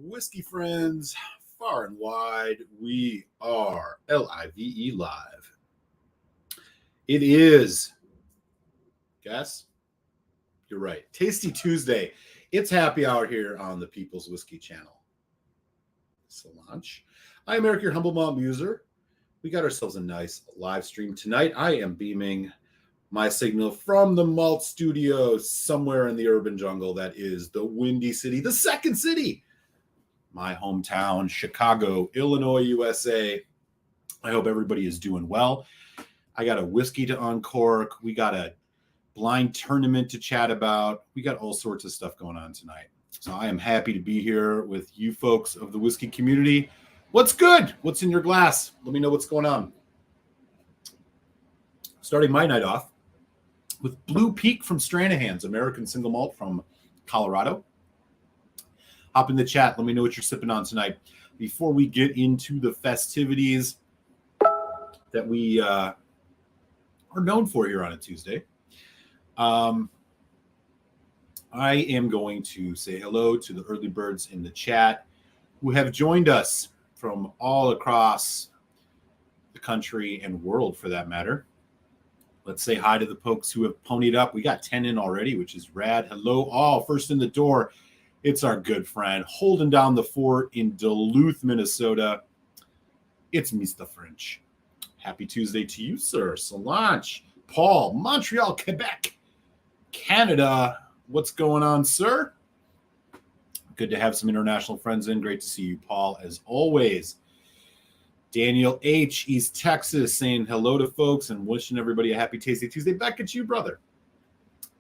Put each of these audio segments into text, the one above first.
Whiskey friends, far and wide, we are LIVE live. It is, guess, you're right, Tasty Tuesday. It's happy hour here on the People's Whiskey channel. Solange. I am Erik, your humble malt muser. We got ourselves a nice live stream tonight. I am beaming my signal from the malt studio somewhere in the urban jungle that is the Windy City, the second city. My hometown, Chicago, Illinois, USA. I hope everybody is doing well. I got a whiskey to uncork. We got a blind tournament to chat about. We got all sorts of stuff going on tonight. So I am happy to be here with you folks of the whiskey community. What's good? What's in your glass? Let me know what's going on. Starting my night off with Blue Peak from Stranahan's, American single malt from Colorado. Hop in the chat. Let me know what you're sipping on tonight. Before we get into the festivities that we are known for here on a Tuesday, I am going to say hello to the early birds in the chat who have joined us from all across the country and world, for that matter. Let's say hi to the folks who have ponied up. We got 10 in already, which is rad. Hello, all. First in the door, it's our good friend holding down the fort in Duluth, Minnesota. It's Mr. French. Happy Tuesday to you, sir. Solange, Paul, Montreal, Quebec, Canada. What's going on, sir? Good to have some international friends in. Great to see you, Paul, as always. Daniel H., East Texas, saying hello to folks and wishing everybody a happy Tasty Tuesday. Back at you, brother.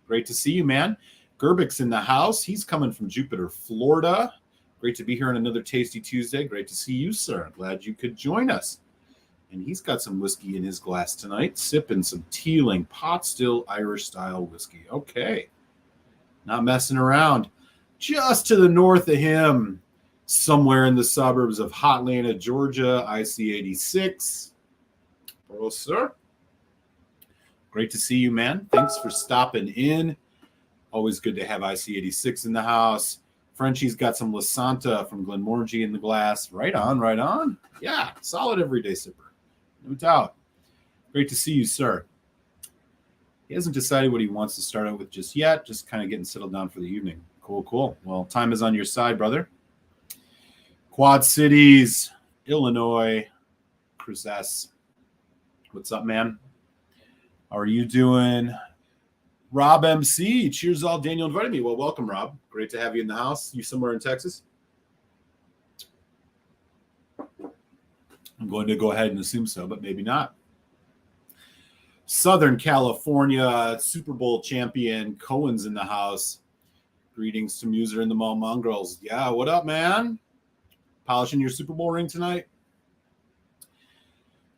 Great to see you, man. Gerbic's in the house. He's coming from Jupiter, Florida. Great to be here on another Tasty Tuesday. Great to see you, sir. Glad you could join us. And he's got some whiskey in his glass tonight, sipping some Teeling pot still Irish-style whiskey. Okay. Not messing around. Just to the north of him, somewhere in the suburbs of Hotlanta, Georgia, IC-86. Hello, sir. Great to see you, man. Thanks for stopping in. Always good to have IC-86 in the house. Frenchie's got some La Santa from Glenmorangie in the glass. Right on, right on. Yeah, solid everyday sipper. No doubt. Great to see you, sir. He hasn't decided what he wants to start out with just yet. Just kind of getting settled down for the evening. Cool, cool. Well, time is on your side, brother. Quad Cities, Illinois, Cruzes. What's up, man? How are you doing? Rob MC, cheers all. Daniel invited me. Well, welcome, Rob. Great to have you in the house. You somewhere in Texas? I'm going to go ahead and assume so, but maybe not. Southern California, Super Bowl champion, Cohen's in the house. Greetings to Muser and the Mall Mongrels. Yeah, what up, man? Polishing your Super Bowl ring tonight?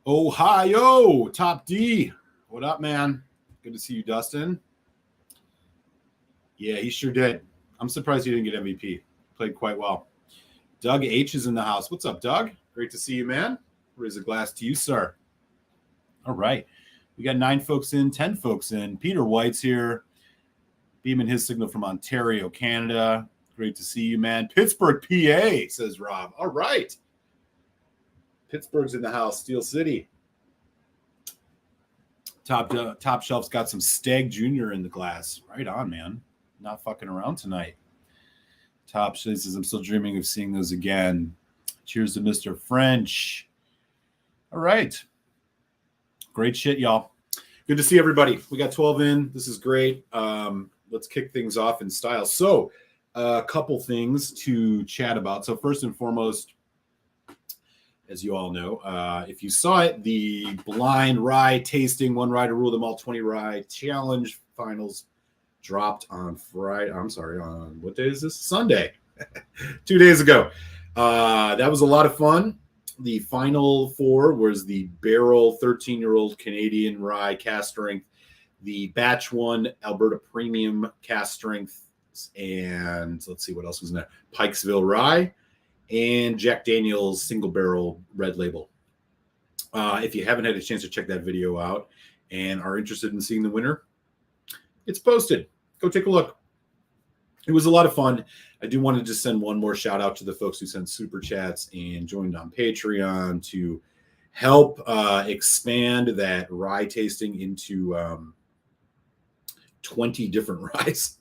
Ohio, Top D. What up, man? Good to see you, Dustin. Yeah, he sure did. I'm surprised he didn't get MVP. Played quite well. Doug H is in the house. What's up, Doug? Great to see you, man. Raise a glass to you, sir. All right. We got 9 folks in, 10 folks in. Peter White's here. Beaming his signal from Ontario, Canada. Great to see you, man. Pittsburgh, PA, says Rob. All right. Pittsburgh's in the house. Steel City. Top Shelf's got some Stag Jr. in the glass. Right on, man. Not fucking around tonight. Top Shelf says, I'm still dreaming of seeing those again. Cheers to Mr. French. All right. Great shit, y'all. Good to see everybody. We got 12 in. This is great. Let's kick things off in style. So a couple things to chat about. So first and foremost, as you all know, if you saw it, the blind rye tasting, one rye to rule them all 20 rye challenge finals dropped on Friday. I'm sorry, on what day is this? Sunday, 2 days ago. That was a lot of fun. The final 4 was the barrel 13-year-old Canadian rye cast strength, the batch 1 Alberta premium cast strength, and let's see what else was in there. Pikesville rye and Jack Daniel's single barrel red label. If you haven't had a chance to check that video out and are interested in seeing the winner, it's posted. Go take a look. it was a lot of fun. I do want to just send one more shout out to the folks who sent super chats and joined on Patreon to help expand that rye tasting into 20 different ryes.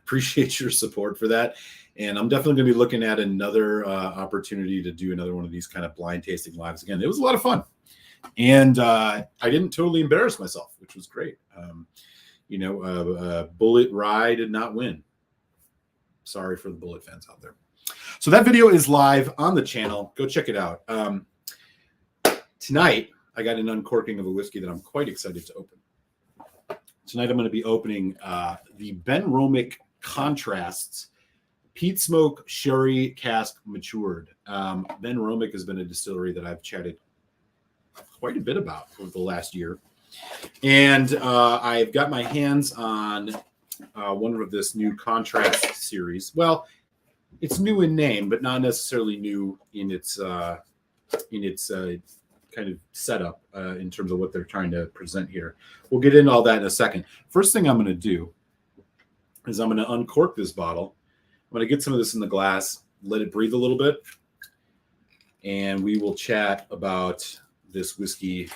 Appreciate your support for that. And I'm definitely going to be looking at another opportunity to do another one of these kind of blind tasting lives again. It was a lot of fun. And I didn't totally embarrass myself, which was great. Bullet Rye did not win. Sorry for the Bullet fans out there. So that video is live on the channel. Go check it out. Tonight, I got an uncorking of a whiskey that I'm quite excited to open. Tonight, I'm going to be opening the Benromach Contrasts Peat Smoke Sherry Cask Matured. Benromach has been a distillery that I've chatted quite a bit about over the last year. And I've got my hands on one of this new contrast series. Well, it's new in name, but not necessarily new in its kind of setup in terms of what they're trying to present here. We'll get into all that in a second. First thing I'm going to do is I'm going to uncork this bottle. I'm going to get some of this in the glass, let it breathe a little bit, and we will chat about this whiskey.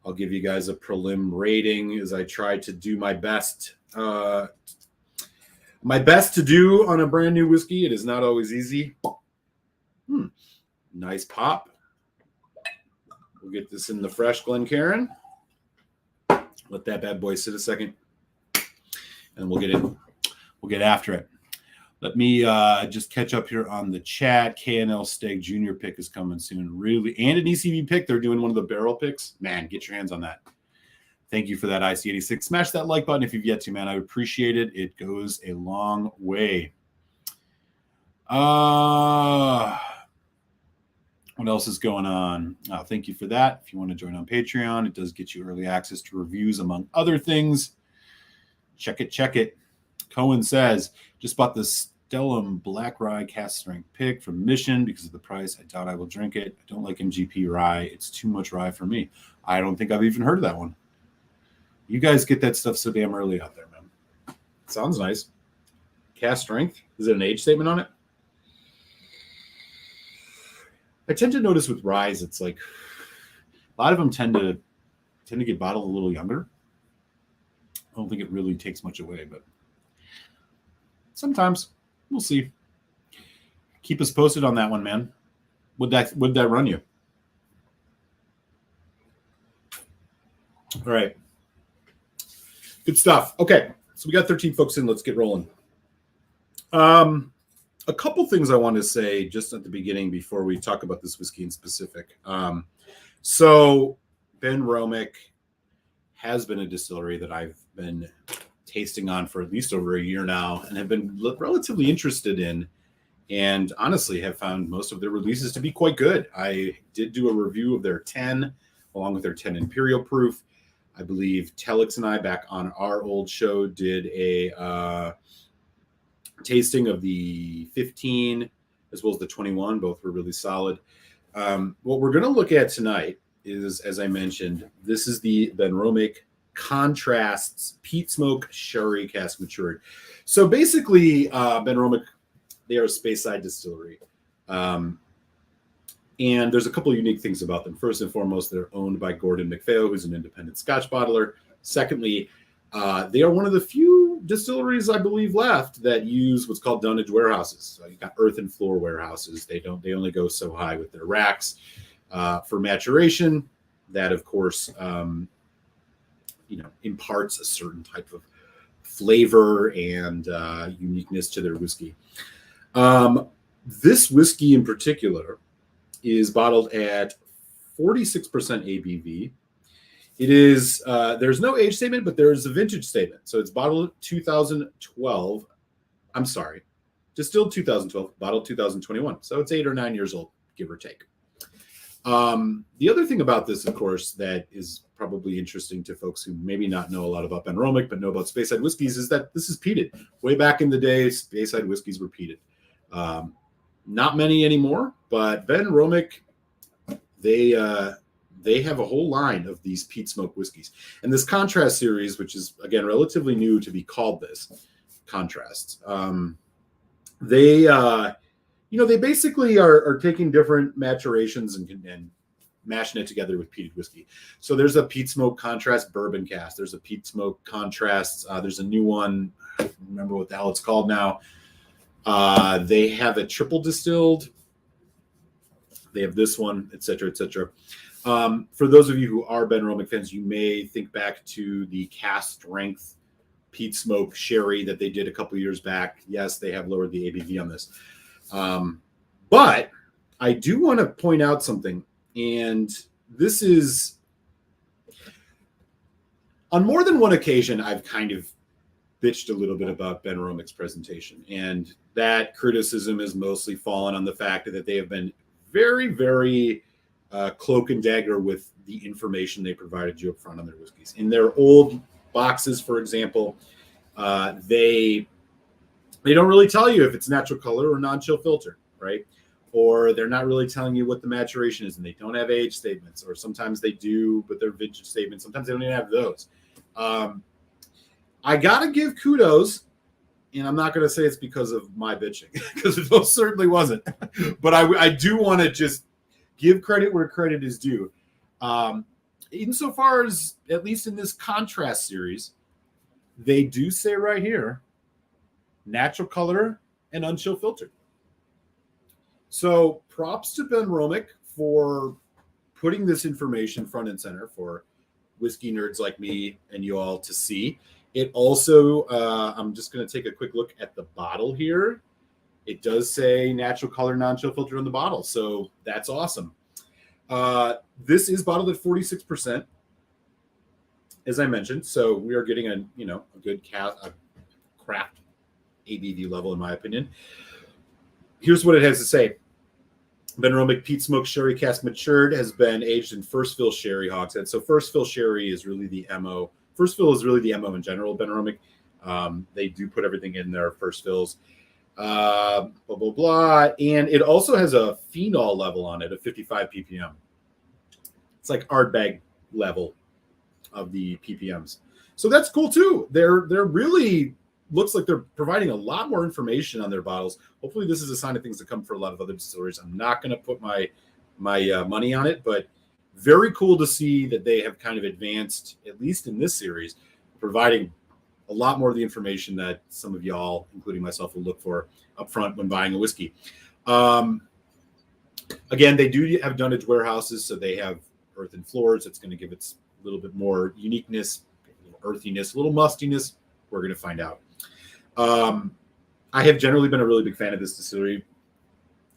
I'll give you guys a prelim rating as I try to do my best. My best to do on a brand new whiskey. It is not always easy. Nice pop. We'll get this in the fresh Glencairn. Let that bad boy sit a second, and we'll get after it. Let me just catch up here on the chat. KNL Steg Junior pick is coming soon. Really, and an ECB pick. They're doing one of the barrel picks. Man, get your hands on that. Thank you for that, IC86. Smash that like button if you've yet to, man. I would appreciate it. It goes a long way. What else is going on? Thank you for that. If you want to join on Patreon, it does get you early access to reviews, among other things. Check it. Cohen says, just bought the Stellum Black Rye Cast Strength pick from Mission because of the price. I doubt I will drink it. I don't like MGP rye. It's too much rye for me. I don't think I've even heard of that one. You guys get that stuff so damn early out there, man. Sounds nice. Cast Strength. Is it an age statement on it? I tend to notice with ryes, it's like a lot of them tend to get bottled a little younger. I don't think it really takes much away, but sometimes we'll see. Keep us posted on that one, man. Would that run you? All right. Good stuff. Okay, so we got 13 folks in. Let's get rolling. A couple things I want to say just at the beginning before we talk about this whiskey in specific. So Benromach has been a distillery that I've been tasting on for at least over a year now and have been relatively interested in, and honestly have found most of their releases to be quite good. I did do a review of their 10 along with their 10 Imperial Proof. I believe Telix and I back on our old show did a tasting of the 15 as well as the 21. Both were really solid. What we're going to look at tonight is, as I mentioned, this is the Benromach Contrasts Peat Smoke Sherry Cask Matured. So basically, Benromach, they are a Speyside distillery. And there's a couple of unique things about them. First and foremost, they're owned by Gordon MacPhail, who's an independent Scotch bottler. Secondly, they are one of the few distilleries, I believe, left that use what's called dunnage warehouses. So you got earthen floor warehouses. They only go so high with their racks for maturation. That, of course, imparts a certain type of flavor and uniqueness to their whiskey. This whiskey in particular is bottled at 46% ABV. It is, there's no age statement, but there is a vintage statement. So it's bottled 2012. I'm sorry, distilled 2012, bottled 2021. So it's 8 or 9 years old, give or take. The other thing about this, of course, that is probably interesting to folks who maybe not know a lot about Benromach, but know about Speyside whiskeys, is that this is peated. Way back in the day, Speyside whiskeys were peated. Not many anymore, but Benromach, they have a whole line of these peat smoke whiskeys. And this Contrast series, which is, again, relatively new to be called this, Contrasts. they they basically are taking different maturations and mashing it together with peated whiskey. So there's a peat smoke contrast bourbon cast. There's a peat smoke contrast. There's a new one. I don't remember what the hell it's called now. They have a triple distilled. They have this one, et cetera, et cetera. For those of you who are Benromach fans, you may think back to the cast strength peat smoke sherry that they did a couple years back. Yes, they have lowered the ABV on this. But I do want to point out something, and this is on more than one occasion, I've kind of bitched a little bit about Benromach's presentation, and that criticism has mostly fallen on the fact that they have been very, very cloak and dagger with the information they provided you up front on their whiskeys. In their old boxes, for example, they don't really tell you if it's natural color or non-chill filter, right? Or they're not really telling you what the maturation is, and they don't have age statements, or sometimes they do, but they're vintage statements. Sometimes they don't even have those. I got to give kudos, and I'm not going to say it's because of my bitching, because it most certainly wasn't. But I do want to just give credit where credit is due. Insofar as, at least in this contrast series, they do say right here, natural color and unchill filter. So props to Benromach for putting this information front and center for whiskey nerds like me and you all to see. It also, I'm just going to take a quick look at the bottle here. It does say natural color, non-chill filter on the bottle. So that's awesome. This is bottled at 46%, as I mentioned. So we are getting a good craft ABV level, in my opinion. Here's what it has to say. Benromach Peat Smoke Sherry Cask Matured has been aged in first fill sherry hogshead. So first fill sherry is really the MO. First fill is really the MO in general, Benromach. They do put everything in their first fills. Blah, blah, blah. And it also has a phenol level on it of 55 ppm. It's like Ardbeg level of the ppms. So that's cool too. They're really looks like they're providing a lot more information on their bottles. Hopefully this is a sign of things to come for a lot of other distilleries. I'm not going to put my money on it, but very cool to see that they have kind of advanced, at least in this series, providing a lot more of the information that some of y'all, including myself, will look for up front when buying a whiskey. Again, they do have dunnage warehouses, so they have earthen floors. It's going to give it a little bit more uniqueness, a little earthiness, a little mustiness. We're going to find out. I have generally been a really big fan of this distillery,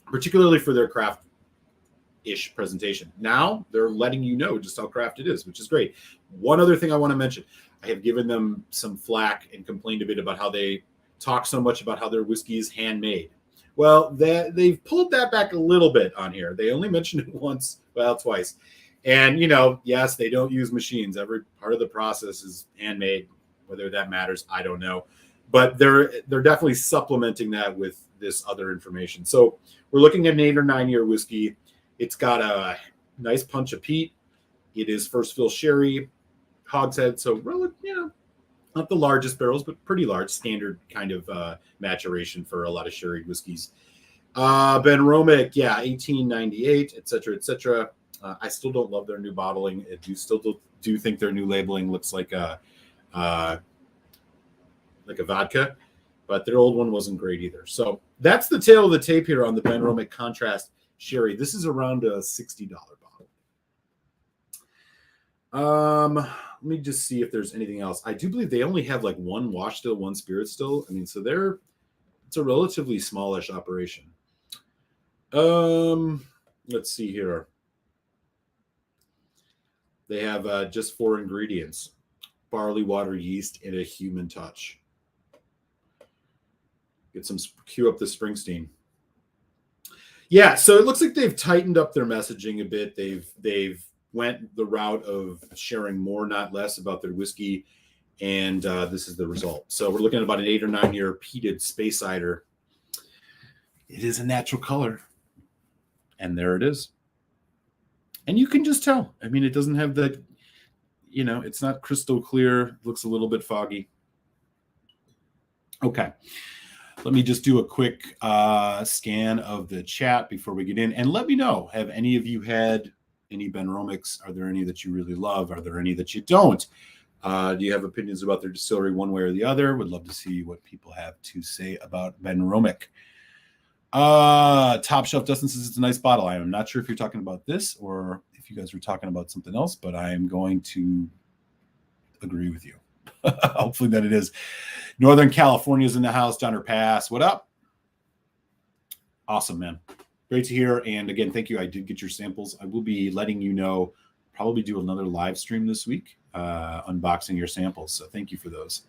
particularly for their craft-ish presentation. Now they're letting you know just how craft it is, which is great. One other thing I want to mention, I have given them some flack and complained a bit about how they talk so much about how their whiskey is handmade. Well, they've pulled that back a little bit on here. They only mentioned it twice. And, yes, they don't use machines. Every part of the process is handmade. Whether that matters, I don't know. But they're definitely supplementing that with this other information. So we're looking at an 8 or 9 year whiskey. It's got a nice punch of peat. It is first fill sherry, hogshead. So, not the largest barrels, but pretty large, standard kind of maturation for a lot of sherry whiskeys. Benromach, 1898, et cetera, et cetera. I still don't love their new bottling. I do think their new labeling looks like a vodka, but their old one wasn't great either. So that's the tail of the tape here on the Benromach Contrast Sherry. This is around a $60 bottle. Let me just see if there's anything else. I do believe they only have like one wash still, one spirit still. I mean, so it's a relatively smallish operation. Let's see here. They have just 4 ingredients: barley, water, yeast, and a human touch. Cue up the Springsteen. Yeah, so it looks like they've tightened up their messaging a bit. They've went the route of sharing more, not less, about their whiskey, and this is the result. So we're looking at about an 8 or 9 year peated Space Cider. It is a natural color, and there it is. And you can just tell. I mean, it doesn't have that, it's not crystal clear. It looks a little bit foggy. Okay. Let me just do a quick scan of the chat before we get in, and let me know, have any of you had any Benromachs? Are there any that you really love? Are there any that you don't? Do you have opinions about their distillery one way or the other? Would love to see what people have to say about Benromach. Top Shelf Dustin says it's a nice bottle. I am not sure if you're talking about this or if you guys were talking about something else, but I am going to agree with you. Hopefully that it is. Northern California's in the house. Donner Pass, what up? Awesome, man. Great to hear. And again, thank you. I did get your samples. I will be letting you know, probably do another live stream this week, unboxing your samples. So thank you for those.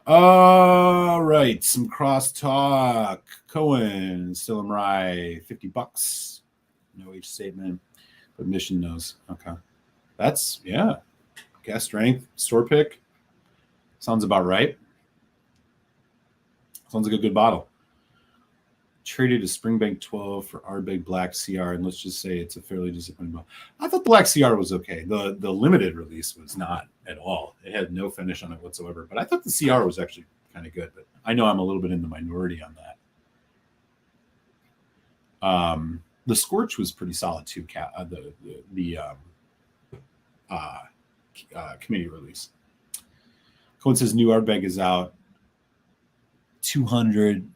All right, some crosstalk. Cohen, Still and Rye, $50. No age statement, but Mission knows. Okay, that's gas strength, store pick. Sounds about right. Sounds like a good bottle. Traded a Springbank 12 for Ardbeg Black CR, and let's just say it's a fairly disappointing bottle. I thought the Black CR was okay. The limited release was not at all. It had no finish on it whatsoever, but I thought the CR was actually kind of good. But I know I'm a little bit in the minority on that. The Scorch was pretty solid too. The committee release. Cohen says new Ardbeg is out. 200.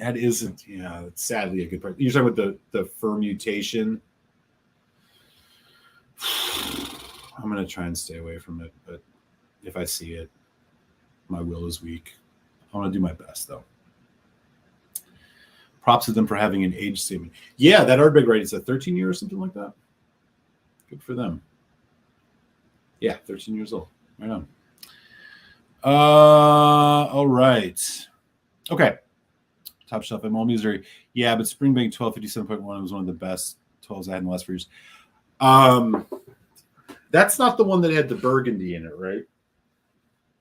That isn't, it's sadly a good price. You're talking about the fermutation. I'm going to try and stay away from it, but if I see it, my will is weak. I want to do my best, though. Props to them for having an age statement. Yeah, that Ardbeg, right? It's a 13-year or something like that. Good for them. Yeah, 13 years old. Right on. All right. Okay. Top Shelf at Mall Missouri. Yeah, but Springbank 1257.1 was one of the best 12s I had in the last 4 years. That's not the one that had the burgundy in it, right?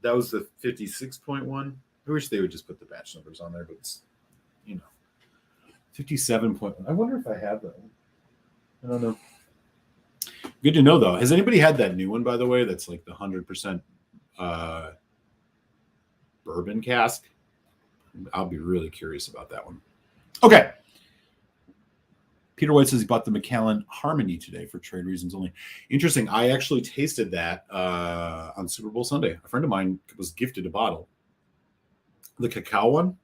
That was the 56.1. I wish they would just put the batch numbers on there, but it's, 57.1. I wonder if I have that one. I don't know. Good to know, though. Has anybody had that new one, by the way, that's like the 100% bourbon cask? I'll be really curious about that one. Okay. Peter White says he bought the Macallan Harmony today for trade reasons only. Interesting. I actually tasted that on Super Bowl Sunday. A friend of mine was gifted a bottle. The cacao one.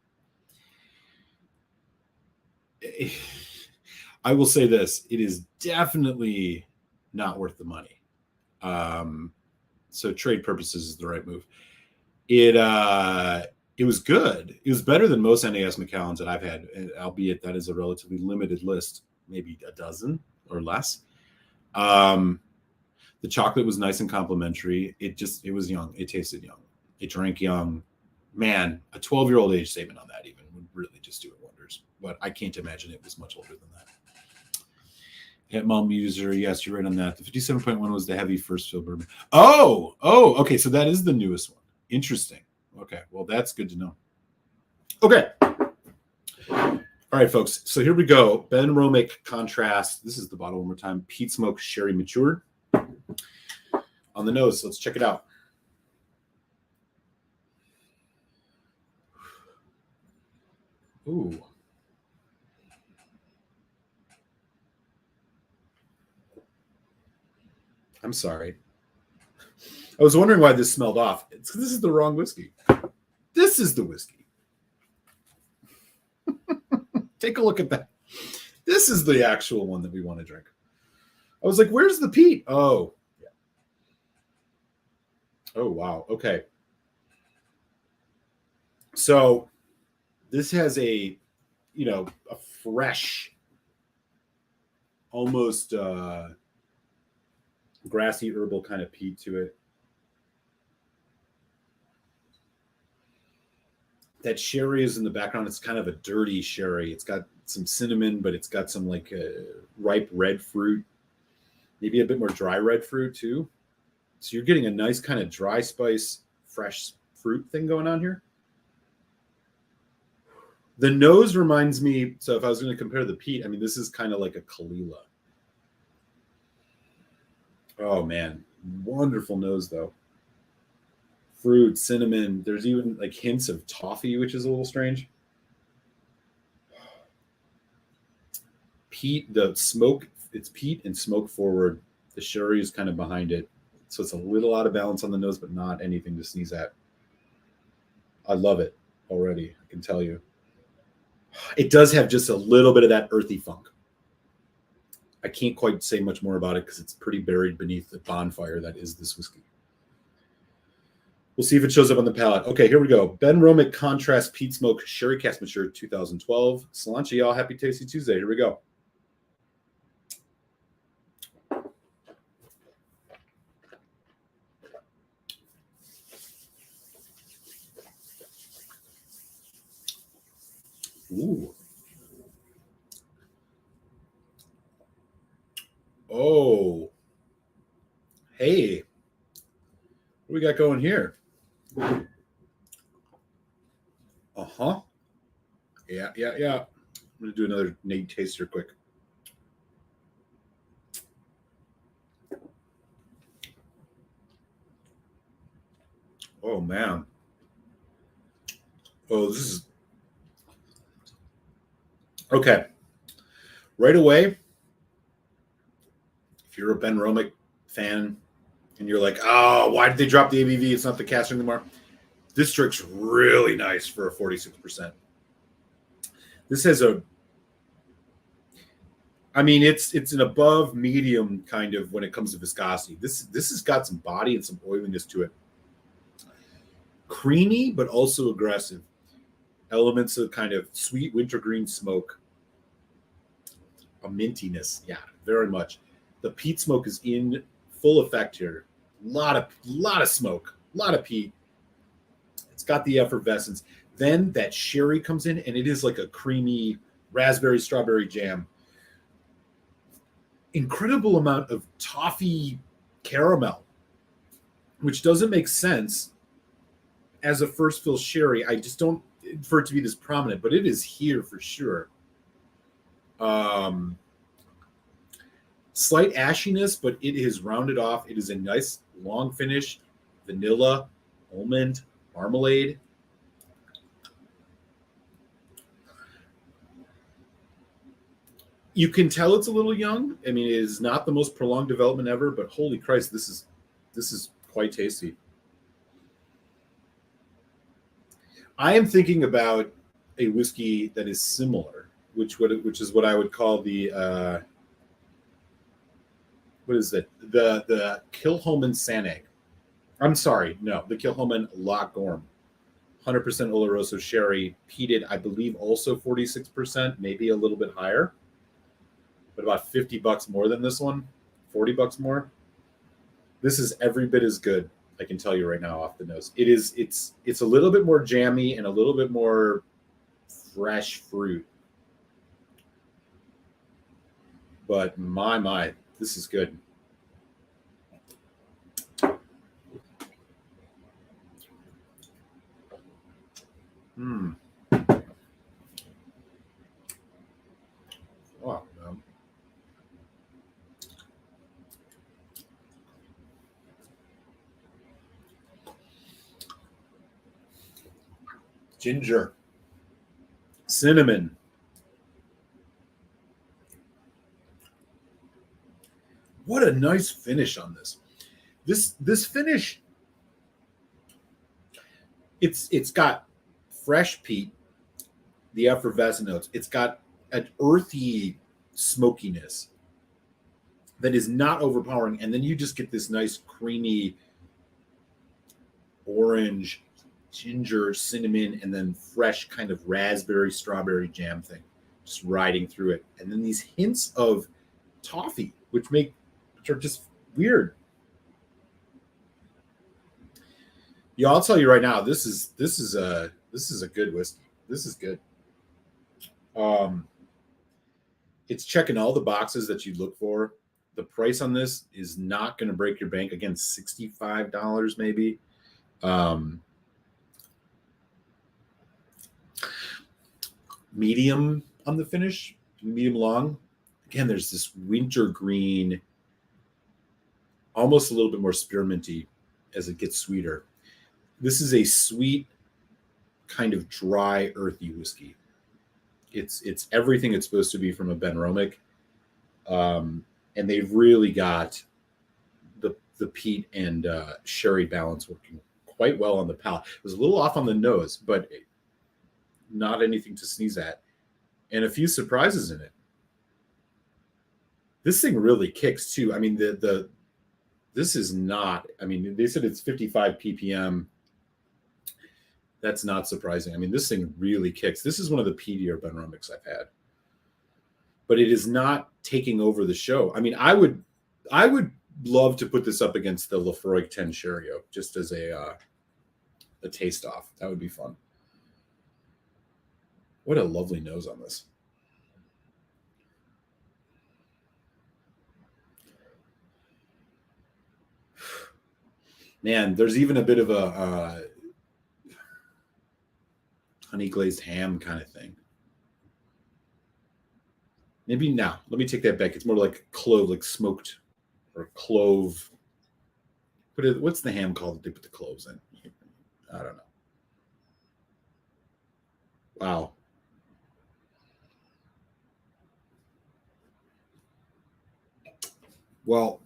I will say this. It is definitely not worth the money. So trade purposes is the right move. It was good. It was better than most NAS Macallans that I've had, albeit that is a relatively limited list, maybe a dozen or less. The chocolate was nice and complimentary. It was young. It tasted young. It drank young. Man, a 12-year-old age statement on that even would really just do it wonders. But I can't imagine it was much older than that. At Mom User, yes, you're right on that. The 57.1 was the heavy first fill bourbon. Oh, okay. So that is the newest one. Interesting. Okay, well, that's good to know. Okay. All right, folks. So here we go. Benromach Contrast. This is the bottle one more time. Peat Smoke Sherry Matured. On the nose. Let's check it out. Ooh. I'm sorry. I was wondering why this smelled off. This is the wrong whiskey. This is the whiskey. Take a look at that. This is the actual one that we want to drink. I was like, where's the peat? Oh, yeah. Oh, wow. Okay. So this has a fresh, almost grassy herbal kind of peat to it. That sherry is in the background. It's kind of a dirty sherry. It's got some cinnamon, but it's got some like ripe red fruit, maybe a bit more dry red fruit too. So you're getting a nice kind of dry spice, fresh fruit thing going on here. The nose reminds me, so if I was going to compare the peat, I mean, this is kind of like a Kalila. Oh man, wonderful nose though. fruit, cinnamon. There's even like hints of toffee, which is a little strange. Peat, the smoke, it's peat and smoke forward. The sherry is kind of behind it. So it's a little out of balance on the nose, but not anything to sneeze at. I love it already, I can tell you. It does have just a little bit of that earthy funk. I can't quite say much more about it because it's pretty buried beneath the bonfire that is this whiskey. We'll see if it shows up on the palate. Okay, here we go. Benromach Contrast Peat Smoke Sherry Cask Mature 2012. Sláinte, y'all. Happy Tasty Tuesday. Here we go. Ooh. Oh. Hey. What do we got going here? Uh-huh. Yeah. I'm going to do another Nate taster quick. Oh, man. Oh, this is... Okay. Right away, if you're a Benromach fan and you're like, oh, why did they drop the ABV? It's not the cask anymore. This drink's really nice for a 46%. This has a... I mean, it's an above medium kind of when it comes to viscosity. This has got some body and some oiliness to it. Creamy, but also aggressive. Elements of kind of sweet wintergreen smoke. A mintiness, yeah, very much. The peat smoke is in full effect here. A lot of smoke, a lot of peat. It's got the effervescence. Then that sherry comes in, and it is like a creamy raspberry strawberry jam. Incredible amount of toffee caramel, which doesn't make sense as a first fill sherry. I just don't for it to be this prominent, but it is here for sure. Slight ashiness, but it is rounded off. It is a nice long finish, vanilla, almond, marmalade. You can tell it's a little young. I mean, it is not the most prolonged development ever, but holy Christ, this is quite tasty. I am thinking about a whiskey that is similar, which is what I would call the what is it? The Kilchoman Sanag. I'm sorry, no, the Kilchoman Loch Gorm. 100% Oloroso sherry, peated, I believe also 46%, maybe a little bit higher. But about $50 more than this one, $40 more. This is every bit as good. I can tell you right now off the nose. It's a little bit more jammy and a little bit more fresh fruit. But my, this is good. Oh, no. Ginger, cinnamon. What a nice finish on this. This finish, it's got fresh peat, the effervescent notes. It's got an earthy smokiness that is not overpowering, and then you just get this nice creamy orange, ginger, cinnamon, and then fresh kind of raspberry strawberry jam thing just riding through it. And then these hints of toffee, which are just weird. Yeah, I'll tell you right now, this is a good whiskey. This is good. It's checking all the boxes that you look for. The price on this is not going to break your bank. Again, $65 maybe. Medium on the finish, medium long. Again, there's this wintergreen, almost a little bit more spearminty as it gets sweeter. This is a sweet, kind of dry, earthy whiskey. It's everything it's supposed to be from a Benromach, and they've really got the peat and sherry balance working quite well on the palate. It was a little off on the nose, but not anything to sneeze at, and a few surprises in it. This thing really kicks too. I mean, this is not. I mean, they said it's 55 ppm. That's not surprising. I mean, this thing really kicks. This is one of the peatier Benromachs I've had, but it is not taking over the show. I mean, I would love to put this up against the Lafroig 10 Cherio just as a taste off. That would be fun. What a lovely nose on this. Man, there's even a bit of a honey glazed ham kind of thing. Maybe now. Let me take that back. It's more like clove, like smoked or clove. What's the ham called that they put the cloves in? I don't know. Wow. Well,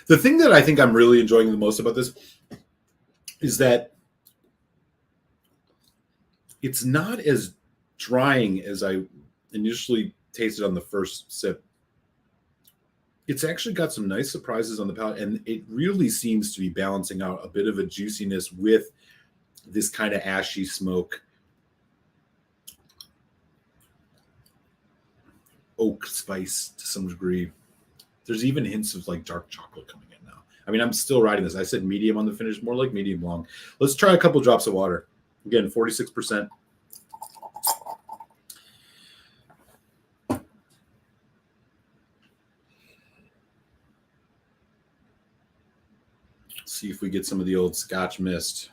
the thing that I think I'm really enjoying the most about this is that it's not as drying as I initially tasted on the first sip. It's actually got some nice surprises on the palate, and it really seems to be balancing out a bit of a juiciness with this kind of ashy smoke. Oak spice to some degree. There's even hints of like dark chocolate coming in now. I mean, I'm still riding this. I said medium on the finish, more like medium long. Let's try a couple drops of water. Again, 46%. See if we get some of the old Scotch mist.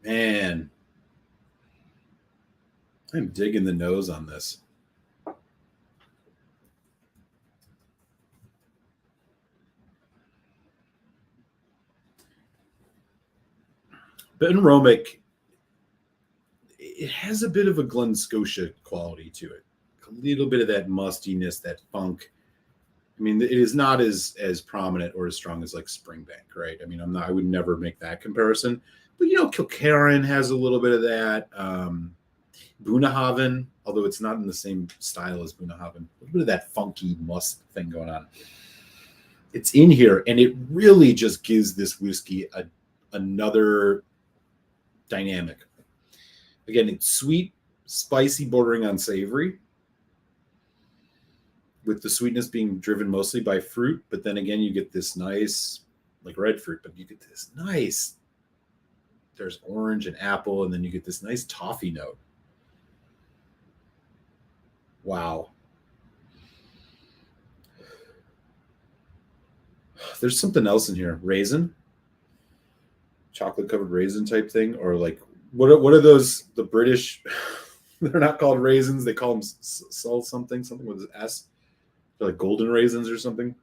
Man, I'm digging the nose on this. Benromach, it has a bit of a Glen Scotia quality to it. A little bit of that mustiness, that funk. I mean, it is not as prominent or as strong as like Springbank, right? I mean, I would never make that comparison. But you know, Kilkerran has a little bit of that. Bunnahabhain, although it's not in the same style as Bunnahabhain, a little bit of that funky must thing going on. It's in here, and it really just gives this whiskey another dynamic. Again, it's sweet, spicy, bordering on savory, with the sweetness being driven mostly by fruit. But then again, you get this nice, like red fruit, but you get this nice, there's orange and apple, and then you get this nice toffee note. Wow. There's something else in here. Raisin, chocolate covered raisin type thing, or like what are those? The British, they're not called raisins. They call them something with an S. They're like golden raisins or something.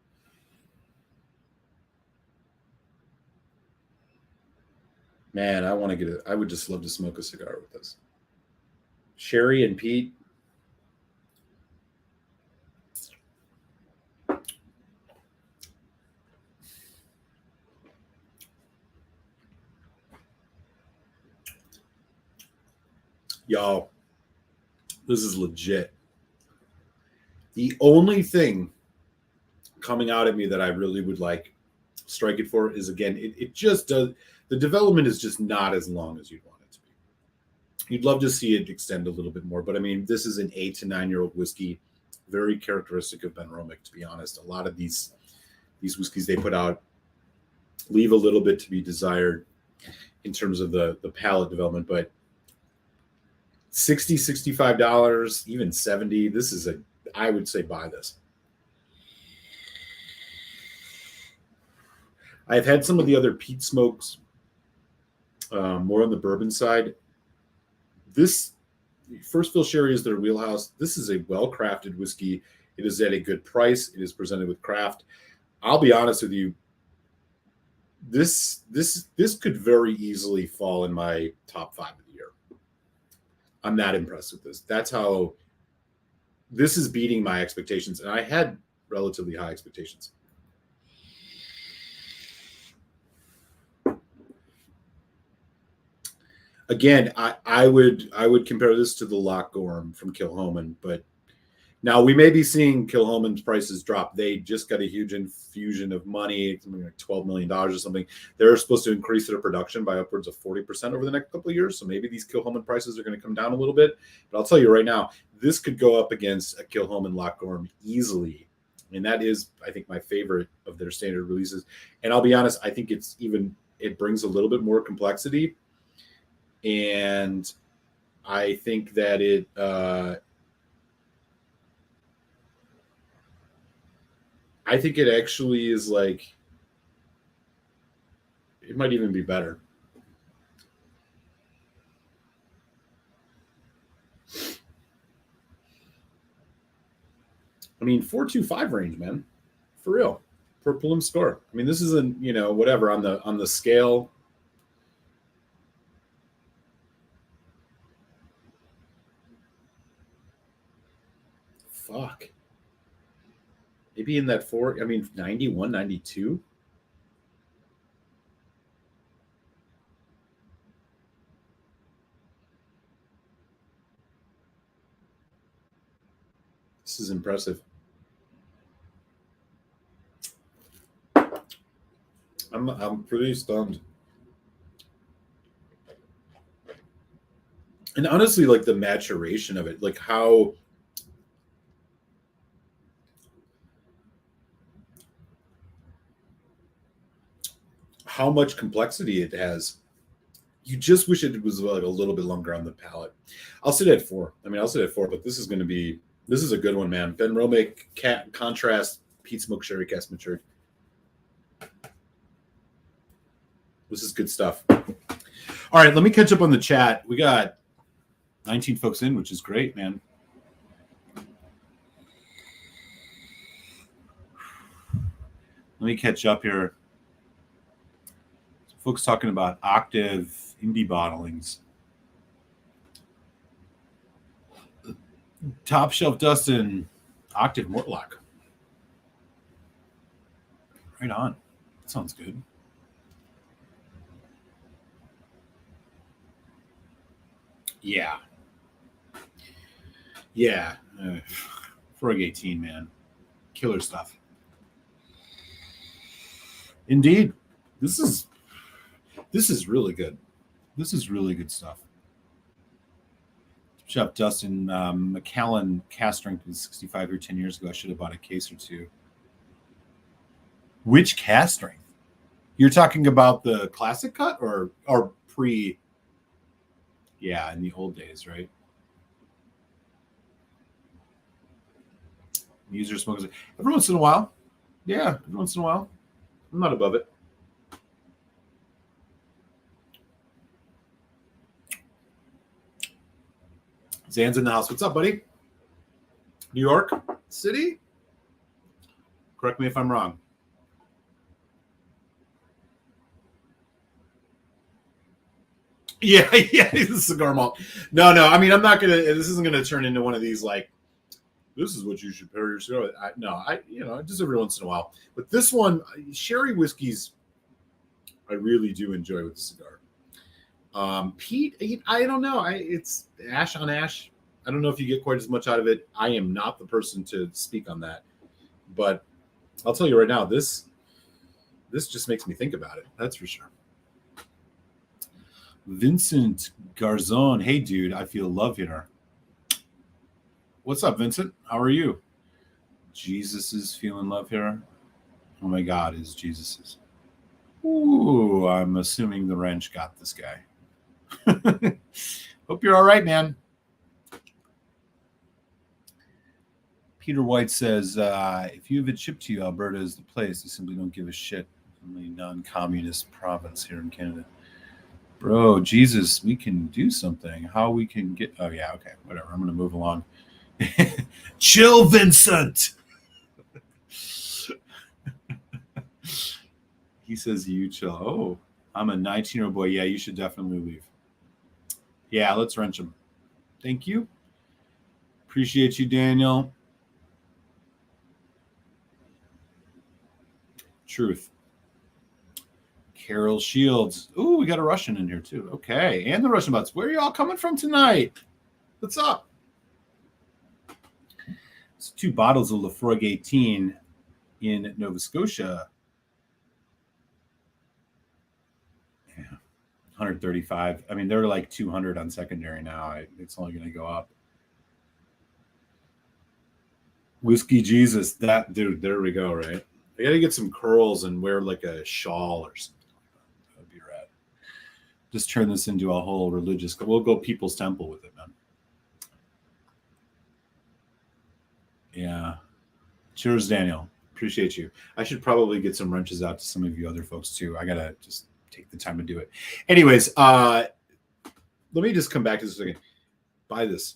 Man, I want to get it. I would just love to smoke a cigar with this. Sherry and peat. Y'all, this is legit. The only thing coming out at me that I really would like strike it for is, again, it just does. The development is just not as long as you'd want it to be. You'd love to see it extend a little bit more, but I mean, this is an 8 to 9 year old whiskey, very characteristic of Benromach, to be honest. A lot of these whiskeys they put out leave a little bit to be desired in terms of the palate development, but $60, $65, even $70. This is I would say buy this. I've had some of the other peat smokes, more on the bourbon side. This First fill sherry is their wheelhouse. This is a well-crafted whiskey. It is at a good price. It is presented with craft. I'll be honest with you. This could very easily fall in my top 5 of the year. I'm not impressed with this. That's how this is beating my expectations, and I had relatively high expectations. Again, I would compare this to the Lochgorm from Kilchoman, but now we may be seeing Kilchoman's prices drop. They just got a huge infusion of money, something like $12 million or something. They're supposed to increase their production by upwards of 40% over the next couple of years. So maybe these Kilchoman prices are going to come down a little bit. But I'll tell you right now, this could go up against a Kilchoman Lochgorm easily. And that is, I think, my favorite of their standard releases. And I'll be honest, I think it brings a little bit more complexity. And I think that I think it actually is like, it might even be better. I mean, 4.25 range, man, for real, for prelim score. I mean, this isn't, whatever on the scale. Fuck. Maybe in that 91, 92. This is impressive. I'm pretty stunned. And honestly, like the maturation of it, like how much complexity it has. You just wish it was like a little bit longer on the palate. I'll sit at 4. I'll sit at 4, but this is a good one, man. Benromach contrast peat smoke sherry cask matured. This is good stuff. All right, let me catch up on the chat. We got 19 folks in, which is great, man. Let me catch up here. Folks talking about Octave indie bottlings. Top Shelf Dustin, Octave Mortlock. Right on. That sounds good. Yeah. Yeah. Frog 18, man. Killer stuff. Indeed. This is really good. This is really good stuff. Chef Dustin McAllen cast strength was 65 or 10 years ago. I should have bought a case or two. Which cast strength? You're talking about the classic cut or pre? Yeah, in the old days, right? User smokers every once in a while. Yeah, every once in a while. I'm not above it. Zan's in the house. What's up, buddy? New York City? Correct me if I'm wrong. Yeah, the cigar malt. No. I'm not gonna. This isn't gonna turn into one of these like, this is what you should pair your cigar with. Just every once in a while. But this one, sherry whiskeys, I really do enjoy with the cigar. Peat, I don't know. It's ash on ash. I don't know if you get quite as much out of it. I am not the person to speak on that, but I'll tell you right now, this just makes me think about it. That's for sure. Vincent Garzon, hey dude, I feel love here. What's up, Vincent? How are you? Jesus is feeling love here. Oh my God, is Jesus's. Ooh, I'm assuming the wrench got this guy. Hope you're all right, man. Peter White says, if you have it shipped to you, Alberta is the place. They simply don't give a shit. Only non-communist province here in Canada. Bro, Jesus, we can do something. How we can get... Oh, yeah, okay, whatever. I'm going to move along. Chill, Vincent! He says you chill. Oh, I'm a 19-year-old boy. Yeah, you should definitely leave. Yeah, let's wrench him. Thank you. Appreciate you, Daniel. Truth. Carol Shields. Ooh, we got a Russian in here too. Okay, and the Russian bots. Where are y'all coming from tonight? What's up? It's 2 bottles of Lafroig 18 in Nova Scotia. Yeah, 135. I mean, they're like 200 on secondary now. It's only going to go up. Whiskey Jesus, that dude. There we go. Right. I got to get some curls and wear like a shawl or something. That'd be rad. Just turn this into a whole religious. We'll go People's Temple with it, man. Yeah. Cheers, Daniel. Appreciate you. I should probably get some wrenches out to some of you other folks too. I gotta just take the time to do it. Anyways, let me just come back to this again. Buy this.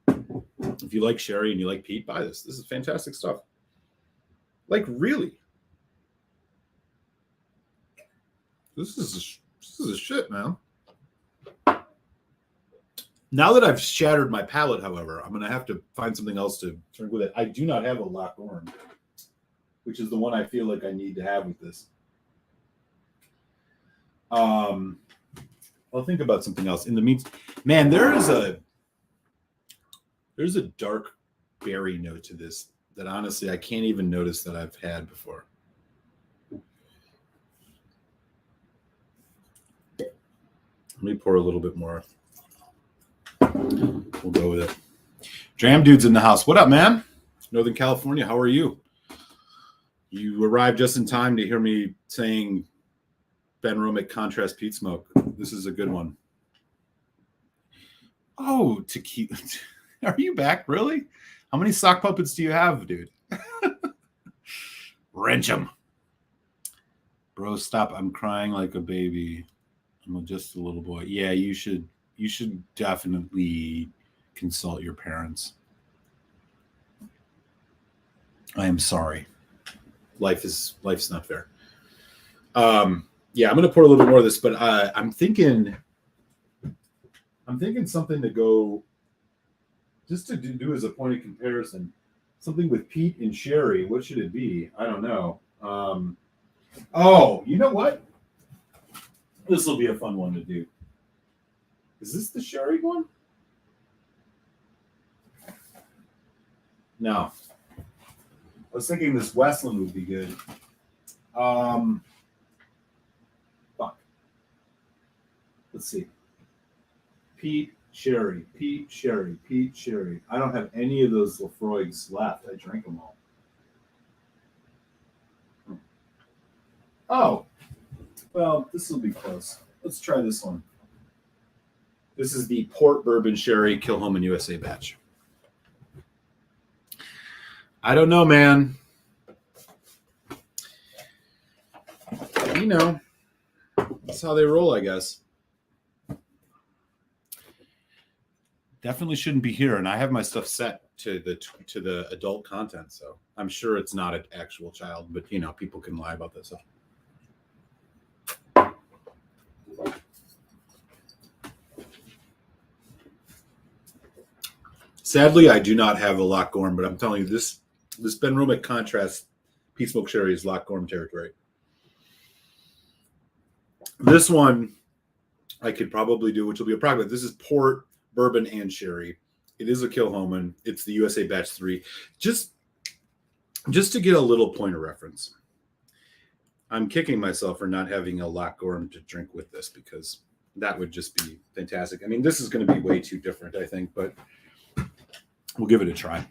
If you like sherry and you like peat, buy this. This is fantastic stuff. Like, really. This is a shit, man. Now that I've shattered my palate, however, I'm going to have to find something else to drink with it. I do not have a Loch Lomond, which is the one I feel like I need to have with this. I'll think about something else. In the meantime, man, there's a dark berry note to this that honestly I can't even notice that I've had before. Let me pour a little bit more. We'll go with it. Dram Dude's in the house. What up, man? Northern California, how are you? You arrived just in time to hear me saying Benromach contrast peat smoke. This is a good one. Oh, tequila. Are you back, really? How many sock puppets do you have, dude? Wrench them. Bro, stop. I'm crying like a baby. I'm just a little boy. Yeah, you should definitely consult your parents. I am sorry. Life's not fair. Yeah, I'm gonna pour a little bit more of this, but I'm thinking something to go just to do as a point of comparison. Something with peat and sherry. What should it be? I don't know. Oh, you know what? This will be a fun one to do. Is this the sherry one? No. I was thinking this Westland would be good. Fuck. Let's see. Peat, sherry, peat, sherry, peat, sherry. I don't have any of those Lafroigs left. I drank them all. Oh. Well, this will be close. Let's try this one. This is the Port Bourbon Sherry Kilhoman USA batch. I don't know, man. You know, that's how they roll, I guess. Definitely shouldn't be here, and I have my stuff set to the adult content, so I'm sure it's not an actual child, but you know, people can lie about this stuff. Sadly, I do not have a Loch Gorm, but I'm telling you, this Benromach contrast peat smoke sherry is Loch Gorm territory. This one I could probably do, which will be approximate. This is port, bourbon, and sherry. It is a Kilhoman. It's the USA Batch 3. Just to get a little point of reference. I'm kicking myself for not having a Loch Gorm to drink with this because that would just be fantastic. I mean, this is going to be way too different, I think, but we'll give it a try.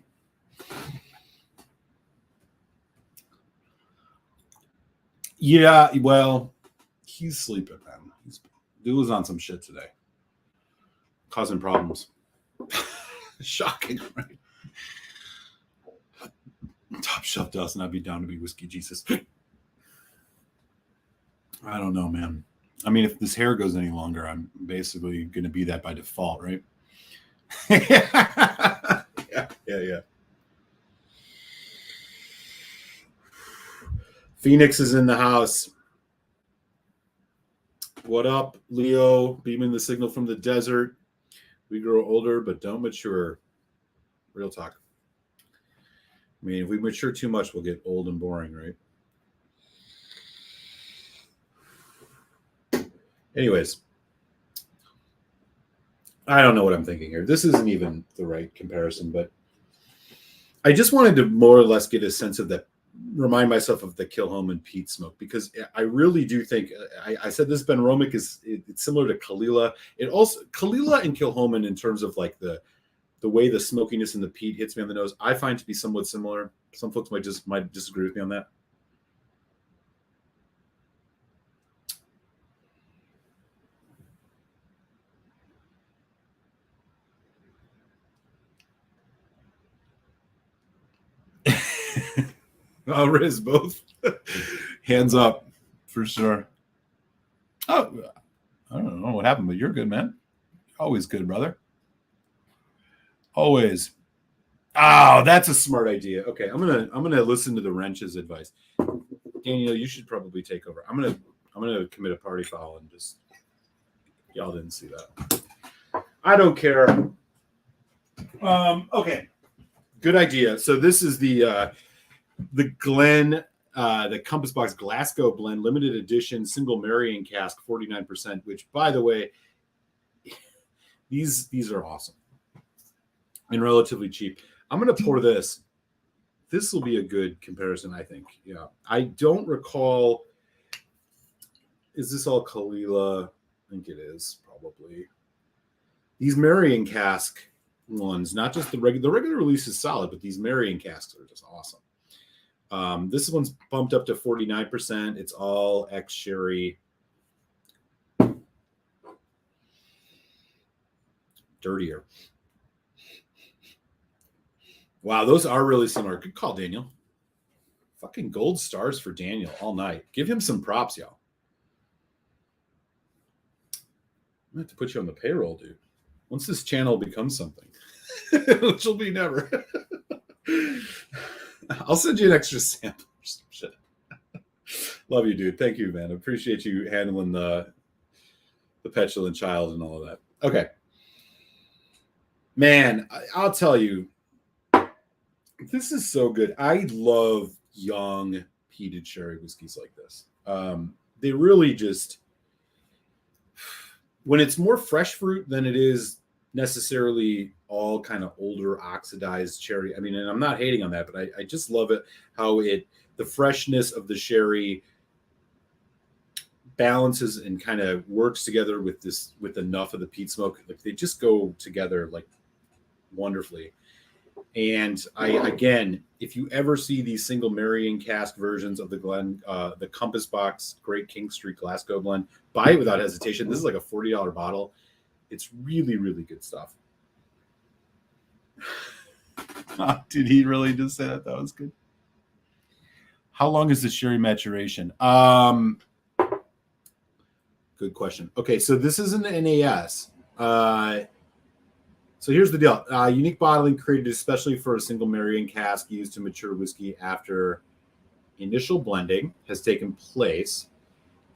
Yeah, well, he's sleeping, man. Dude was on some shit today. Causing problems. Shocking, right? Top shelf dust, and I'd be down to be Whiskey Jesus. I don't know, man. I mean, if this hair goes any longer, I'm basically going to be that by default, right? Yeah. Phoenix is in the house. What up, Leo? Beaming the signal from the desert. We grow older, but don't mature. Real talk. I mean, if we mature too much, we'll get old and boring, right? Anyways, I don't know what I'm thinking here. This isn't even the right comparison, but I just wanted to more or less get a sense of that, remind myself of the Kilholm and Peat smoke, because I really do think I said this Benromach it's similar to Kalila. It also Kalila and Kilholman in terms of like the way the smokiness and the peat hits me on the nose, I find to be somewhat similar. Some folks might disagree with me on that. Oh, Riz, both. Hands up, for sure. Oh, I don't know what happened, but you're good, man. Always good, brother. Always. Oh, that's a smart idea. Okay, I'm gonna listen to the wrench's advice. Daniel, you should probably take over. I'm gonna commit a party foul and just y'all didn't see that. I don't care. Okay, good idea. So this is the Glen, the Compass Box Glasgow Blend, limited edition, single Marion cask, 49%. Which, by the way, these are awesome and relatively cheap. I'm gonna pour this. This will be a good comparison, I think. Yeah, I don't recall. Is this all Kalila? I think it is probably. These Marion cask ones, not just the regular release is solid, but these Marion casks are just awesome. This one's bumped up to 49%. It's all ex sherry. Dirtier. Wow, those are really similar. Good call, Daniel. Fucking gold stars for Daniel all night. Give him some props, y'all. I'm gonna have to put you on the payroll, dude. Once this channel becomes something, which will be never. I'll send you an extra sample or some shit. Love you, dude. Thank you, man. I appreciate you handling the petulant child and all of that. Okay. Man, I'll tell you, this is so good. I love young peated sherry whiskeys like this. They really just, when it's more fresh fruit than it is necessarily all kind of older oxidized cherry. I mean, and I'm not hating on that, but I just love it how the freshness of the sherry balances and kind of works together with enough of the peat smoke. Like they just go together like wonderfully. And again, if you ever see these single Marion cask versions of the Compass Box Great King Street Glasgow Blend, buy it without hesitation. This is like a $40 bottle. It's really, really good stuff. Did he really just say that? That was good. How long is the sherry maturation? Good question. Okay, so this is an NAS. So here's the deal. Unique bottling created especially for a single Marion cask used to mature whiskey after initial blending has taken place.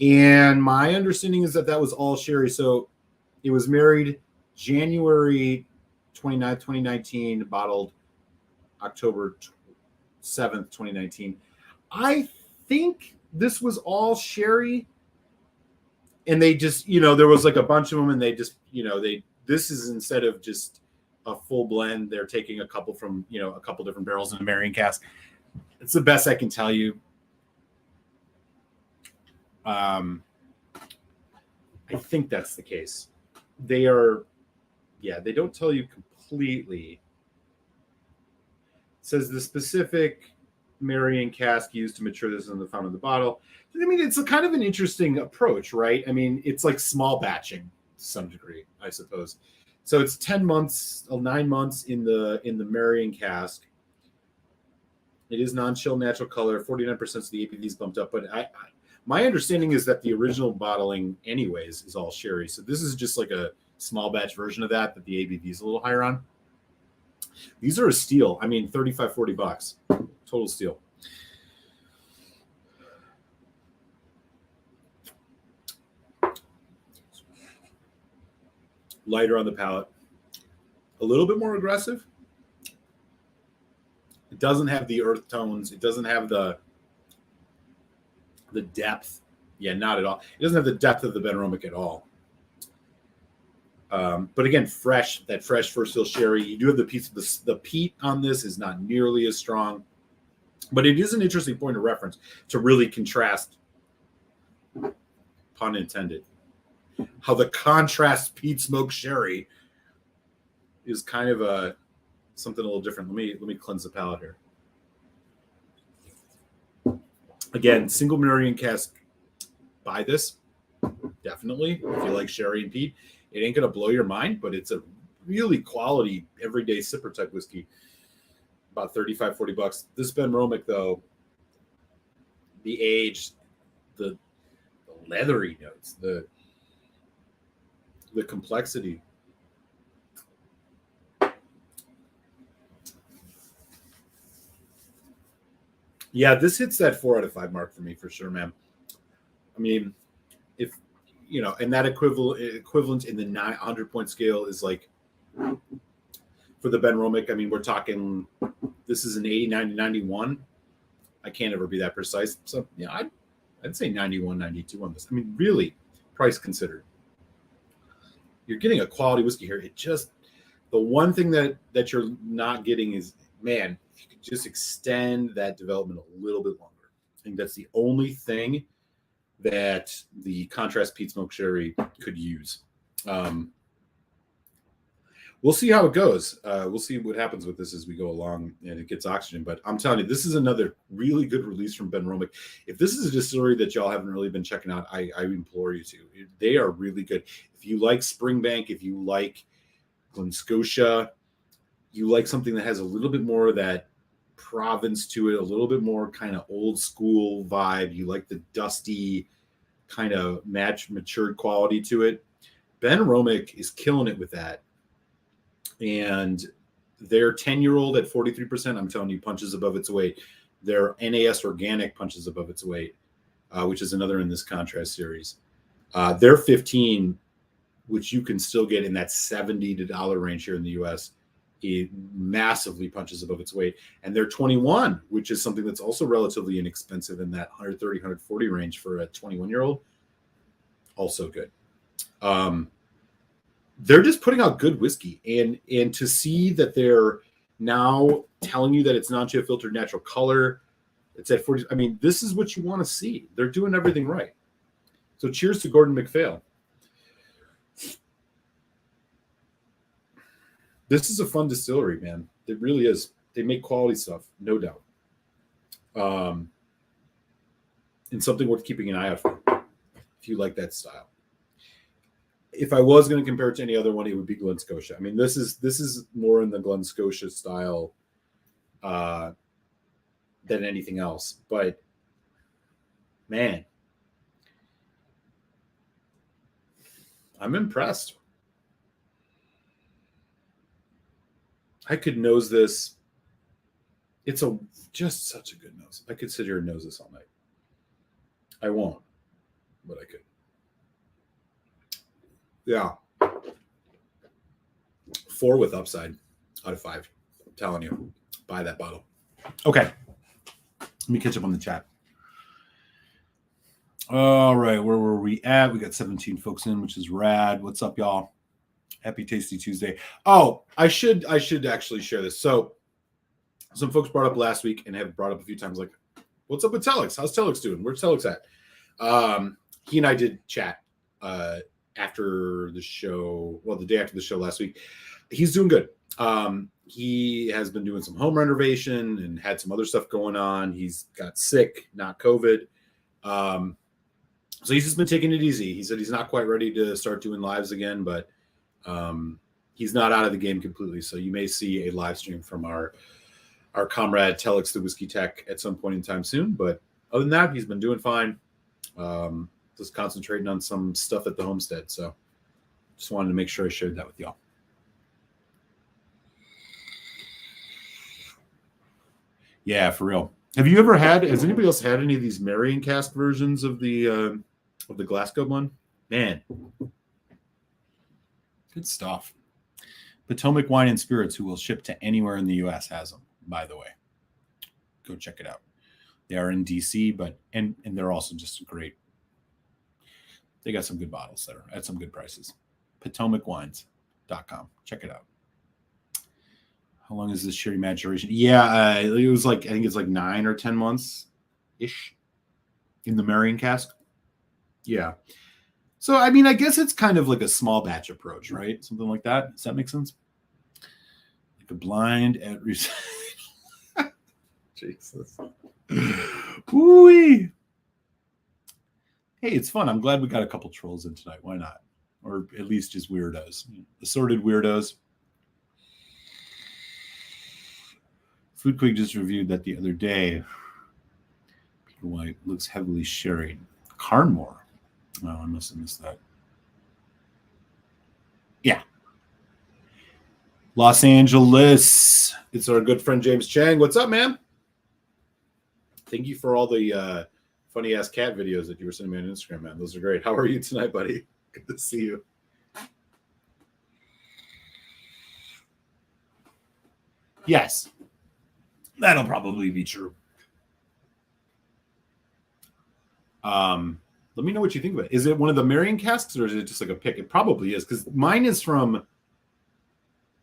And my understanding is that was all sherry. So it was married January 29th, 2019, bottled October 7th, 2019. I think this was all sherry. And they just, there was like a bunch of them and they just, this is instead of just a full blend, they're taking a couple from, a couple different barrels in a Marion cask. It's the best I can tell you. I think that's the case. They don't tell you completely. It says the specific Marion cask used to mature this in the fountain of the bottle. I mean, it's a kind of an interesting approach, right? I mean, it's like small batching to some degree, I suppose. So it's 9 months in the Marion cask. It is non-chill, natural color. 49% of the ABV is bumped up, but My understanding is that the original bottling, anyways, is all sherry. So this is just like a small batch version of that the ABV is a little higher on. These are a steal. I mean, $35-$40. Total steal. Lighter on the palate. A little bit more aggressive. It doesn't have the earth tones. It doesn't have the depth. Yeah, not at all. It doesn't have the depth of the Benromach at all. But again, fresh, that fresh first fill sherry. You do have the piece of the peat on this is not nearly as strong, but it is an interesting point of reference to really contrast, pun intended, how the contrast peat smoke sherry is kind of something a little different. Let me cleanse the palate here. Again, single Marion cask. Buy this, definitely, if you like sherry and peat. It ain't going to blow your mind, but it's a really quality, everyday sipper type whiskey. About $35-$40. This Benromach, though, the age, the leathery notes, the complexity. Yeah, this hits that 4 out of 5 mark for me for sure, man. I mean, if you know, and that equivalent in the 900-point scale is like for the Benromach. I mean, we're talking. This is an 80, 90, 91. I can't ever be that precise. So yeah, I'd say 91, 92 on this. I mean, really, price considered. You're getting a quality whiskey here. It just the one thing that you're not getting is, man, if you could just extend that development a little bit longer. I think that's the only thing that the contrast peat smoke sherry could use. We'll see how it goes. We'll see what happens with this as we go along and it gets oxygen. But I'm telling you, this is another really good release from Benromach. If this is a distillery that y'all haven't really been checking out, I implore you to. They are really good. If you like Springbank, if you like Glen Scotia, you like something that has a little bit more of that province to it, a little bit more kind of old school vibe. You like the dusty kind of matured quality to it. Benromach is killing it with that. And their 10-year-old at 43%, I'm telling you, punches above its weight. Their NAS organic punches above its weight, which is another in this contrast series. Their 15, which you can still get in that $70 range here in the US, it massively punches above its weight. And their 21, which is something that's also relatively inexpensive in that 130, 140 range for a 21-year-old, also good. They're just putting out good whiskey. And to see that they're now telling you that it's non-geofiltered natural color, it's at 40. I mean, this is what you want to see. They're doing everything right. So cheers to Gordon MacPhail. This is a fun distillery, man. It really is. They make quality stuff, no doubt. And something worth keeping an eye out for if you like that style. If I was going to compare it to any other one, it would be Glen Scotia. I mean, this is more in the Glen Scotia style than anything else. But man, I'm impressed. I could nose this. It's just such a good nose. I could sit here and nose this all night. I won't, but I could. Yeah. 4 with upside out of 5. I'm telling you, buy that bottle. Okay. Let me catch up on the chat. All right. Where were we at? We got 17 folks in, which is rad. What's up, y'all? Happy Tasty Tuesday. Oh, I should actually share this. So some folks brought up last week and have brought up a few times, like, what's up with Telex? How's Telex doing? Where's Telex at? He and I did chat after the show, well, the day after the show last week. He's doing good. He has been doing some home renovation and had some other stuff going on. He's got sick, not COVID. So he's just been taking it easy. He said he's not quite ready to start doing lives again, but he's not out of the game completely. So you may see a live stream from our comrade Telex, the Whiskey Tech, at some point in time soon. But other than that, he's been doing fine. Just concentrating on some stuff at the homestead. So just wanted to make sure I shared that with y'all. Yeah, for real. Have you ever has anybody else had any of these Marion cask versions of the Glasgow one? Man, good stuff. Potomac Wine and Spirits, who will ship to anywhere in the U.S., has them, by the way. Go check it out. They are in D.C., and they're also just great. They got some good bottles there at some good prices. PotomacWines.com. Check it out. How long is this sherry maturation? Yeah, it was I think it's 9 or 10 months ish in the Marion cask. Yeah. So, I mean, I guess it's kind of like a small batch approach, right? Something like that. Does that make sense? Like a blind at Jesus. Ooh-wee. Hey, it's fun. I'm glad we got a couple trolls in tonight. Why not? Or at least just weirdos. Assorted weirdos. Food Quick just reviewed that the other day. Peter White looks heavily sherried. Carnmore. Oh, I must have missed that. Yeah. Los Angeles. It's our good friend James Chang. What's up, man? Thank you for all the funny ass cat videos that you were sending me on Instagram, man. Those are great. How are you tonight, buddy? Good to see you. Yes. That'll probably be true. Let me know what you think of it. Is it one of the Marion casks or is it just like a pick? It probably is because mine is from.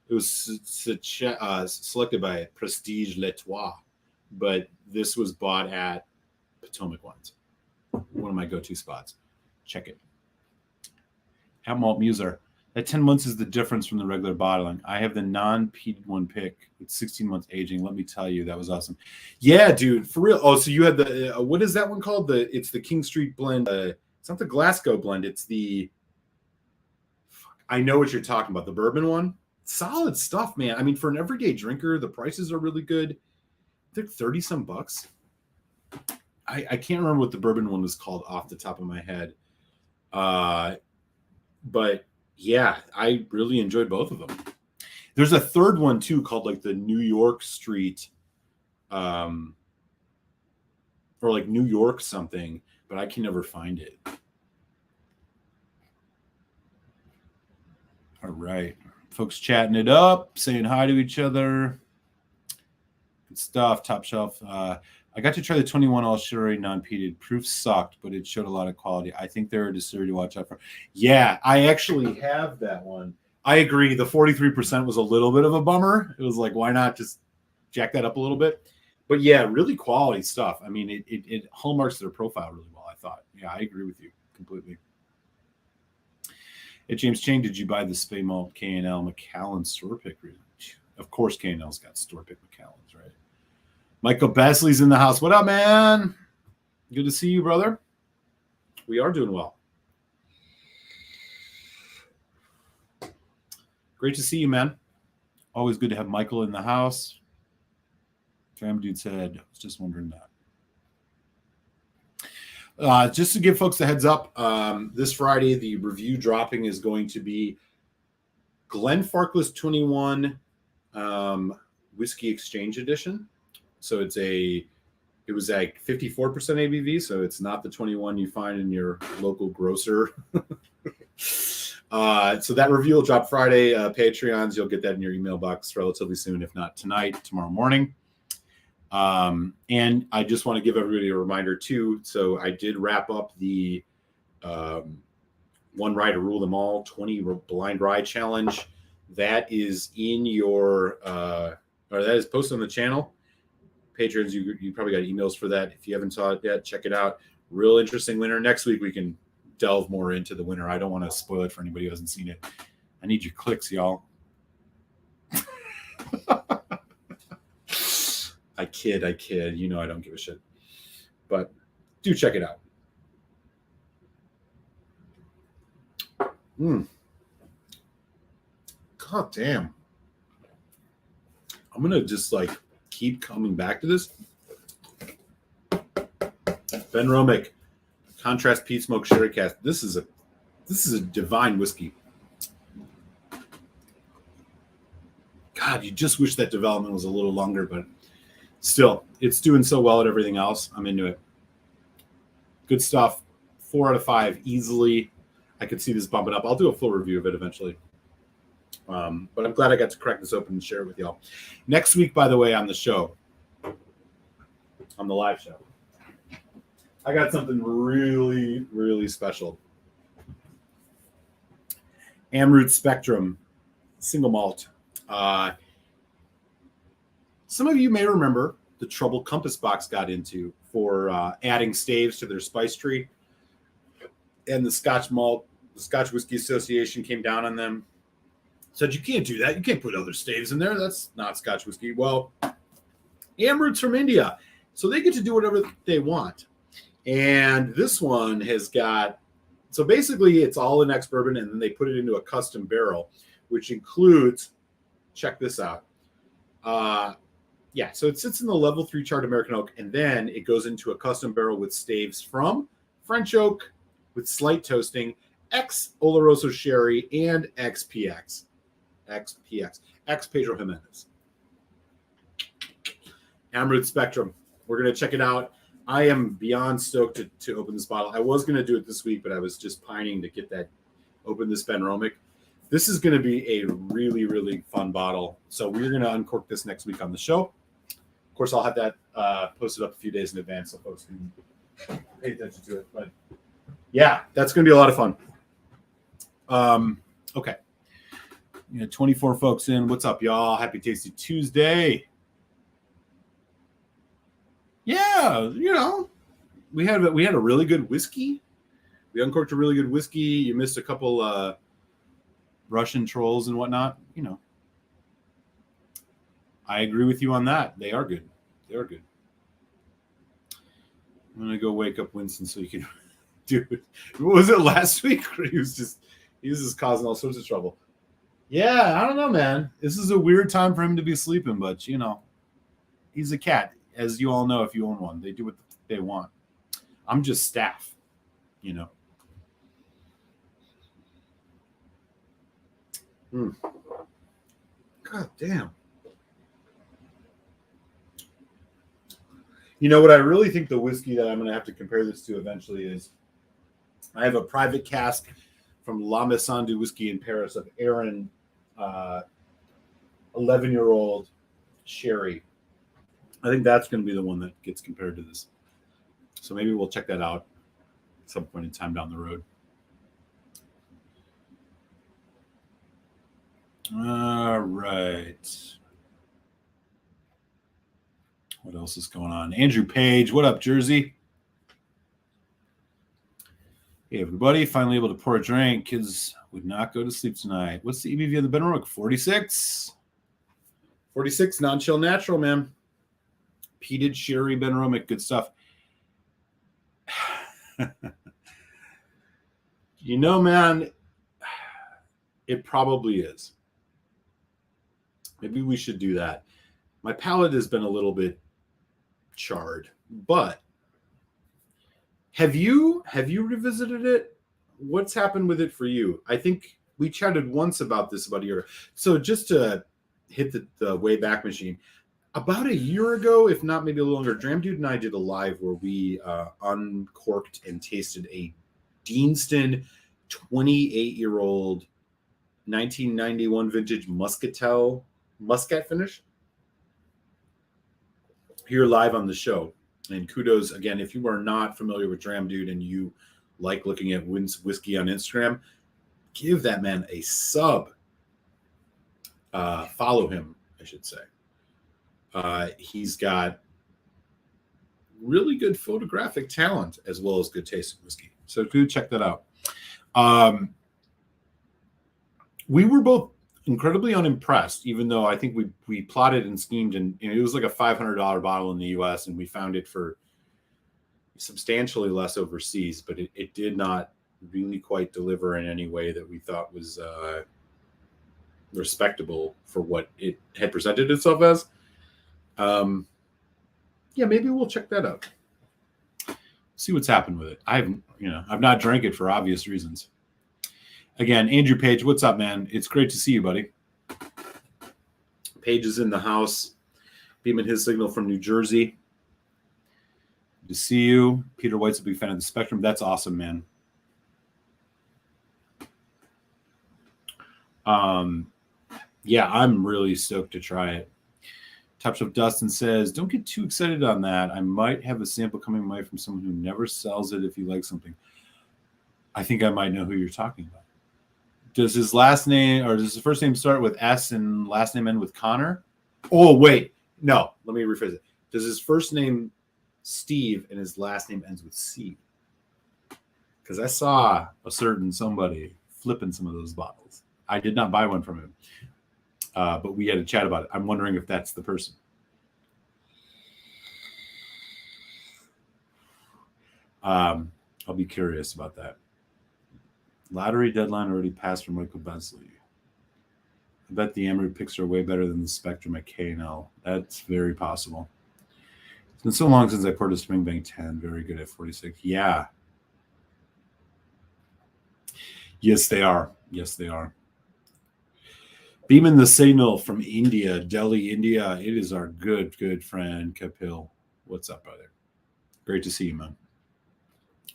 It was selected by Prestige L'Etoile, but this was bought at Potomac Wines. One of my go-to spots. Check it. At Malt Muser. That 10 months is the difference from the regular bottling. I have the non-peated one pick with 16 months aging. Let me tell you, that was awesome. Yeah, dude, for real. Oh, so you had the what is that one called? It's the King Street blend. It's not the Glasgow blend. It's the. I know what you're talking about. The bourbon one. Solid stuff, man. I mean, for an everyday drinker, the prices are really good. They're 30 some bucks. I can't remember what the bourbon one was called off the top of my head. But yeah, I really enjoyed both of them. There's a third one too called like the New York Street, or like New York something, but I can never find it. All right. Folks chatting it up, saying hi to each other. Good stuff. Top shelf. I got to try the 21 all sherry non-peated. Proof sucked, but it showed a lot of quality. I think they're a distillery to watch out for. Yeah, I actually have that one. I agree. The 43% was a little bit of a bummer. It was like, why not just jack that up a little bit? But yeah, really quality stuff. I mean, it hallmarks their profile really well, I thought. Yeah, I agree with you completely. Hey, James Chang, did you buy the Spey Malt K&L Macallan store pick? Of course, K&L's got store pick Macallans, right? Michael Basley's in the house. What up, man? Good to see you, brother. We are doing well. Great to see you, man. Always good to have Michael in the house. Tram Dude said, I was just wondering that. Just to give folks a heads up, this Friday, the review dropping is going to be Glenfarclas 21 Whiskey Exchange Edition. So it was like 54% ABV, so it's not the 21 you find in your local grocer. So that review will drop Friday. Patreons, you'll get that in your email box relatively soon, if not tonight, tomorrow morning. And I just want to give everybody a reminder too. So I did wrap up the One Rye to Rule Them All 20 Blind Rye Challenge. That is in your, or that is posted on the channel. Patrons, you probably got emails for that. If you haven't saw it yet, check it out. Real interesting winner. Next week we can delve more into the winner. I don't want to spoil it for anybody who hasn't seen it. I need your clicks, y'all. I kid. You know I don't give a shit. But do check it out. God damn. I'm going to just keep coming back to this. Benromach, Contrast Peat Smoke Sherry Cask. This is a divine whiskey. God, you just wish that development was a little longer, but still, it's doing so well at everything else. I'm into it. Good stuff. 4 out of 5 easily. I could see this bumping up. I'll do a full review of it eventually. But I'm glad I got to crack this open and share it with y'all. Next week, by the way, on the show, on the live show, I got something really, really special. Amroot Spectrum single malt. Some of you may remember the trouble Compass Box got into for adding staves to their spice tree. And the Scotch Whisky Association came down on them. Said, you can't do that. You can't put other staves in there. That's not Scotch whiskey. Well, Amroot's from India, so they get to do whatever they want. And this one has got, so basically it's all in ex-bourbon, and then they put it into a custom barrel, which includes, check this out. So it sits in the level 3 charred American oak, and then it goes into a custom barrel with staves from French oak with slight toasting, ex-Oloroso sherry, and ex-PX. Ex-Pedro Jimenez. Amroot Spectrum. We're going to check it out. I am beyond stoked to open this bottle. I was going to do it this week, but I was just pining to open this Benromach. This is going to be a really, really fun bottle. So we're going to uncork this next week on the show. Of course, I'll have that posted up a few days in advance so folks can pay attention to it. But yeah, that's going to be a lot of fun. Okay. 24 folks in. What's up, y'all? Happy Tasty Tuesday. Yeah, we had a really good whiskey. We uncorked a really good whiskey. You missed a couple Russian trolls and whatnot. I agree with you on that. They are good. I'm gonna go wake up Winston so you can do it. What was it last week? He was just causing all sorts of trouble. Yeah, I don't know, man. This is a weird time for him to be sleeping, but he's a cat. As you all know, if you own one, they do what they want. I'm just staff, God damn. What I really think the whiskey that I'm going to have to compare this to eventually is, I have a private cask from La Maison du Whiskey in Paris of Aaron 11-year-old sherry. I think that's going to be the one that gets compared to this. So maybe we'll check that out at some point in time down the road. All right. What else is going on? Andrew Page, what up, Jersey? Hey, everybody. Finally able to pour a drink. Kids would not go to sleep tonight. What's the EBV of the Benromach? 46. 46, non-chill natural, man. Peated sherry Benromach, good stuff. Man, it probably is. Maybe we should do that. My palate has been a little bit charred, but have you revisited it? What's happened with it for you? I think we chatted once about this about a year. So just to hit the way back machine, about a year ago, if not maybe a little longer, Dram Dude and I did a live where we uncorked and tasted a Deanston 28-year-old 1991 vintage Muscat finish here live on the show. And kudos again, if you are not familiar with Dram Dude and you like looking at whiskey on Instagram, give that man a sub. Follow him, I should say. He's got really good photographic talent as well as good taste in whiskey. So do check that out. We were both incredibly unimpressed, even though I think we plotted and schemed, and it was like a $500 bottle in the US, and we found it for substantially less overseas, but it did not really quite deliver in any way that we thought was respectable for what it had presented itself as. Maybe we'll check that out. See what's happened with it. I've not drank it for obvious reasons. Again, Andrew Page, what's up, man? It's great to see you, buddy. Page is in the house, beaming his signal from New Jersey. Good to see you. Peter White's a big fan of the Spectrum. That's awesome, man. Yeah, I'm really stoked to try it. Top Shelf Dustin says, don't get too excited on that. I might have a sample coming my way from someone who never sells it if you like something. I think I might know who you're talking about. Does his last name or does his first name start with S and last name end with Connor? Oh, wait. No, let me rephrase it. Does his first name Steve and his last name ends with C? Because I saw a certain somebody flipping some of those bottles. I did not buy one from him. But we had a chat about it. I'm wondering if that's the person. I'll be curious about that. Lottery deadline already passed for Michael Besley. I bet the Emery picks are way better than the Spectrum at K&L. That's very possible. It's been so long since I poured a Springbank 10. Very good at 46. Yeah. Yes, they are. Yes, they are. Beaming the signal from India, Delhi, India. It is our good friend, Kapil. What's up, brother? Great to see you, man.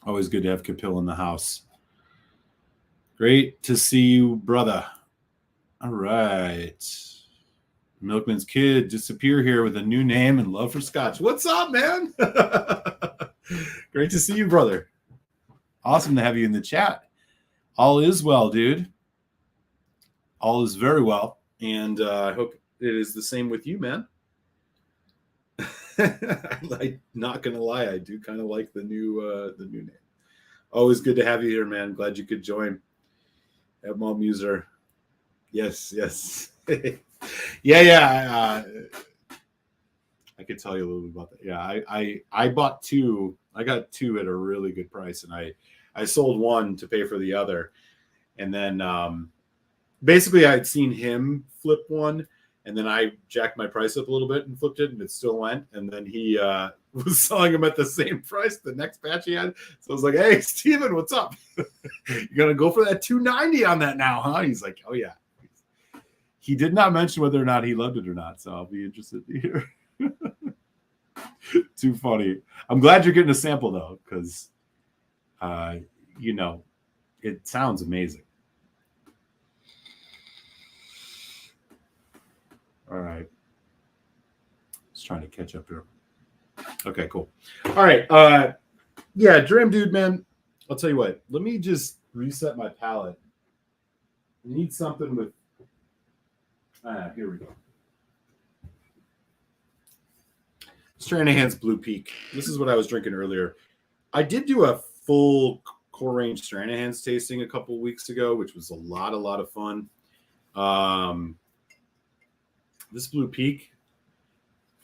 Always good to have Kapil in the house. Great to see you, brother. All right. Milkman's kid disappear here with a new name and love for scotch. What's up, man? Great to see you, brother. Awesome to have you in the chat. All is well, dude. All is very well, and I hope it is the same with you, man. I'm not gonna lie, I do kind of like the new name. Always good to have you here, man. Glad you could join. Edmond Muser. Yes. yeah. I could tell you a little bit about that. Yeah, I bought two. I got two at a really good price, and I sold one to pay for the other, and then basically I'd seen him flip one, and then I jacked my price up a little bit and flipped it, and it still went. And then he was selling them at the same price the next batch he had. So I was like, "Hey, Steven, what's up? You gonna go for that $290 on that now, huh?" He's like, "Oh yeah." He did not mention whether or not he loved it or not, so I'll be interested to hear. Too funny. I'm glad you're getting a sample though, because it sounds amazing. All right. Just trying to catch up here. Okay, cool. All right. Yeah, Dram Dude, man. I'll tell you what. Let me just reset my palate. I need something with. Here we go. Stranahan's Blue Peak. This is what I was drinking earlier. I did do a full core range Stranahan's tasting a couple weeks ago, which was a lot of fun. This Blue Peak,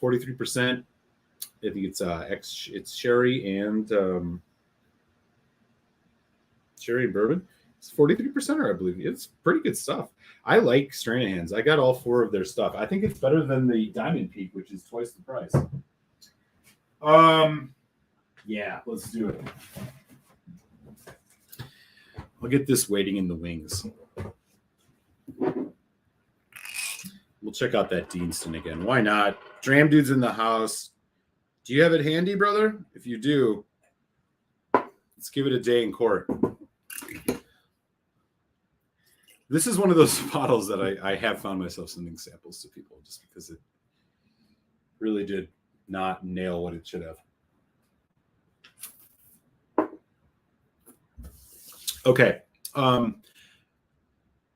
43%. I think it's sherry and bourbon. It's 43%, I believe. It's pretty good stuff. I like Stranahan's. I got all four of their stuff. I think it's better than the Diamond Peak, which is twice the price. Yeah, let's do it. I'll get this waiting in the wings. We'll check out that Deanston again. Why not? Dram Dude's in the house. Do you have it handy, brother? If you do, let's give it a day in court. This is one of those bottles that I have found myself sending samples to people just because it really did not nail what it should have. Okay.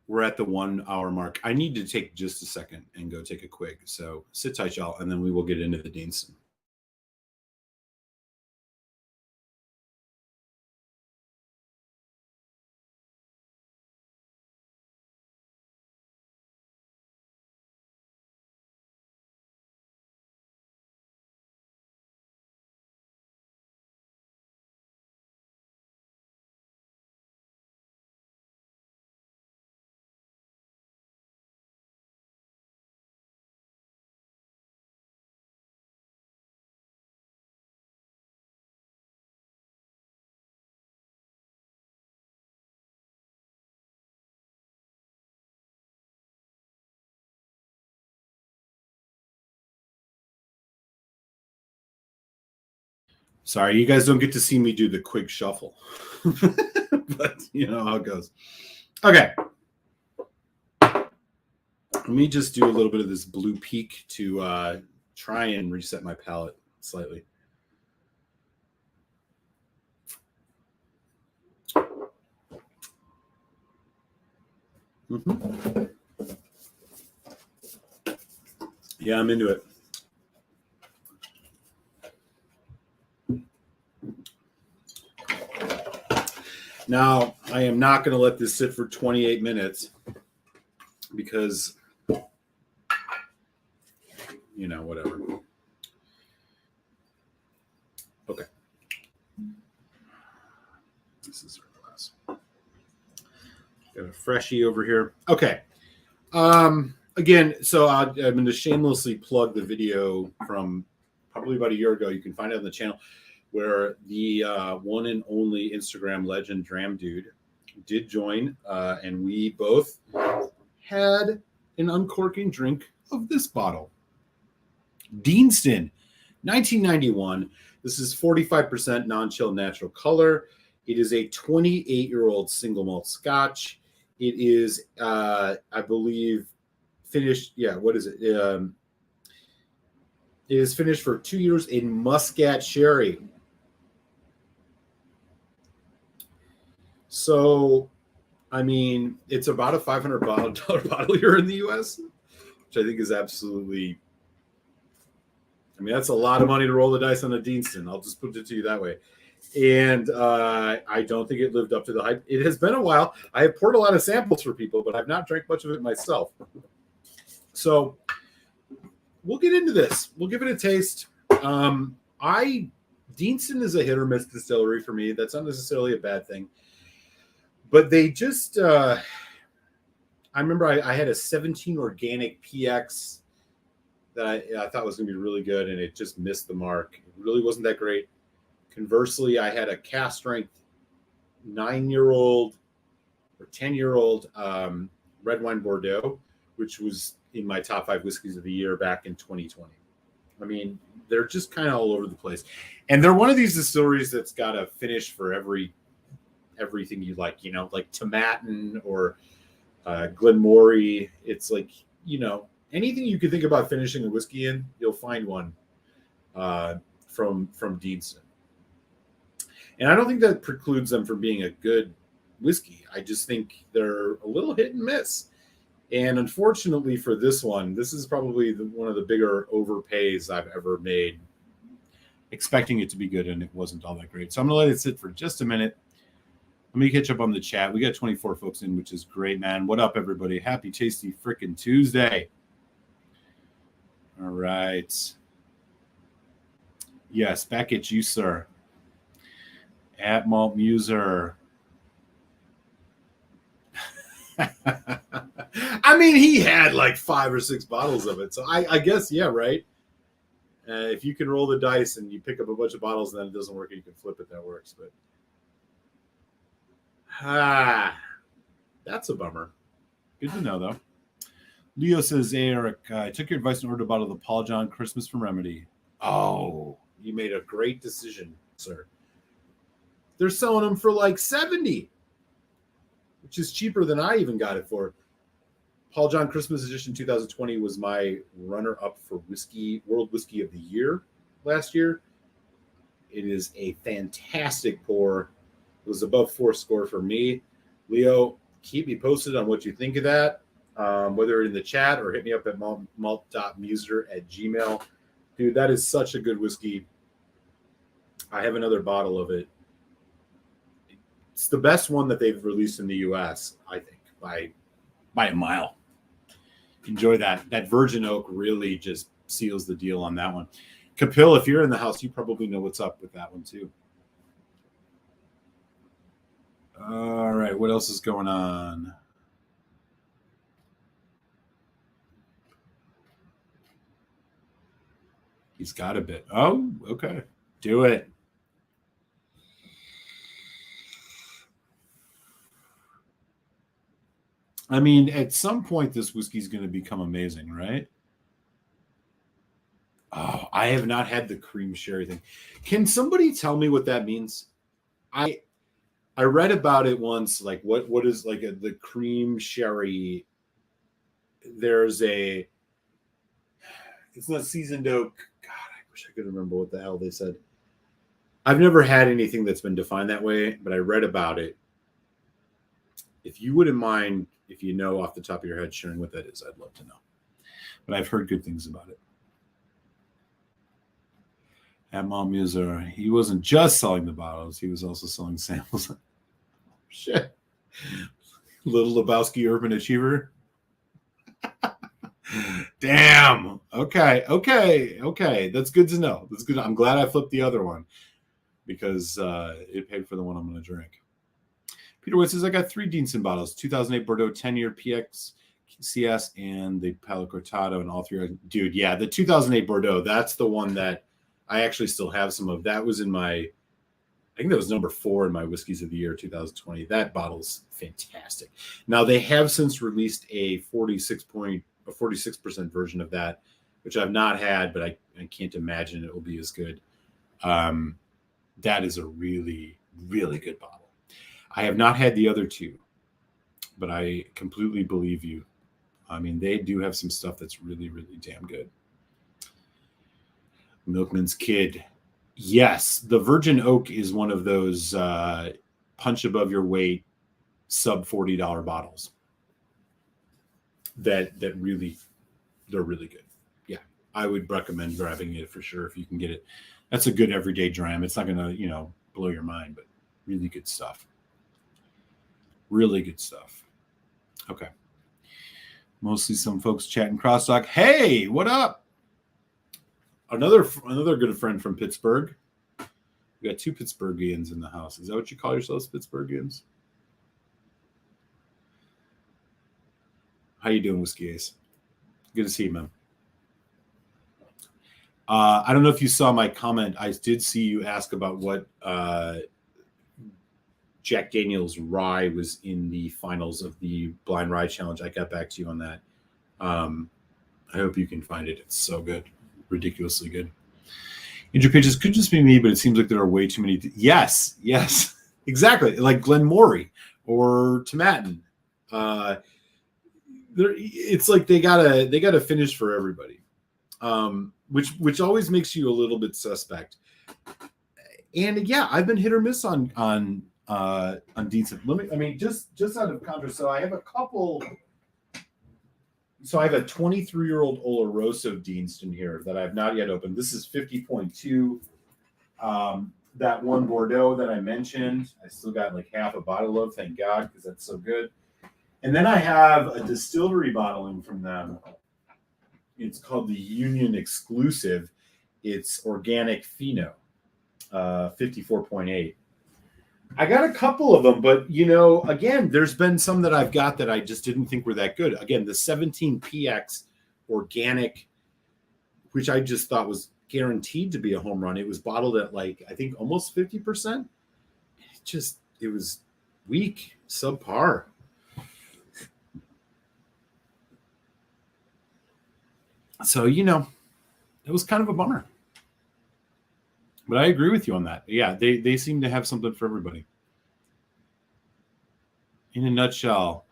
We're at the 1 hour mark. I need to take just a second and go take a quick. So sit tight, y'all, and then we will get into the Deanston. Sorry, you guys don't get to see me do the quick shuffle. But you know how it goes. Okay. Let me just do a little bit of this blue peak to try and reset my palate slightly. Mm-hmm. Yeah, I'm into it. Now, I am not going to let this sit for 28 minutes because, you know, whatever. Okay. This is our glass. Got a freshie over here. Okay. Again, so I'm going to shamelessly plug the video from probably about a year ago. You can find it on the channel where the one and only Instagram legend Dram Dude did join, and we both had an uncorking drink of this bottle. Deanston, 1991. This is 45% non-chill natural color. It is a 28-year-old single malt Scotch. It is, I believe, finished. Yeah, what is it? It is finished for 2 years in Muscat Sherry. So, I mean, it's about a $500 bottle here in the U.S., which I think is absolutely. I mean, that's a lot of money to roll the dice on a Deanston. I'll just put it to you that way. And I don't think it lived up to the hype. It has been a while. I have poured a lot of samples for people, but I've not drank much of it myself. So we'll get into this. We'll give it a taste. Deanston is a hit or miss distillery for me. That's not necessarily a bad thing. But they just, I remember I had a 17 organic PX that I thought was going to be really good, and it just missed the mark. It really wasn't that great. Conversely, I had a cast strength 9-year-old or 10-year-old red wine Bordeaux, which was in my top 5 whiskeys of the year back in 2020. I mean, they're just kind of all over the place. And they're one of these distilleries that's got a finish for everything you like, you know, like Tomatin or Glenmorangie. It's like, you know, anything you could think about finishing a whiskey in, you'll find one from Deanston. And I don't think that precludes them from being a good whiskey. I just think they're a little hit and miss. And unfortunately for this one, this is probably one of the bigger overpays I've ever made, expecting it to be good, and it wasn't all that great. So I'm going to let it sit for just a minute. Let me catch up on the chat. We got 24 folks in, which is great, man. What up, everybody? Happy, tasty, frickin' Tuesday. All right. Yes, back at you, sir. At Malt Muser. I mean, he had like 5 or 6 bottles of it. So I guess, yeah, right? If you can roll the dice and you pick up a bunch of bottles and then it doesn't work, you can flip it, that works. But that's a bummer. Good to know, though. Leo says, hey, Erik, I took your advice and ordered a bottle of the Paul John Christmas from Remedy. Oh, you made a great decision, sir. They're selling them for like $70, which is cheaper than I even got it for. Paul John Christmas Edition 2020 was my runner-up for whiskey, World Whiskey of the Year last year. It is a fantastic pour. It was above 4 score for me. Leo, keep me posted on what you think of that, whether in the chat or hit me up at malt.muser@gmail.com. Dude, that is such a good whiskey. I have another bottle of it. It's the best one that they've released in the U.S., I think, by a mile. Enjoy that. That virgin oak really just seals the deal on that one. Kapil, if you're in the house, you probably know what's up with that one, too. All right, what else is going on? He's got a bit. Oh, okay. Do it. I mean, at some point, this whiskey is going to become amazing, right? Oh, I have not had the cream sherry thing. Can somebody tell me what that means? I read about it once. Like what is like the cream sherry? There's a. It's not seasoned oak. God, I wish I could remember what the hell they said. I've never had anything that's been defined that way, but I read about it. If you wouldn't mind, if you know off the top of your head, sharing what that is, I'd love to know. But I've heard good things about it. At Mom User, he wasn't just selling the bottles, he was also selling samples. Shit. Little Lebowski urban achiever. Damn. Okay. That's good to know. That's good. I'm glad I flipped the other one because it paid for the one I'm going to drink. Peter Witt says, I got 3 Diensten bottles, 2008 Bordeaux 10-year PX CS and the Palo Cortado and all 3. Dude, yeah, the 2008 Bordeaux, that's the one that I actually still have some of. That was in my, I think that was number 4 in my Whiskeys of the Year 2020. That bottle's fantastic. Now, they have since released a 46% version of that, which I've not had, but I can't imagine it will be as good. That is a really, really good bottle. I have not had the other 2, but I completely believe you. I mean, they do have some stuff that's really, really damn good. Milkman's Kid. Yes, the Virgin Oak is one of those punch above your weight, sub $40 bottles. That really, they're really good. Yeah, I would recommend grabbing it for sure if you can get it. That's a good everyday dram. It's not gonna, blow your mind, but really good stuff. Really good stuff. Okay. Mostly some folks chatting crosstalk. Hey, what up? Another good friend from Pittsburgh. We got 2 Pittsburghians in the house. Is that what you call yourselves, Pittsburghians? How you doing, Whiskey Ace? Good to see you, man. I don't know if you saw my comment. I did see you ask about what Jack Daniel's rye was in the finals of the Blind Rye Challenge. I got back to you on that. I hope you can find it. It's so good. Ridiculously good. Andrew Pages could just be me, but it seems like there are way too many. Yes, exactly. Like Glenmorangie or Tomatin. It's like they gotta finish for everybody, which always makes you a little bit suspect. And yeah, I've been hit or miss on decent. Just out of contrast. So I have a couple. So I have a 23-year-old Oloroso Diensten here that I've not yet opened. This is 50.2. That one Bordeaux that I mentioned, I still got like half a bottle of, thank God, because that's so good. And then I have a distillery bottling from them. It's called the Union Exclusive. It's organic Fino, 54.8. I got a couple of them, but again, there's been some that I've got that I just didn't think were that good. Again, the 17PX organic, which I just thought was guaranteed to be a home run. It was bottled at I think almost 50%. It was weak, subpar. So, it was kind of a bummer. But I agree with you on that. Yeah, they seem to have something for everybody. In a nutshell,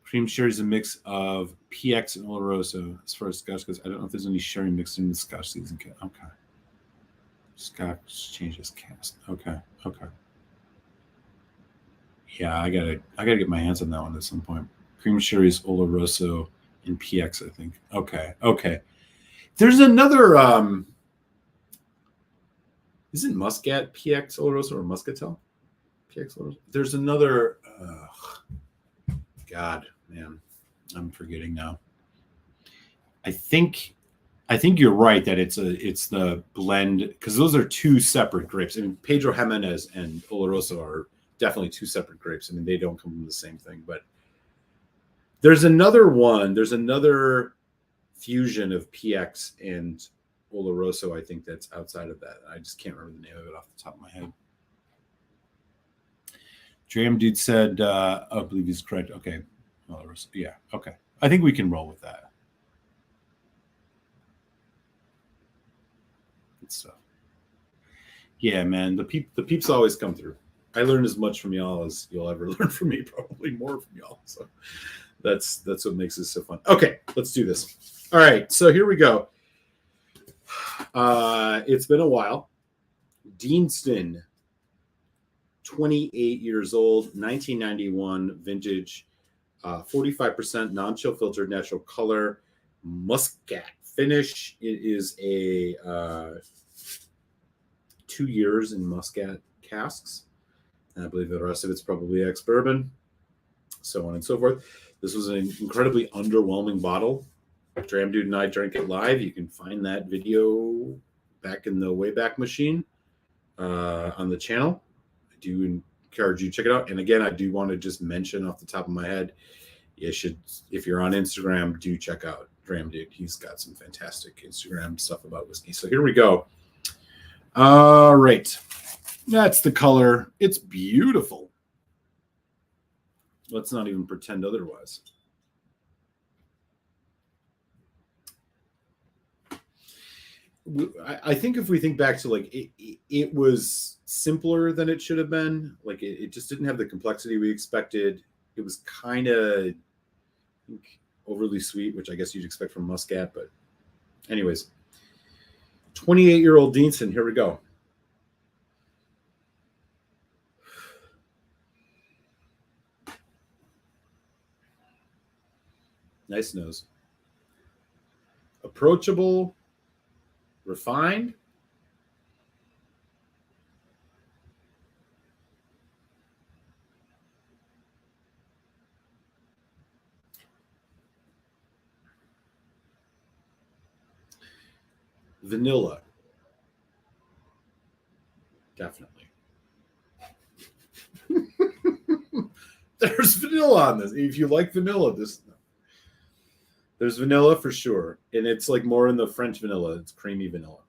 cream sherry is a mix of PX and Oloroso as far as Scotch goes. I don't know if there's any sherry mixed in the Scotch season. Okay. Scotch changes cast. Okay. Yeah, I gotta get my hands on that one at some point. Cream sherry is Oloroso and PX, I think. Okay. There's another isn't Muscat PX Oloroso or Muscatel PX Oloroso? There's another. God, man, I'm forgetting now. I think you're right that it's the blend, because those are 2 separate grapes. I mean, Pedro Jimenez and Oloroso are definitely 2 separate grapes. I mean, they don't come from the same thing. But there's another one. There's another fusion of PX and Oloroso, I think, that's outside of that. I just can't remember the name of it off the top of my head. Dram Dude said, I believe he's correct. Okay. Oloroso. Yeah. Okay. I think we can roll with that. Good stuff. Yeah, man, the peeps always come through. I learn as much from y'all as you'll ever learn from me, probably more from y'all. So that's what makes this so fun. Okay, let's do this. All right, so here we go. It's been a while. Deanston, 28 years old, 1991 vintage, 45% non-chill filtered natural color, muscat finish. It is a 2 years in muscat casks. And I believe the rest of it's probably ex-bourbon, so on and so forth. This was an incredibly underwhelming bottle. Dram Dude and I drank it live. You can find that video back in the Wayback Machine on the channel. I do encourage you to check it out. And again, I do want to just mention off the top of my head, you should, if you're on Instagram, do check out Dram Dude. He's got some fantastic Instagram stuff about whiskey. So here we go. All right. That's the color. It's beautiful. Let's not even pretend otherwise. I think if we think back to like it was simpler than it should have been. Like it just didn't have the complexity we expected. It was kind of overly sweet, which I guess you'd expect from Muscat. But anyways, 28-year-old Deanston. Here we go. Nice nose. Approachable. Refined. Vanilla. Definitely. There's vanilla on this. If you like vanilla, there's vanilla for sure. And it's like more in the French vanilla. It's creamy vanilla.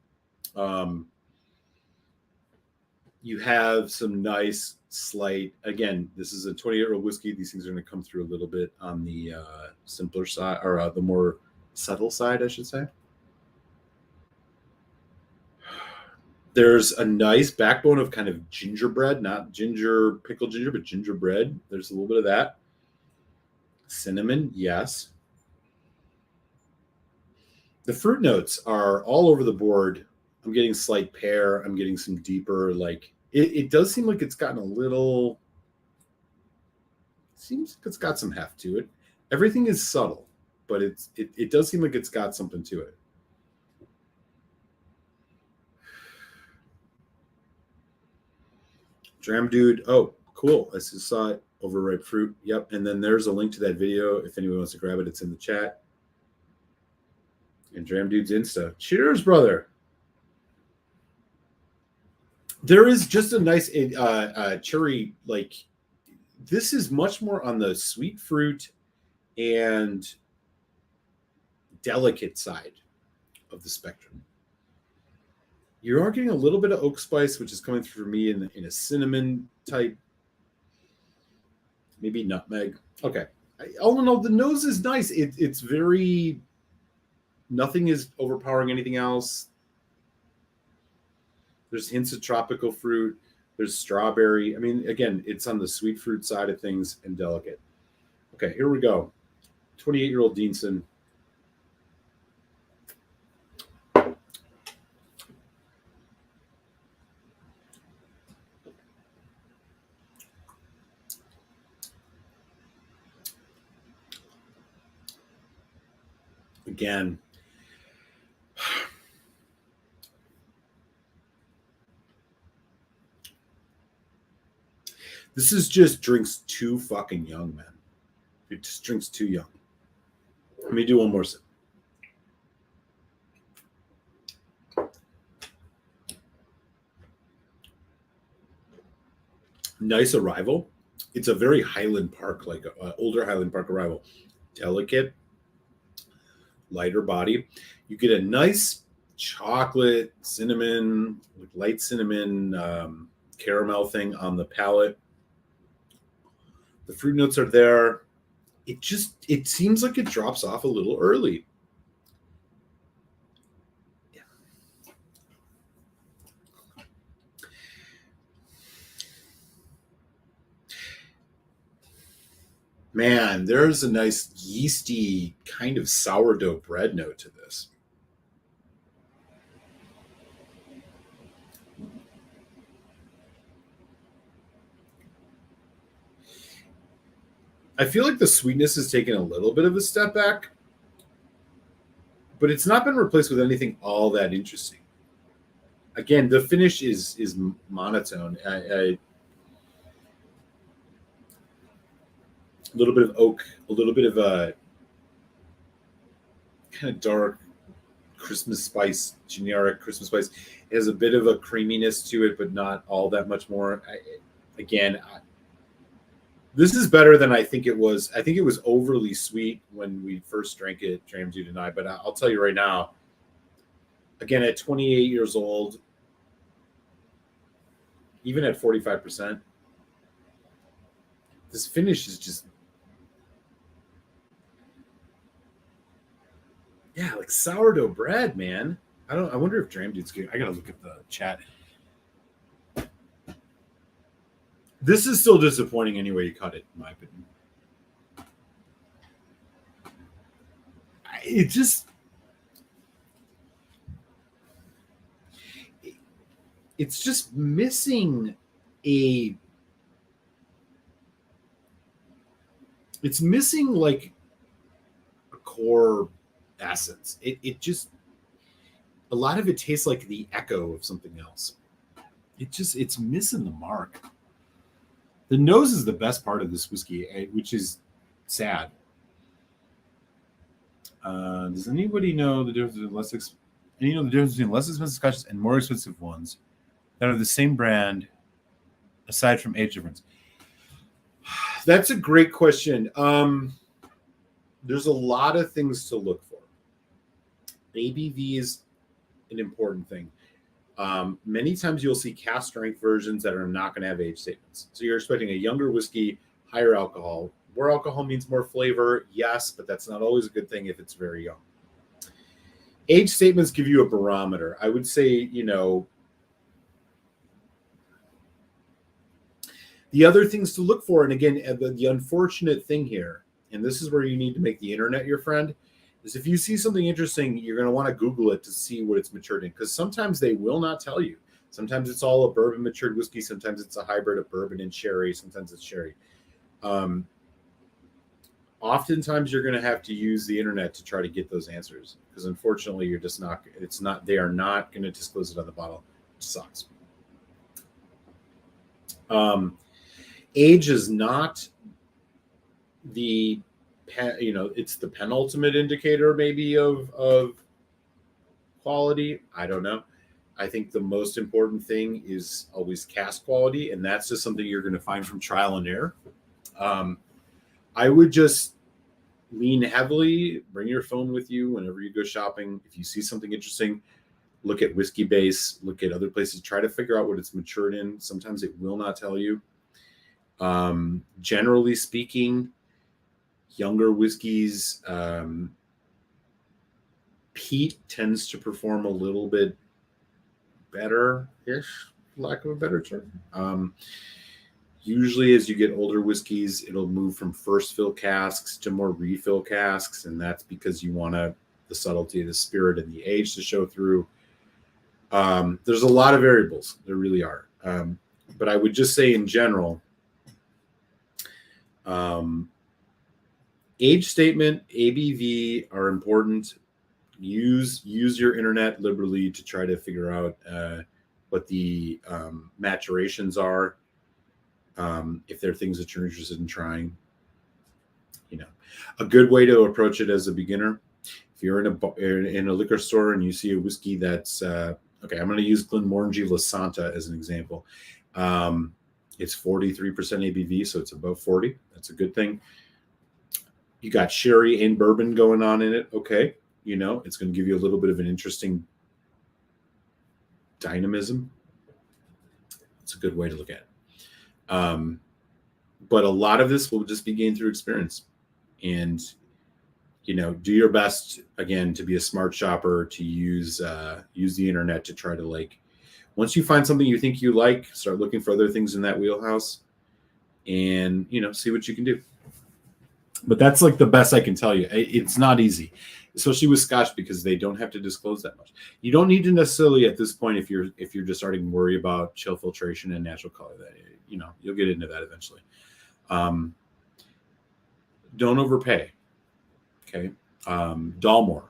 You have some nice slight, again, this is a 28-year-old whiskey. These things are going to come through a little bit on the simpler side, or the more subtle side, I should say. There's a nice backbone of kind of gingerbread, not ginger, pickled ginger, but gingerbread. There's a little bit of that. Cinnamon, yes. The fruit notes are all over the board. I'm getting slight pear. I'm getting some deeper, like, it does seem like it's gotten a little, seems like it's got some heft to it. Everything is subtle, but it does seem like it's got something to it. Dram Dude. Oh, cool. I just saw it. Overripe fruit. Yep. And then there's a link to that video. If anyone wants to grab it, it's in the chat. And Dram Dude's Insta. Cheers, brother. There is just a nice cherry, like, this is much more on the sweet fruit and delicate side of the spectrum. You are getting a little bit of oak spice, which is coming through for me in a cinnamon type, maybe nutmeg. Okay. All in all, the nose is nice. It's very, nothing is overpowering anything else. There's hints of tropical fruit. There's strawberry. I mean, again, it's on the sweet fruit side of things and delicate. Okay, here we go. 28-year-old Deanston. Again, this is just drinks too fucking young, man. It just drinks too young. Let me do one more sip. Nice arrival. It's a very Highland Park, like older Highland Park arrival. Delicate, lighter body. You get a nice chocolate, cinnamon, light cinnamon, caramel thing on the palate. The fruit notes are there. It seems like it drops off a little early. Yeah. Man, there's a nice yeasty kind of sourdough bread note to this. I feel like the sweetness has taken a little bit of a step back, but it's not been replaced with anything all that interesting. Again, the finish is monotone. A little bit of oak, a little bit of a kind of dark Christmas spice, generic Christmas spice. It has a bit of a creaminess to it, but not all that much more. Again, this is better than I think it was. I think it was overly sweet when we first drank it, Dramdude and I. But I'll tell you right now, again, at 28 years old, even at 45%, this finish is just, yeah, like sourdough bread, man. I wonder if Dramdude's good. I gotta look at the chat. This is still disappointing anyway you cut it, in my opinion. It just, it's just missing a, it's missing like a core essence. It just, a lot of it tastes like the echo of something else. It's missing the mark. The nose is the best part of this whiskey, which is sad. Does anybody know the difference between the difference between less expensive scotches and more expensive ones that are the same brand, aside from age difference? That's a great question. There's a lot of things to look for. ABV is an important thing. Many times you'll see cask strength versions that are not going to have age statements. So you're expecting a younger whiskey, higher alcohol. More alcohol means more flavor, yes, but that's not always a good thing if it's very young. Age statements give you a barometer. I would say, the other things to look for, and again, the unfortunate thing here, and this is where you need to make the internet your friend, is if you see something interesting, you're going to want to Google it to see what it's matured in, because sometimes they will not tell you. Sometimes it's all a bourbon matured whiskey. Sometimes it's a hybrid of bourbon and sherry. Sometimes it's sherry. Oftentimes you're going to have to use the internet to try to get those answers, because unfortunately you're just not, they are not going to disclose it on the bottle, which sucks. Age is not the, it's the penultimate indicator maybe of quality. I don't know. I think the most important thing is always cask quality, and that's just something you're going to find from trial and error. I would just lean heavily, bring your phone with you whenever you go shopping. If you see something interesting, look at Whiskey Base, look at other places, try to figure out what it's matured in. Sometimes it will not tell you. Generally speaking, younger whiskeys, peat tends to perform a little bit better-ish, for lack of a better term. Usually as you get older whiskeys, it'll move from first fill casks to more refill casks, and that's because you want the subtlety of the spirit and the age to show through. There's a lot of variables. There really are. But I would just say in general, age statement, ABV are important. Use your internet liberally to try to figure out what the maturations are. If there are things that you're interested in trying, a good way to approach it as a beginner. If you're in a liquor store and you see a whiskey that's okay, I'm going to use Glenmorangie La Santa as an example. It's 43% ABV, so it's above 40. That's a good thing. You got sherry and bourbon going on in it. Okay, it's going to give you a little bit of an interesting dynamism. It's a good way to look at it. But a lot of this will just be gained through experience, and do your best again to be a smart shopper, to use the internet to try to, once you find something you think you like, start looking for other things in that wheelhouse, and see what you can do. But that's like the best I can tell you. It's not easy, especially with Scotch, because they don't have to disclose that much. You don't need to necessarily at this point, if you're just starting to worry about chill filtration and natural color, that you'll get into that eventually. Don't overpay. Okay. Dalmore,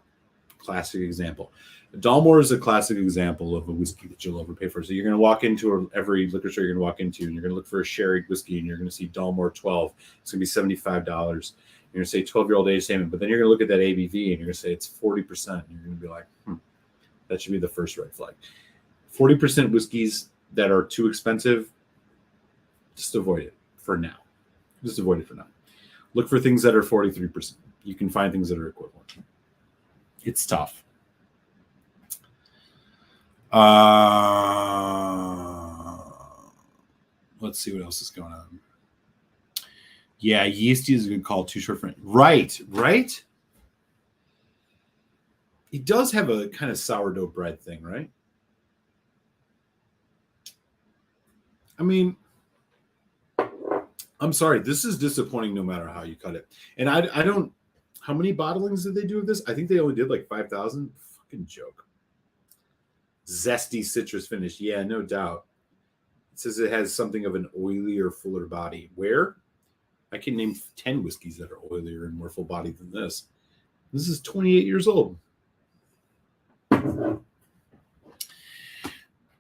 classic example. Dalmore is a classic example of a whiskey that you'll overpay for. So you're going to walk into every liquor store you're going to walk into, and you're going to look for a sherry whiskey, and you're going to see Dalmore 12. It's going to be $75. You're going to say 12-year-old age statement, but then you're going to look at that ABV, and you're going to say it's 40%. And you're going to be like, that should be the first red flag. 40% whiskeys that are too expensive, just avoid it for now. Just avoid it for now. Look for things that are 43%. You can find things that are equivalent. It's tough. Let's see what else is going on. Yeah, yeasty is a good call. Too short for right. It does have a kind of sourdough bread thing, right? I mean, I'm sorry. This is disappointing no matter how you cut it. And I don't. How many bottlings did they do of this? I think they only did like 5,000. Fucking joke. Zesty citrus finish. Yeah, no doubt. It says it has something of an oilier, fuller body. Where? I can name 10 whiskeys that are oilier and more full bodied than this. This is 28 years old.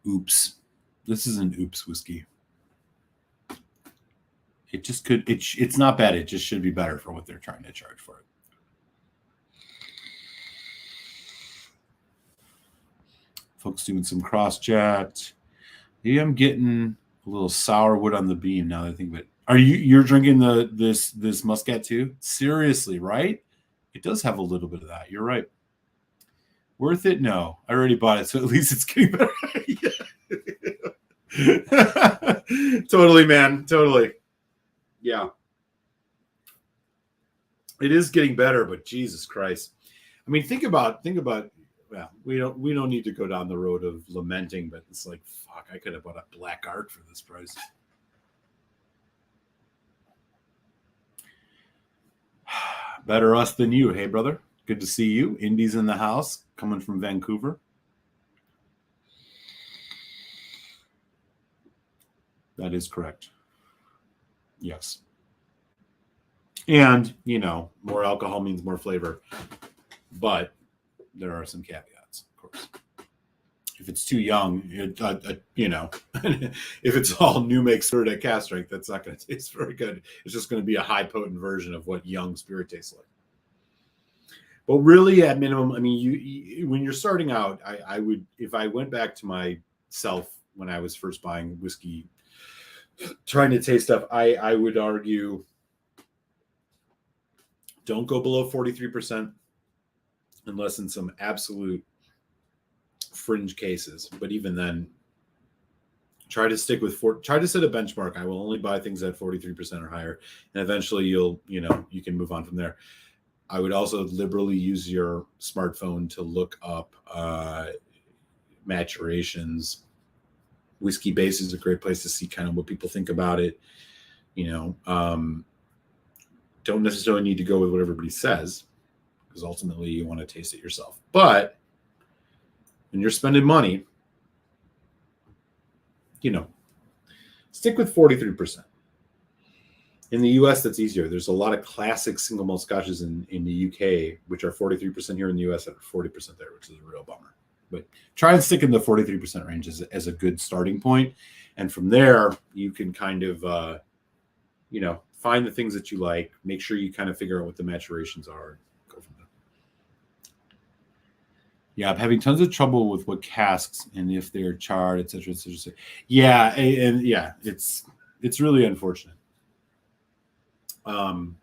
Oops. This is an oops whiskey. It just could. It's not bad. It just should be better for what they're trying to charge for it. Folks doing some cross-jacked. Maybe I'm getting a little sour wood on the beam now that I think of it. You're drinking this Muscat too? Seriously, right? It does have a little bit of that. You're right. Worth it? No. I already bought it, so at least it's getting better. Totally, man. Totally. Yeah. It is getting better, but Jesus Christ. I mean, think about well, we don't need to go down the road of lamenting, but it's like, fuck, I could have bought a black art for this price. Better us than you, hey brother. Good to see you. Indy's in the house, coming from Vancouver. That is correct. Yes. And, more alcohol means more flavor. But there are some caveats, of course. If it's too young, if it's all new make spirit at cast strength, that's not going to taste very good. It's just going to be a high potent version of what young spirit tastes like. But really, at minimum, I mean, when you're starting out, I would, if I went back to myself when I was first buying whiskey, trying to taste stuff, I would argue, don't go below 43%. Unless in some absolute fringe cases. But even then, try to stick with try to set a benchmark. I will only buy things at 43% or higher. And eventually you can move on from there. I would also liberally use your smartphone to look up maturations. Whiskey Base is a great place to see kind of what people think about it. Don't necessarily need to go with what everybody says, because ultimately you want to taste it yourself. But when you're spending money, stick with 43%. In the US, that's easier. There's a lot of classic single malt scotches in the UK, which are 43% here in the US, that are 40% there, which is a real bummer. But try and stick in the 43% range as a good starting point. And from there, you can kind of, find the things that you like, make sure you kind of figure out what the maturations are. Yeah, I'm having tons of trouble with what casks and if they're charred, et cetera, et cetera, et cetera. Yeah, and yeah, it's really unfortunate. And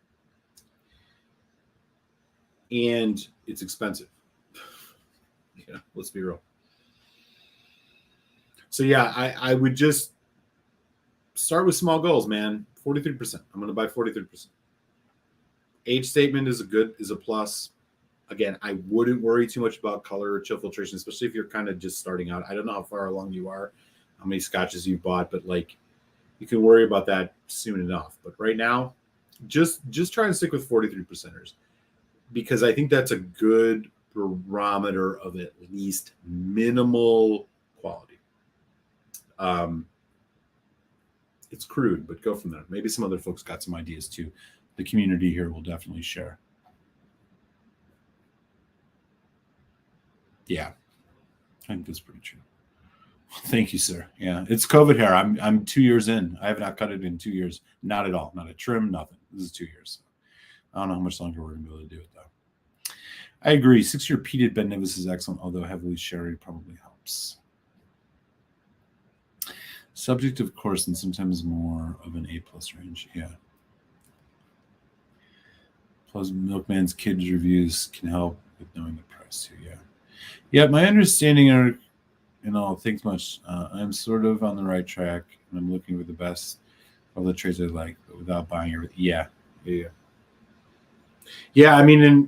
it's expensive. Let's be real. So yeah, I would just start with small goals, man. 43%. I'm going to buy 43%. Age statement is a plus. Again, I wouldn't worry too much about color or chill filtration, especially if you're kind of just starting out. I don't know how far along you are, how many scotches you've bought, but you can worry about that soon enough. But right now, just try and stick with 43 percenters, because I think that's a good barometer of at least minimal quality. It's crude, but go from there. Maybe some other folks got some ideas too. The community here will definitely share. Yeah, I think that's pretty true. Thank you, sir. Yeah, it's COVID hair. I'm 2 years in. I have not cut it in 2 years. Not at all. Not a trim. Nothing. This is 2 years. I don't know how much longer we're gonna be able to do it though. I agree. 6-year peated Ben Nevis is excellent, although heavily sherry probably helps. Subject, of course, and sometimes more of an A+ range. Yeah. Plus, Milkman's Kids reviews can help with knowing the price too. Yeah. Yeah, my understanding, Erik, and all, thanks much. I'm sort of on the right track, and I'm looking for the best of the trades I like, but without buying everything. Yeah. I mean, and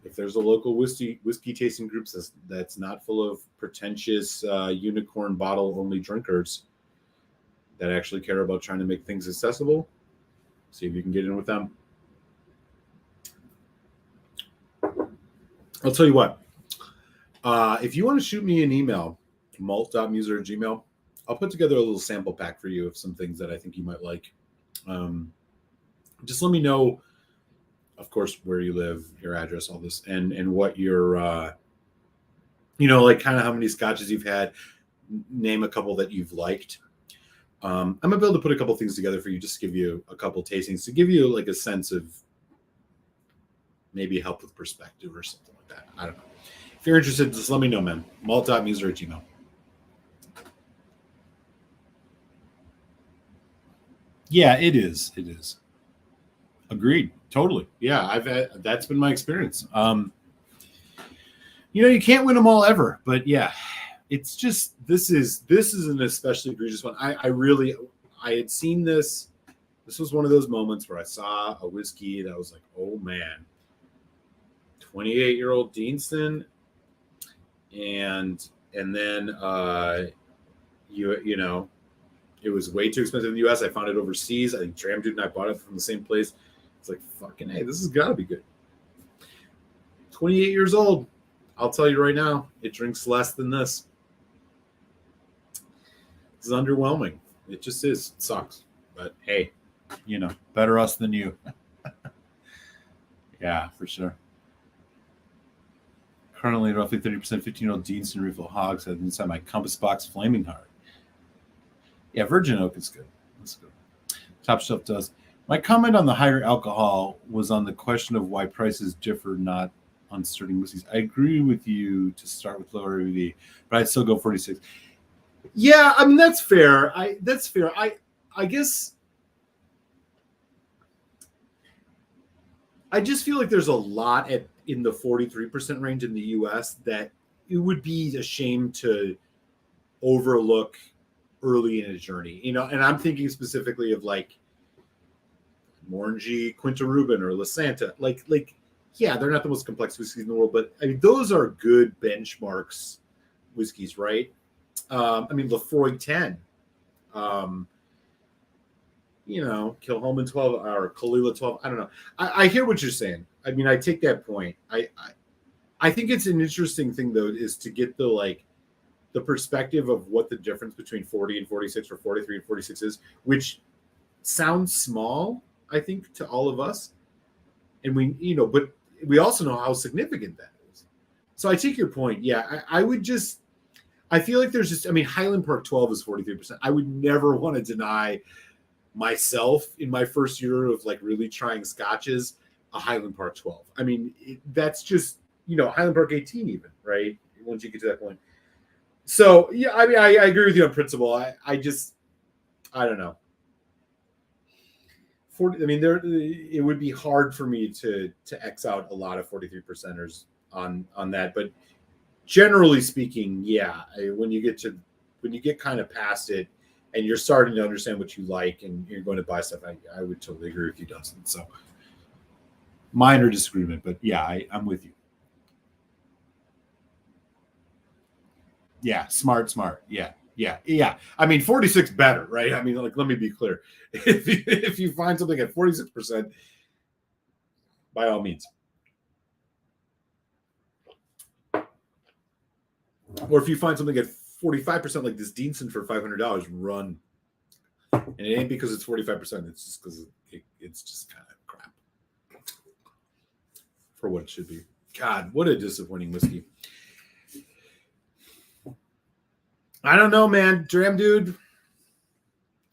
if there's a local whiskey tasting group that's not full of pretentious unicorn bottle only drinkers that actually care about trying to make things accessible, see if you can get in with them. I'll tell you what. If you want to shoot me an email, malt.muser@gmail.com, I'll put together a little sample pack for you of some things that I think you might like. Just let me know, of course, where you live, your address, all this, and what your, like kind of how many scotches you've had. Name a couple that you've liked. I'm gonna be able to put a couple things together for you, just to give you a couple tastings, to give you like a sense of maybe help with perspective or something like that. I don't know. If you're interested, just let me know, man. malt.muser@gmail.com. Yeah, it is. It is. Agreed. Totally. Yeah, that's been my experience. You can't win them all ever, but yeah, it's just this is an especially egregious one. I had seen this. This was one of those moments where I saw a whiskey that was like, oh man, 28-year-old Deanston, and then it was way too expensive in the US. I found it overseas. I think Dram Dude and I bought it from the same place. It's like, fucking hey, this has got to be good. 28 years old. I'll tell you right now, it drinks less than this. This is underwhelming. It just is. It sucks. But hey, better us than you. Yeah, for sure. Currently, roughly 30% 15-year-old Deanston refill hogs have inside my Compass Box Flaming Heart. Yeah, Virgin Oak is good. That's good. Top Shelf does. My comment on the higher alcohol was on the question of why prices differ, not on certain whiskeys. I agree with you to start with lower ABV, but I'd still go 46. Yeah, I mean that's fair. I guess I just feel like there's a lot in the 43% range in the US that it would be a shame to overlook early in a journey, and I'm thinking specifically of like Morangy, Quinta Rubin, or La Santa. Like, yeah, they're not the most complex whiskeys in the world, but I mean, those are good benchmarks whiskeys, right? I mean, Lafroig 10, Kilchoman 12 or Kalila 12. I don't know. I hear what you're saying. I mean, I take that point. I think it's an interesting thing though, is to get the perspective of what the difference between 40 and 46 or 43 and 46 is, which sounds small, I think, to all of us. And but we also know how significant that is. So I take your point. Yeah, I feel like there's just, I mean, Highland Park 12 is 43%. I would never want to deny myself in my first year of like really trying scotches a Highland Park 12. I mean, that's just, Highland Park 18 even, right? Once you get to that point. So, yeah, I mean, I agree with you on principle. I don't know. It would be hard for me to X out a lot of 43%ers on that, but generally speaking, yeah, when you get kind of past it and you're starting to understand what you like and you're going to buy stuff, I would totally agree with you, Dustin. So minor disagreement, but yeah, I'm with you. Yeah, smart. Yeah. Yeah. I mean, 46 better, right? I mean, like, let me be clear. If you find something at 46%, by all means. Or if you find something at 45% like this Deanson for $500, run. And it ain't because it's 45%. It's just because it's just kind of crap for what it should be. God, what a disappointing whiskey. I don't know, man. Dram Dude,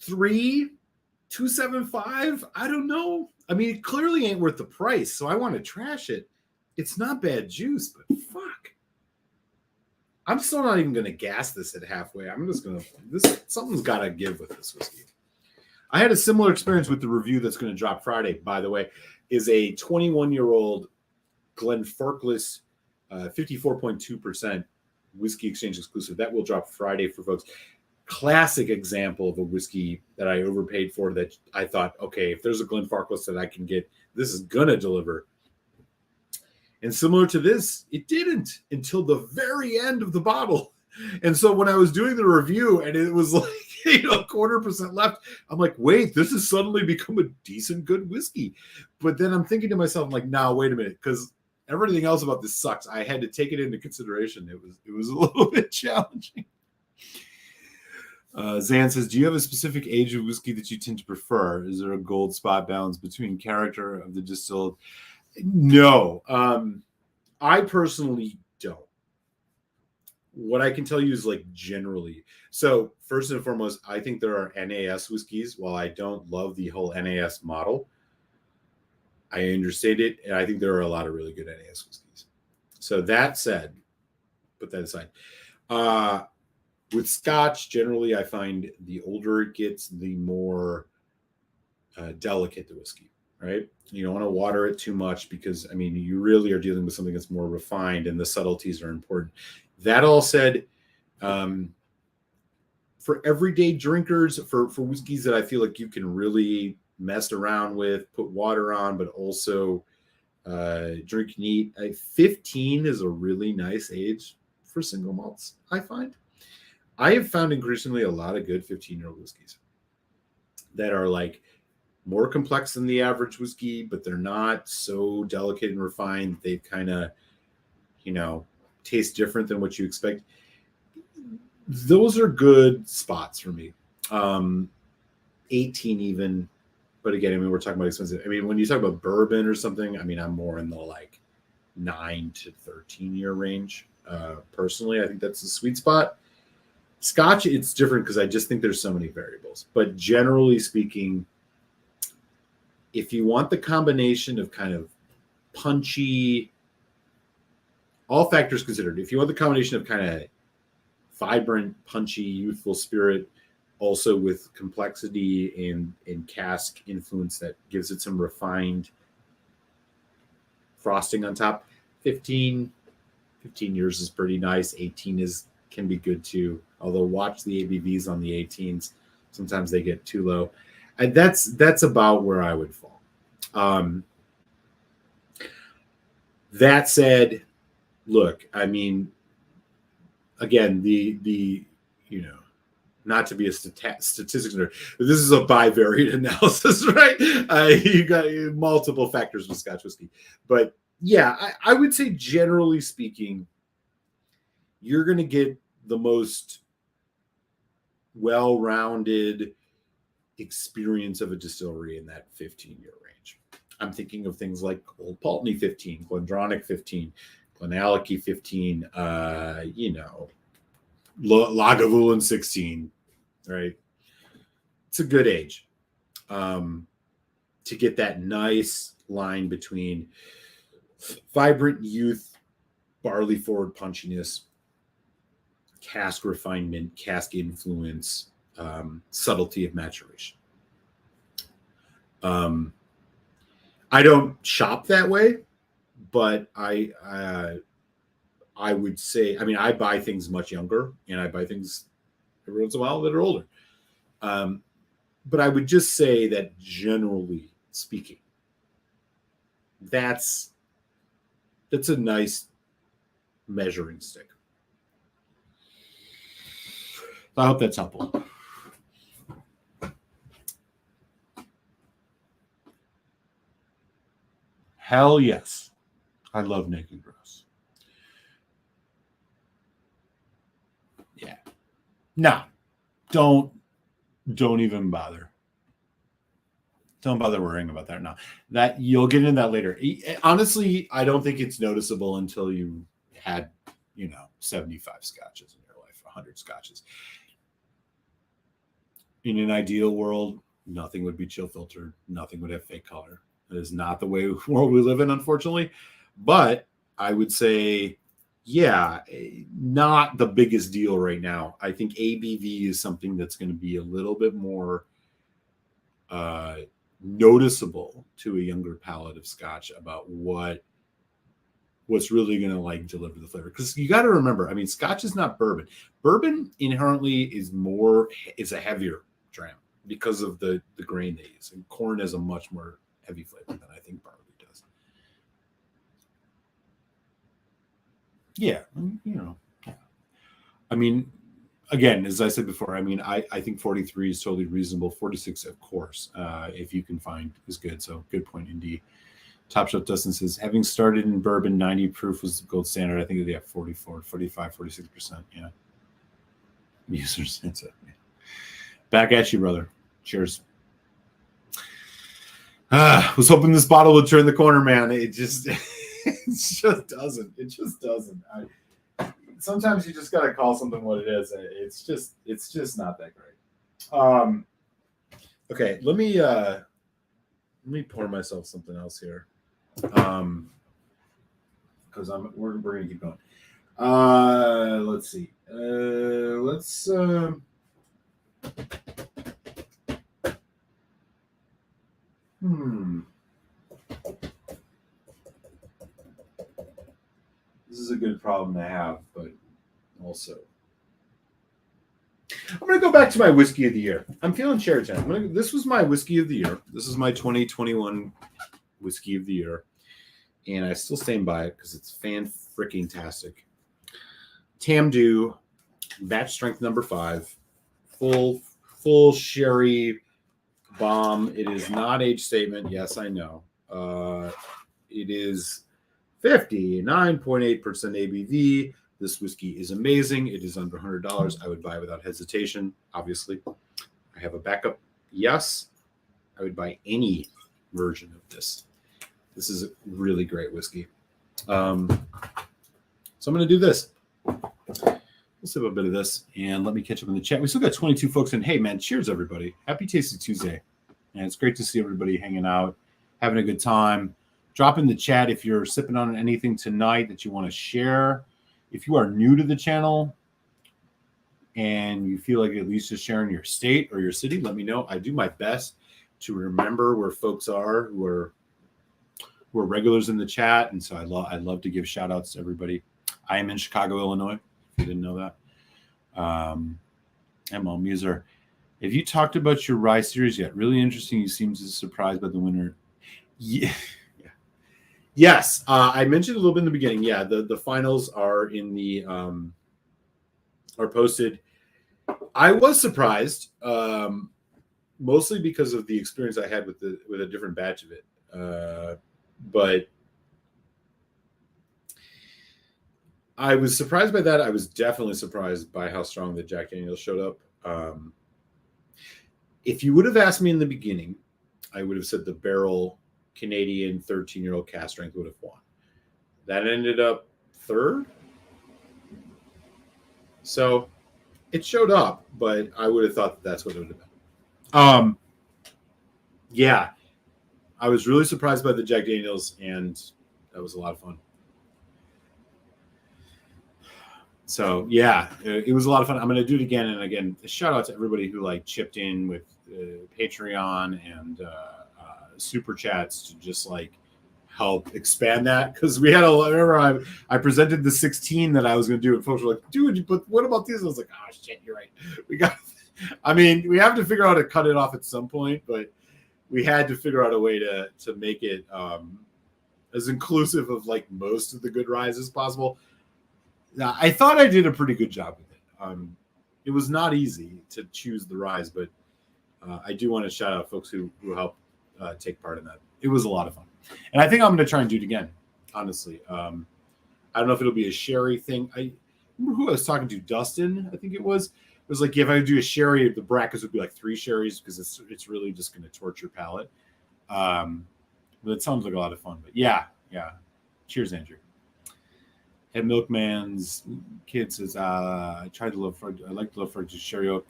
275. I don't know. I mean, it clearly ain't worth the price, so I want to trash it. It's not bad juice, but fuck. I'm still not even going to gas this at halfway. I'm just going to, something's got to give with this whiskey. I had a similar experience with the review that's going to drop Friday, by the way, is a 21-year-old Glenfarclas 54.2% Whiskey Exchange exclusive. That will drop Friday for folks. Classic example of a whiskey that I overpaid for that I thought, okay, if there's a Glenfarclas that I can get, this is going to deliver. And similar to this, it didn't until the very end of the bottle. And so when I was doing the review and it was like, 0.25% left, I'm like, wait, this has suddenly become a decent, good whiskey. But then I'm thinking to myself, I'm like, nah, wait a minute, because everything else about this sucks. I had to take it into consideration. It was a little bit challenging. Zan says, do you have a specific age of whiskey that you tend to prefer? Is there a gold spot balance between character of the distilled? No, I personally don't. What I can tell you is like generally. So first and foremost, I think there are NAS whiskeys. While I don't love the whole NAS model, I understand it, and I think there are a lot of really good NAS whiskeys. So that said, put that aside. With Scotch, generally, I find the older it gets, the more delicate the whiskey, right? You don't want to water it too much because, I mean, you really are dealing with something that's more refined and the subtleties are important. That all said, for everyday drinkers, for whiskeys that I feel like you can really mess around with, put water on, but also drink neat, 15 is a really nice age for single malts, I find. I have found increasingly a lot of good 15-year-old whiskeys that are like more complex than the average whiskey, but they're not so delicate and refined. They kind of, taste different than what you expect. Those are good spots for me. 18 even, but again, I mean, we're talking about expensive. I mean, when you talk about bourbon or something, I mean, I'm more in the like 9 to 13 year range. Personally, I think that's the sweet spot. Scotch, it's different because I just think there's so many variables. But generally speaking, if you want the combination of kind of punchy, all factors considered, if you want the combination of kind of vibrant, punchy, youthful spirit, also with complexity and cask influence that gives it some refined frosting on top, 15 years is pretty nice. 18 can be good too. Although watch the ABVs on the 18s. Sometimes they get too low. And that's about where I would fall. That said, look, I mean, again, the not to be a statistics nerd, but this is a bivariate analysis, right? You got multiple factors with Scotch whiskey. But yeah, I would say generally speaking, you're going to get the most well-rounded experience of a distillery in that 15-year range. I'm thinking of things like Old Paltney 15, Glendronach 15, Glenallachie 15, Lagavulin 16, right? It's a good age to get that nice line between vibrant youth, barley forward punchiness, cask refinement, cask influence, subtlety of maturation. I don't shop that way, but I would say, I mean, I buy things much younger, and I buy things every once in a while that are older. But I would just say that generally speaking, that's a nice measuring stick. I hope that's helpful. Hell yes. I love naked gross. Yeah. No. Don't even bother. Don't bother worrying about that now. That you'll get into that later. Honestly, I don't think it's noticeable until you had, 75 scotches in your life, 100 scotches. In an ideal world, nothing would be chill filtered. Nothing would have fake color. That is not the world we live in, unfortunately. But I would say, yeah, not the biggest deal right now. I think ABV is something that's going to be a little bit more noticeable to a younger palate of Scotch about what's really going to deliver the flavor. Because you got to remember, I mean, Scotch is not bourbon. Bourbon inherently is a heavier dram because of the grain they use. And corn has a much more heavy flavor than I think barley does. Yeah, I mean, again, as I said before, I mean, I think 43 is totally reasonable. 46, of course, if you can find, is good. So good point, Indy. Top Shelf Dustin says, having started in bourbon, 90 proof was the gold standard. I think they have 44, 45, 46%. Yeah. Users. That's it. Back at you, brother. Cheers. Was hoping this bottle would turn the corner, man. It just doesn't. It just doesn't. Sometimes you just gotta call something what it is. It's just not that great. Okay, let me pour myself something else here. Because we're gonna keep going. Let's see. This is a good problem to have, but also I'm going to go back to my whiskey of the year. I'm feeling Sheraton. This was my whiskey of the year. This is my 2021 whiskey of the year, and I still stand by it because it's fan-freaking-tastic. Tamdu, batch strength number 5, full sherry bomb. It is not age statement. Yes, I know. It is 59.8% ABV. This whiskey is amazing. It is under $100. I would buy without hesitation. Obviously, I have a backup. Yes, I would buy any version of this. This is a really great whiskey. So I'm going to do this. Let's have a bit of this and let me catch up in the chat. We still got 22 folks in. Hey, man, cheers, everybody. Happy Tasty Tuesday. And it's great to see everybody hanging out, having a good time. Drop in the chat if you're sipping on anything tonight that you want to share. If you are new to the channel and you feel like at least just sharing your state or your city, let me know. I do my best to remember where folks are who are regulars in the chat. And so I love to give shout outs to everybody. I am in Chicago, Illinois, if you didn't know that. ML Muser. Have you talked about your rye series yet? Really interesting. You seem surprised by the winner. Yeah. Yes, I mentioned a little bit in the beginning. Yeah, the finals are in the are posted. I was surprised, mostly because of the experience I had with a different batch of it. But I was surprised by that. I was definitely surprised by how strong the Jack Daniel's showed up. If you would have asked me in the beginning, I would have said the barrel Canadian 13-year-old cast strength would have won. That ended up third. So it showed up, but I would have thought that's what it would have been. Yeah, I was really surprised by the Jack Daniel's, and that was a lot of fun. So yeah, it was a lot of fun. I'm going to do it again and again. Shout out to everybody who chipped in with Patreon and super chats to just help expand that, because we had remember I presented the 16 that I was going to do, and folks were like, dude, but what about these? I was like, oh shit, you're right. We have to figure out how to cut it off at some point, but we had to figure out a way to make it as inclusive of most of the good ryes as possible. I thought I did a pretty good job with it. it was not easy to choose the rise, but I do want to shout out folks who helped take part in that. It was a lot of fun, and I think I'm going to try and do it again. Honestly, I don't know if it'll be a sherry thing. I remember who I was talking to, Dustin. I think it was. It was like if I do a sherry, the brackets would be like 3 sherries because it's really just going to torture your palate. But it sounds like a lot of fun. But yeah. Cheers, Andrew. Head Milkman's kid says, I like the love for sherry oak.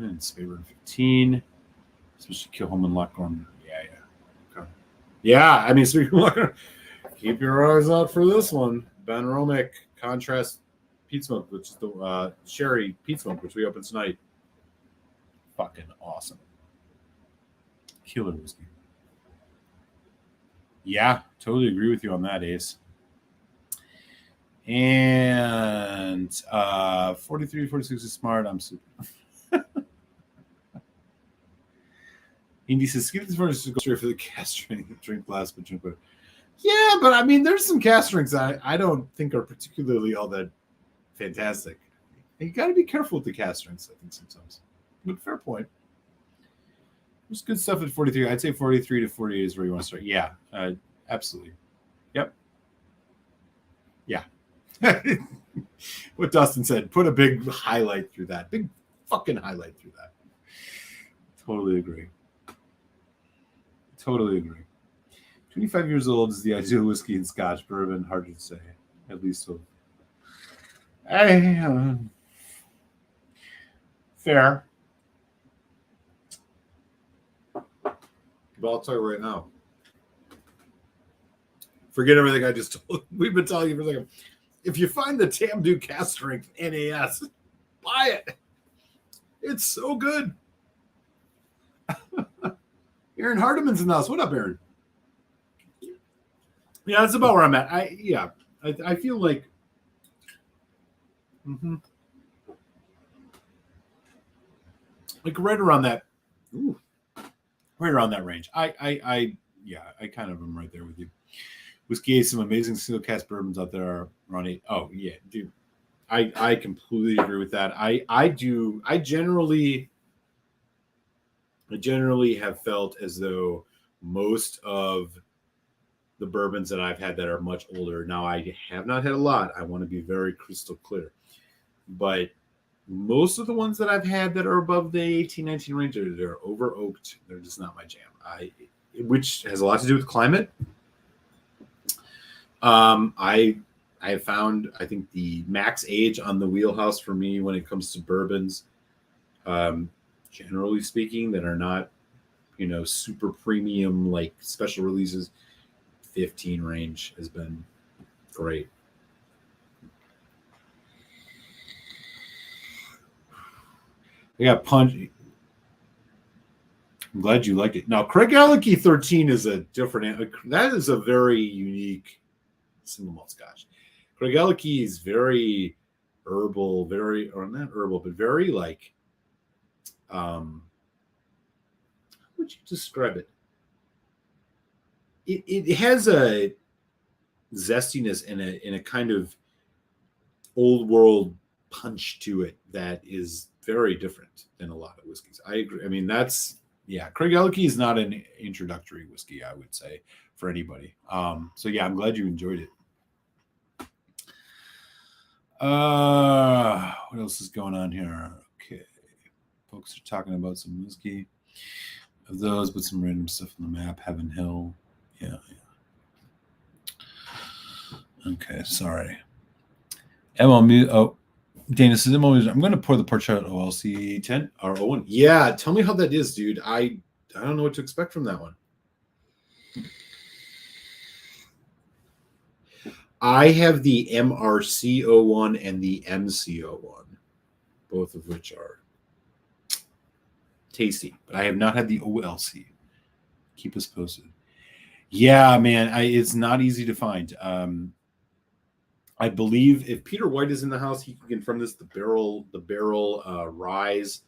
It's favorite 15. Especially kill home and Lockgorn. Yeah. Okay. Yeah, I mean, speaking of keep your eyes out for this one. Benromach Contrast Peat Smoke, which is the sherry peat smoke, which we opened tonight. Fucking awesome. Killer whiskey. Yeah, totally agree with you on that, Ace. And 43, 46 is smart. I'm super. Indy says, skip this first to go straight for the cast drink glass, but drink better. Yeah, but I mean, there's some cast drinks I don't think are particularly all that fantastic. And you got to be careful with the cast drinks, I think, sometimes. But fair point. There's good stuff at 43. I'd say 43 to 48 is where you want to start. Yeah, absolutely. Yep. Yeah. What Dustin said, put a big highlight through that. Big fucking highlight through that. Totally agree. 25 years old is the ideal whiskey and Scotch bourbon. Hard to say. At least so. Fair. But I'll tell you right now. Forget everything I just told. We've been telling you for a second. If you find the Tamdu cast strength NAS, buy it. It's so good. Aaron Hardiman's in the house. What up, Aaron? Yeah, that's about where I'm at. I feel like like right around that. Ooh. Right around that range. I kind of am right there with you. Whiskey has some amazing single cast bourbons out there around 8. Oh yeah, dude. I completely agree with that. I generally have felt as though most of the bourbons that I've had that are much older. Now I have not had a lot. I want to be very crystal clear. But most of the ones that I've had that are above the 18, 19 range, they're over oaked. They're just not my jam. Which has a lot to do with climate. I have found, I think, the max age on the wheelhouse for me when it comes to bourbons, generally speaking, that are not, super premium, like special releases, 15 range has been great. I got punch. I'm glad you like it. Now, Craig Alecky 13 is a different. That is a very unique single malt Scotch. Craig Alecky is very herbal, or not herbal, but very like. How would you describe it? It has a zestiness and a kind of old world punch to it that is very different than a lot of whiskeys. I agree. I mean, Craig Alecky is not an introductory whiskey, I would say, for anybody. So yeah, I'm glad you enjoyed it. What else is going on here? Okay. Folks are talking about some whiskey of those, but some random stuff on the map. Heaven Hill. Yeah. Okay, sorry. Dana says, I'm going to pour the Portrait OLC 10 or 01. Yeah, tell me how that is, dude. I don't know what to expect from that one. I have the MRC01 and the MC01, both of which are tasty, but I have not had the OLC. Keep us posted. Yeah, man, it's not easy to find. I believe if Peter White is in the house, he can confirm this. The barrel Rise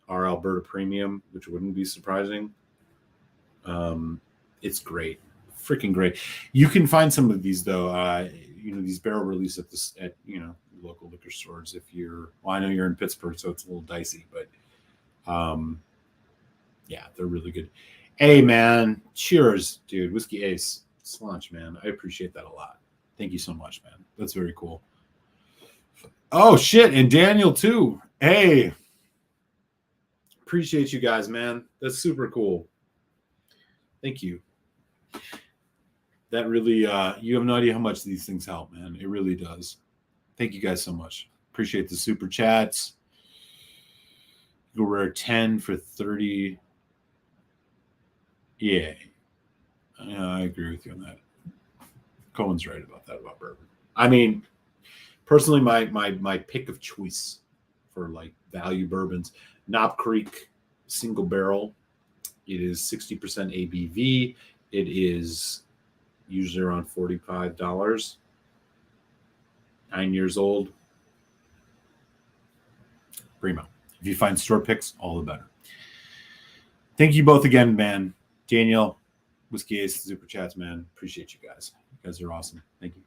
are Alberta Premium, which wouldn't be surprising. It's great, freaking great. You can find some of these though. These barrel release at local liquor stores. If you're, well, I know you're in Pittsburgh, so it's a little dicey, but yeah, they're really good. Hey, man, cheers, dude. Whiskey Ace, Slaunch, man. I appreciate that a lot. Thank you so much, man. That's very cool. Oh, shit, and Daniel, too. Hey, appreciate you guys, man. That's super cool. Thank you. That really, you have no idea how much these things help, man. It really does. Thank you guys so much. Appreciate the super chats. Go rare 10 for 30. Yeah. I agree with you on that. Cohen's right about that, about bourbon. I mean, personally, my pick of choice for like value bourbons, Knob Creek single barrel. It is 60% ABV. It is usually around $45. 9 years old. Primo. If you find store picks, all the better. Thank you both again, man. Daniel, Whiskey Ace, Super Chats, man. Appreciate you guys. You guys are awesome. Thank you.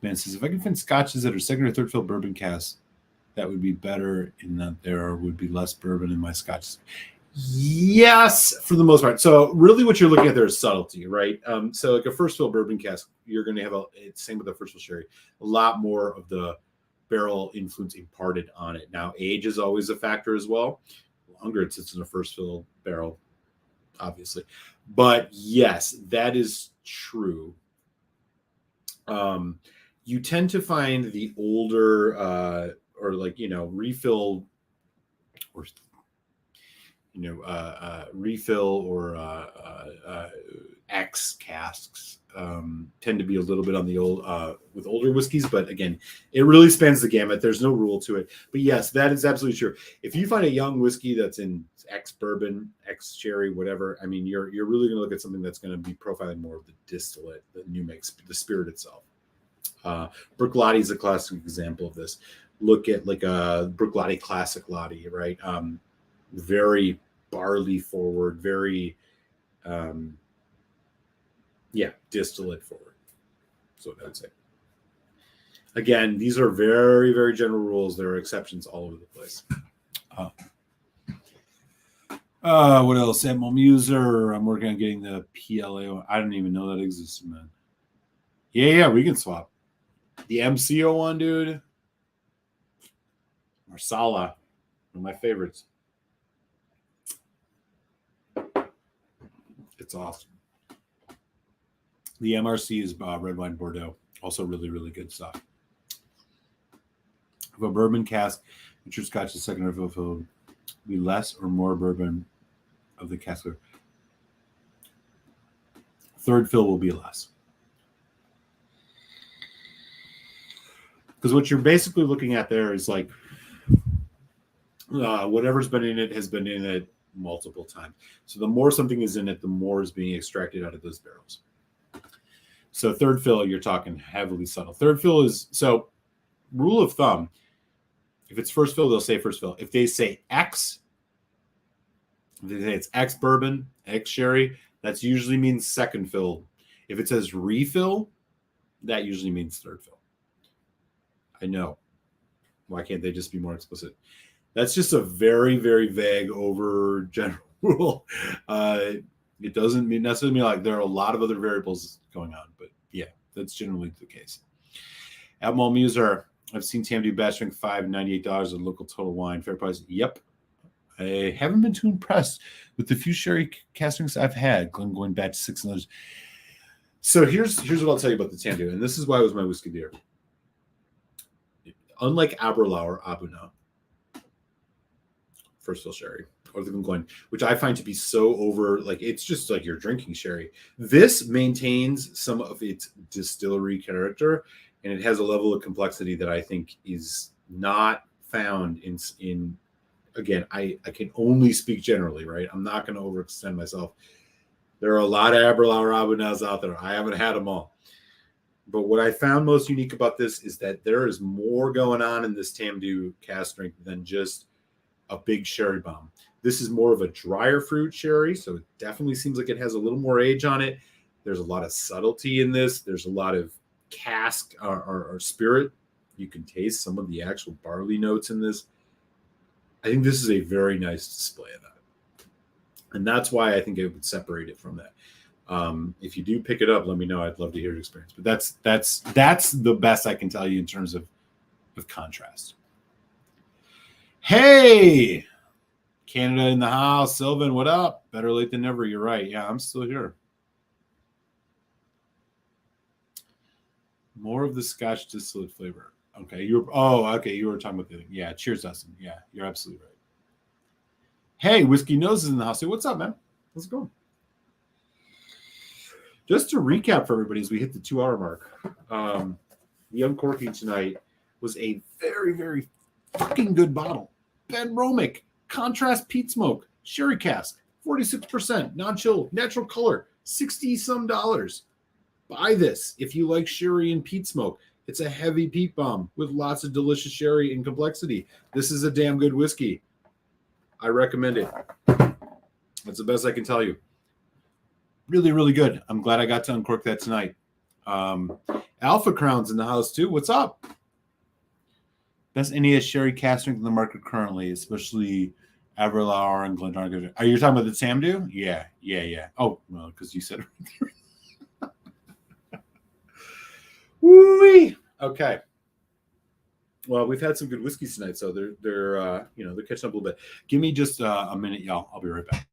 Man says, if I can find scotches that are second or third fill bourbon casks, that would be better in that there would be less bourbon in my scotches. Yes, for the most part. So really what you're looking at there is subtlety, right? So like a first fill bourbon cask, you're going to have it's same with the first fill sherry, a lot more of the barrel influence imparted on it. Now, age is always a factor as well. The longer it sits in a first fill barrel, obviously. But yes, that is true. You tend to find the older or like, refill or refill or X casks tend to be a little bit on the old with older whiskeys, but again, it really spans the gamut. There's no rule to it, but yes, that is absolutely true. If you find a young whiskey that's in X bourbon, X sherry, whatever, I mean, you're really going to look at something that's going to be profiling more of the distillate, the new mix, the spirit itself. Bruichladdich is a classic example of this. Look at like a Bruichladdich Classic Lottie, right? Very barley forward, very distillate forward. So I would say. Again, these are very, very general rules. There are exceptions all over the place. What else? Admiral Muser. I'm working on getting the PLA. I don't even know that exists, man. Yeah, we can swap. The MCO one, dude. Marsala. One of my favorites. It's awesome. The MRC is red wine Bordeaux. Also really, really good stuff. If a bourbon cask, mature scotch is second or fill, be less or more bourbon of the cask. Third fill will be less. Because what you're basically looking at there is like whatever's been in it has been in it multiple times. So the more something is in it, the more is being extracted out of those barrels. So third fill, you're talking heavily subtle. Third fill is, so rule of thumb, if it's first fill, they'll say first fill. If they say X, if they say it's X bourbon, X sherry, that usually means second fill. If it says refill, that usually means third fill. I know. Why can't they just be more explicit? That's just a very, very vague, over general rule. It doesn't necessarily mean like there are a lot of other variables going on, but yeah, that's generally the case. Admiral Muser, I've seen TMD batch drink $5.98 at local Total Wine. Fair price. Yep. I haven't been too impressed with the few sherry castings I've had going back to 6 and others. So here's what I'll tell you about the Tandu, and this is why it was my whiskey beer. Unlike Aberlour Abuna, first fill sherry, or the Glengoyne, which I find to be so over, like it's just like you're drinking sherry. This maintains some of its distillery character, and it has a level of complexity that I think is not found in again, I can only speak generally, right? I'm not going to overextend myself. There are a lot of Aberlour Abunas out there. I haven't had them all. But what I found most unique about this is that there is more going on in this Tamdu cask drink than just a big sherry bomb. This is more of a drier fruit sherry, so it definitely seems like it has a little more age on it. There's a lot of subtlety in this. There's a lot of cask or spirit. You can taste some of the actual barley notes in this. I think this is a very nice display of that. And that's why I think I would separate it from that. If you do pick it up, let me know. I'd love to hear your experience. But that's the best I can tell you in terms of contrast. Hey, Canada in the house. Sylvan, what up? Better late than never. You're right. Yeah, I'm still here. More of the Scotch distillate flavor. Okay, you were talking about the yeah. Cheers, Dustin. Yeah, you're absolutely right. Hey, Whiskey Nose is in the house. Hey, what's up, man? How's it going? Just to recap for everybody as we hit the 2-hour mark, the uncorking tonight was a very, very fucking good bottle. Benromach, contrast peat smoke, sherry cask, 46%, non-chill, natural color, 60-some dollars. Buy this if you like sherry and peat smoke. It's a heavy peat bomb with lots of delicious sherry and complexity. This is a damn good whiskey. I recommend it. That's the best I can tell you. Really, really good. I'm glad I got to uncork that tonight. Alpha Crown's in the house too. What's up? Best NAS sherry cask strength in the market currently, especially Aberlour and Glenargan. Are you talking about the Samdu? Yeah. Oh, well, because you said it. Woo-wee. Okay. Well, we've had some good whiskeys tonight, so they're catching up a little bit. Give me just a minute, y'all. I'll be right back.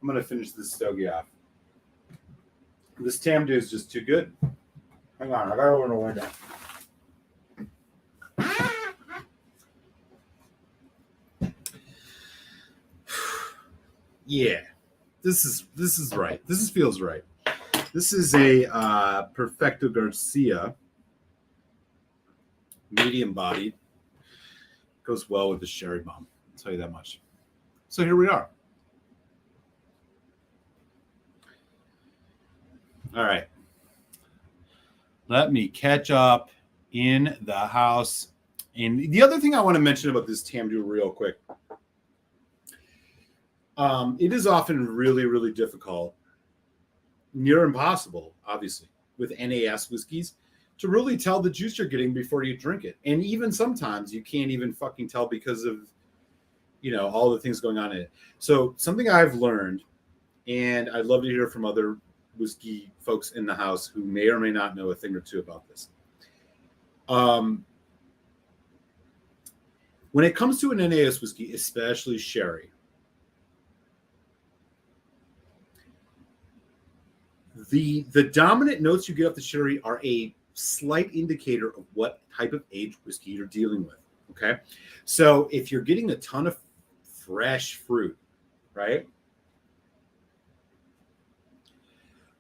I'm going to finish this stogie off. This Tamdu is just too good. Hang on, I got to open the window. Yeah, this is right. This feels right. This is a Perfecto Garcia, medium bodied. Goes well with the sherry bomb. I'll tell you that much. So here we are. All right. Let me catch up in the house. And the other thing I want to mention about this Tamdu real quick. It is often really, really difficult, near impossible, obviously, with NAS whiskeys to really tell the juice you're getting before you drink it. And even sometimes you can't even fucking tell because of, all the things going on in it. So something I've learned, and I'd love to hear from other whiskey folks in the house who may or may not know a thing or two about this. When it comes to an NAS whiskey, especially sherry, the dominant notes you get off the sherry are a slight indicator of what type of aged whiskey you're dealing with. Okay. So if you're getting a ton of fresh fruit, right?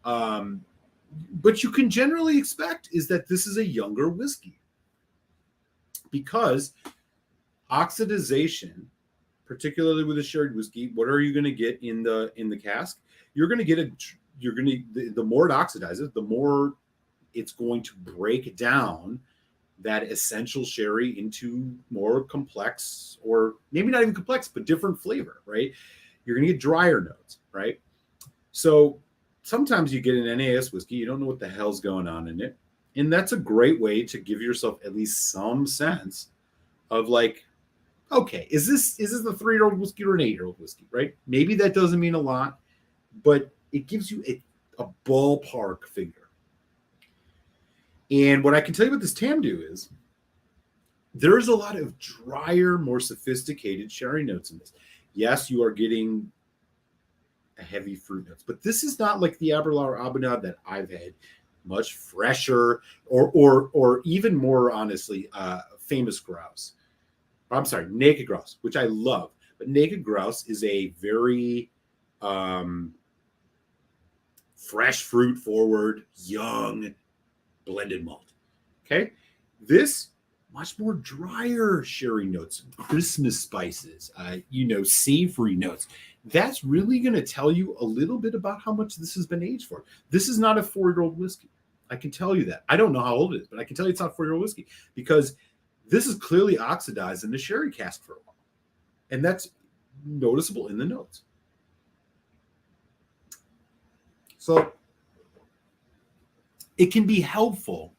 But you can generally expect is that this is a younger whiskey because oxidization, particularly with a sherry whiskey, what are you going to get in the cask? You're going to get the more it oxidizes, the more it's going to break down that essential sherry into more complex, or maybe not even complex, but different flavor, right? You're going to get drier notes, right? So sometimes you get an NAS whiskey, you don't know what the hell's going on in it. And that's a great way to give yourself at least some sense of like, okay, is this a 3-year-old whiskey or an 8-year-old whiskey, right? Maybe that doesn't mean a lot, but it gives you a ballpark figure. And what I can tell you about this Tamdu is there's a lot of drier, more sophisticated sherry notes in this. Yes, you are getting a heavy fruit notes, but this is not like the Aberlour Abanad that I've had. Much fresher, or even more honestly, famous grouse. I'm sorry, naked grouse, which I love. But naked grouse is a very fresh fruit forward, young blended malt. Okay, this much more drier sherry notes, Christmas spices, savory notes. That's really going to tell you a little bit about how much this has been aged for. This is not a 4-year-old whiskey. I can tell you that. I don't know how old it is, but I can tell you it's not a 4-year-old whiskey because this is clearly oxidized in the sherry cask for a while. And that's noticeable in the notes. So it can be helpful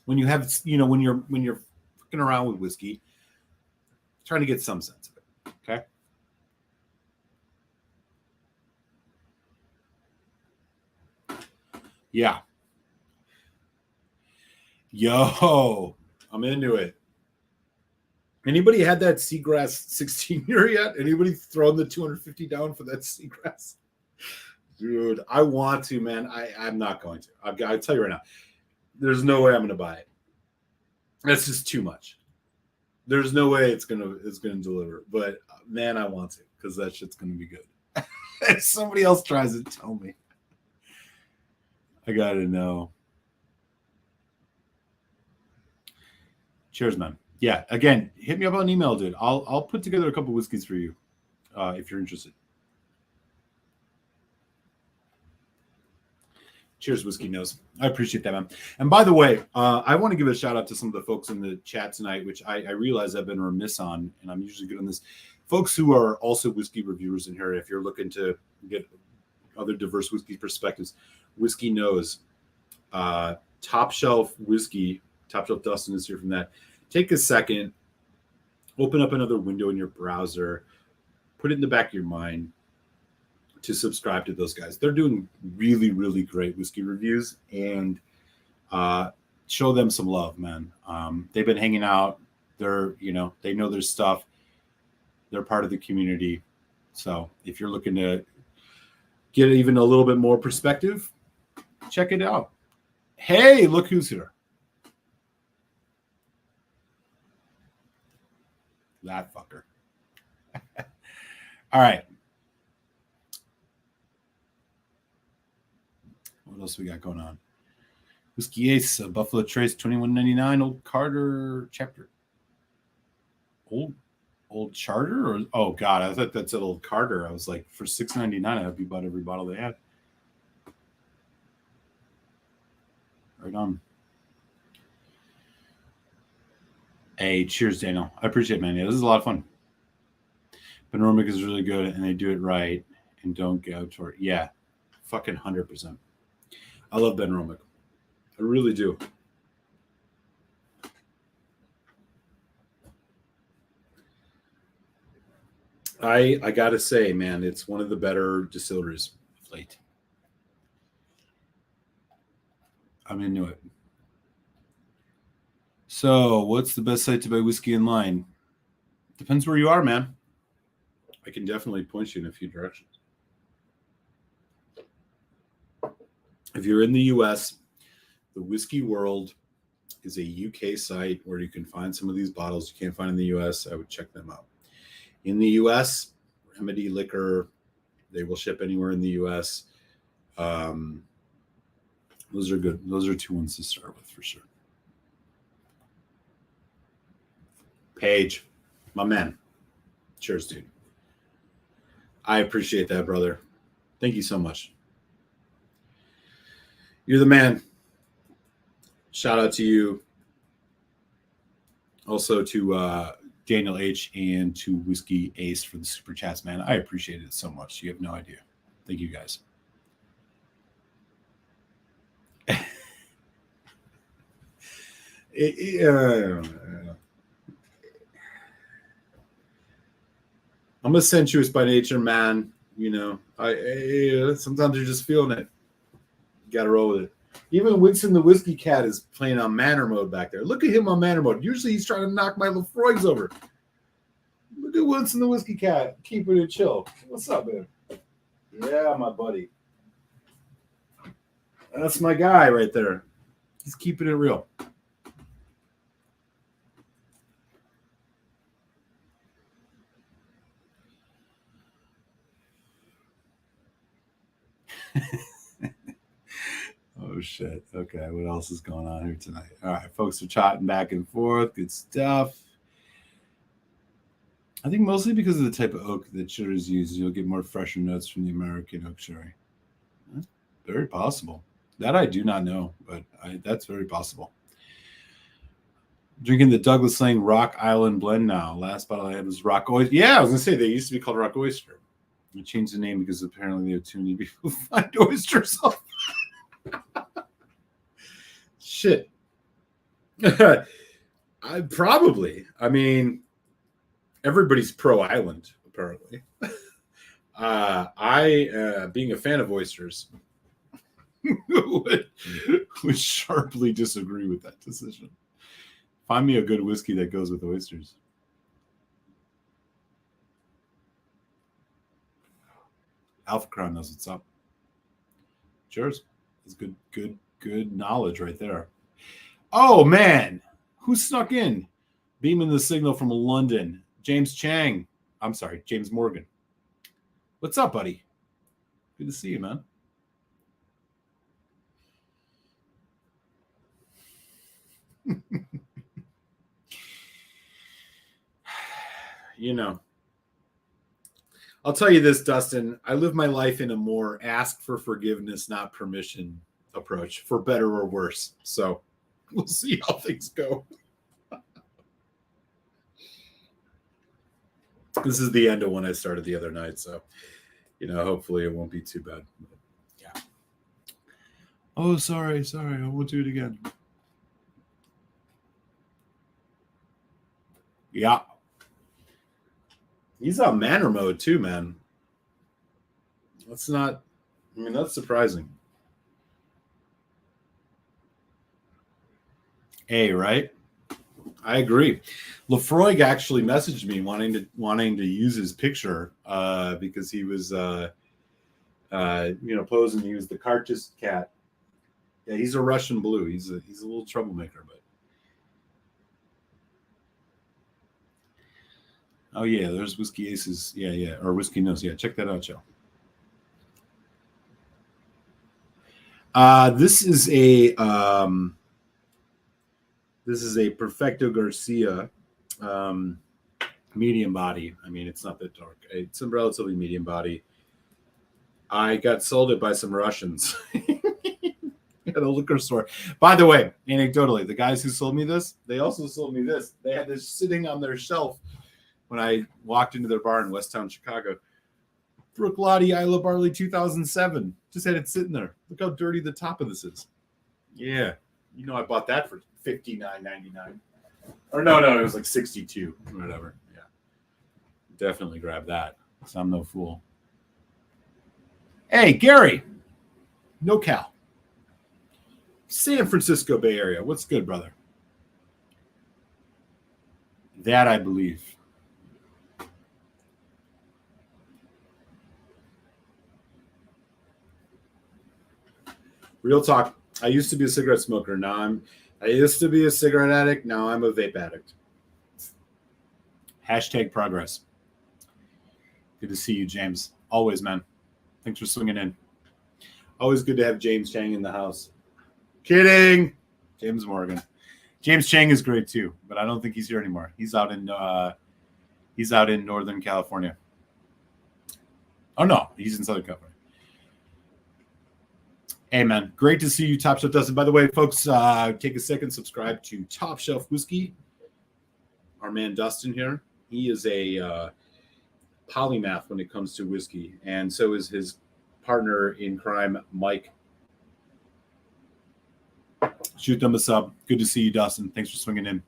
when you have, when you're fucking around with whiskey, trying to get some sense of it. Okay. Yeah. Yo, I'm into it. Anybody had that Seagrass 16-year yet? Anybody thrown the 250 down for that Seagrass? Dude, I want to, man. I'm not going to. I'll tell you right now. There's no way I'm going to buy it. That's just too much. There's no way it's gonna deliver. But man, I want to because that shit's gonna be good. If somebody else tries it, tell me. I gotta know. Cheers, man. Yeah, again, hit me up on email, dude. I'll put together a couple whiskeys for you if you're interested. Cheers, Whiskey Nose. I appreciate that, man. And by the way, I want to give a shout out to some of the folks in the chat tonight, which I realize I've been remiss on, and I'm usually good on this. Folks who are also whiskey reviewers in here, if you're looking to get other diverse whiskey perspectives, Whiskey Nose, Top Shelf Whiskey, Top Shelf Dustin is here from that. Take a second, open up another window in your browser, put it in the back of your mind to subscribe to those guys. They're doing really, really great whiskey reviews, and show them some love, man. They've been hanging out. They're, they know their stuff. They're part of the community. So if you're looking to get even a little bit more perspective, check it out. Hey, look who's here. That fucker. All right. What else we got going on? Whiskey Ace, Buffalo Trace, $21.99. Old Carter chapter. Old Charter, or oh god, I thought that said Old Carter. I was like, for $6.99, I hope you bought every bottle they had. Right on. Hey, cheers, Daniel. I appreciate it, man. Yeah, this is a lot of fun. Benromach is really good, and they do it right and don't go toward. Yeah, fucking 100%. I love Benromach. I really do. I gotta say, man, it's one of the better distilleries of late. I'm into it. So, what's the best site to buy whiskey online? Depends where you are, man. I can definitely point you in a few directions. If you're in the US, the Whiskey World is a UK site where you can find some of these bottles you can't find in the US. I would check them out. In the US, Remedy Liquor, they will ship anywhere in the US. Those are good. Those are 2 ones to start with for sure. Paige, my man. Cheers, dude. I appreciate that, brother. Thank you so much. You're the man. Shout out to you. Also to Daniel H. and to Whiskey Ace for the super chats, man. I appreciate it so much. You have no idea. Thank you, guys. I'm a sensuous by nature, man. You know, I sometimes you're just feeling it. You gotta roll with it. Even Winston the Whiskey Cat is playing on manner mode back there. Look at him on manner mode. Usually he's trying to knock my Lefroy's over. Look at Winston the Whiskey Cat keeping it chill. What's up, man? Yeah, my buddy. That's my guy right there. He's keeping it real. Oh, shit. Okay, what else is going on here tonight? All right, folks are chatting back and forth. Good stuff. I think mostly because of the type of oak that chillers use, you'll get more fresher notes from the American oak sherry. That's very possible. That I do not know, but that's very possible. Drinking the Douglas Lane Rock Island blend now. Last bottle I had was Rock Oyster. Yeah, I was going to say they used to be called Rock Oyster. I changed the name because apparently they have too many people find oysters. Shit. I mean, everybody's pro island, apparently. I, being a fan of oysters, would sharply disagree with that decision. Find me a good whiskey that goes with oysters. Alpha Crown knows what's up. Cheers. It's good knowledge right there. Oh, man. Who snuck in? Beaming the signal from London. James Chang. I'm sorry, James Morgan. What's up, buddy? Good to see you, man. You know, I'll tell you this, Dustin. I live my life in a more ask for forgiveness, not permission approach, for better or worse. So we'll see how things go. This is the end of when I started the other night. So, you know, hopefully it won't be too bad. But, yeah. Oh, sorry. I won't do it again. Yeah. He's on manner mode too, man. That's surprising. Right? I agree. Lefroy actually messaged me wanting to use his picture because he was posing. He was the Cartus cat. Yeah, he's a Russian blue. He's a little troublemaker, but oh yeah, there's Whiskey Aces. Yeah, or Whiskey Nose. Yeah, check that out, Joe. This is a Perfecto Garcia medium body. I mean, it's not that dark. It's a relatively medium body. I got sold it by some Russians at a liquor store. By the way, anecdotally, the guys who sold me this, they also sold me this. They had this sitting on their shelf when I walked into their bar in Westtown, Chicago. Brooklotti Isla Barley 2007. Just had it sitting there. Look how dirty the top of this is. Yeah. You know, I bought that for $59.99. Or no, it was like $62 or whatever. Yeah. Definitely grab that. So I'm no fool. Hey, Gary. NoCal. San Francisco Bay Area. What's good, brother? That I believe. Real talk. I used to be a cigarette smoker. Now I used to be a cigarette addict. Now I'm a vape addict. Hashtag progress. Good to see you, James. Always, man. Thanks for swinging in. Always good to have James Chang in the house. Kidding. James Morgan. James Chang is great too, but I don't think he's here anymore. He's out in Northern California. Oh no, he's in Southern California. Hey man, great to see you, Top Shelf Dustin. By the way, folks, take a second, subscribe to Top Shelf Whiskey. Our man Dustin here, he is a polymath when it comes to whiskey, and so is his partner in crime, Mike. Shoot them a sub. Good to see you, Dustin. Thanks for swinging in.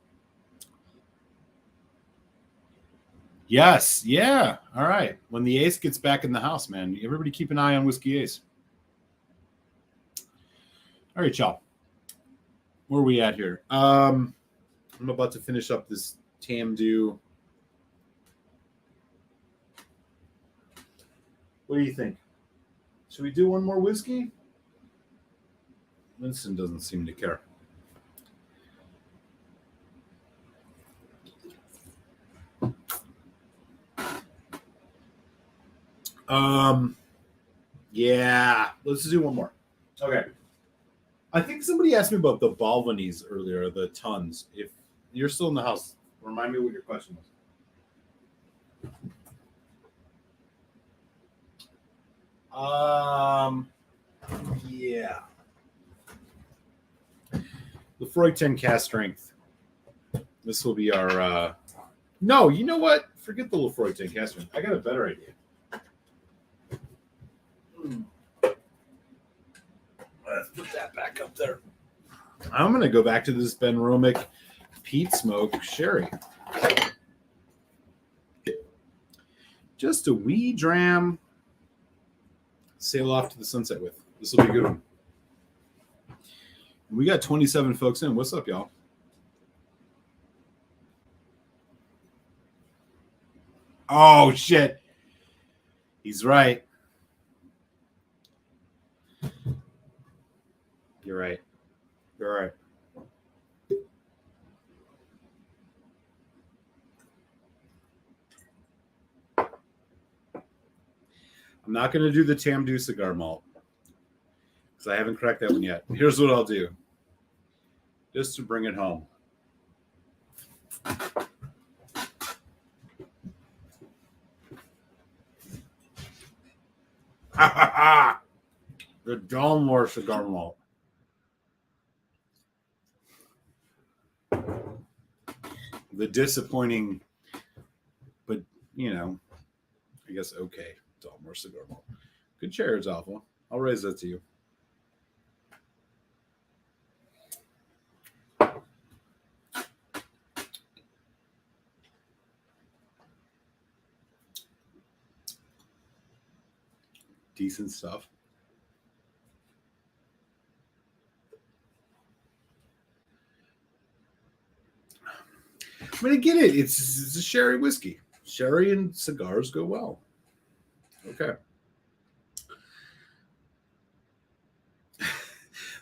Yes, yeah. All right. When the Ace gets back in the house, man, everybody keep an eye on Whiskey Ace. All right, y'all. Where are we at here? I'm about to finish up this Tamdu. What do you think? Should we do one more whiskey? Winston doesn't seem to care. Yeah, let's do one more. Okay. I think somebody asked me about the Balvanies earlier, the tons. If you're still in the house, remind me what your question was. Yeah. Lefroy 10 cast strength. This will be our. No, you know what? Forget the Lefroy 10 cast strength. I got a better idea. Let's put that back up there. I'm going to go back to this Benromach Peat Smoke Sherry. Just a wee dram. Sail off to the sunset with. This will be a good one. We got 27 folks in. What's up, y'all? Oh, shit. He's right. You're right. You're right. I'm not going to do the Tamdu cigar malt because I haven't cracked that one yet. Here's what I'll do. Just to bring it home. The Dalmore cigar malt. The disappointing, but, you know, I guess okay, Dalmore cigar malt. Good cherries, Alpha. I'll raise that to you. Decent stuff. I mean, I get it. It's a sherry whiskey. Sherry and cigars go well. Okay.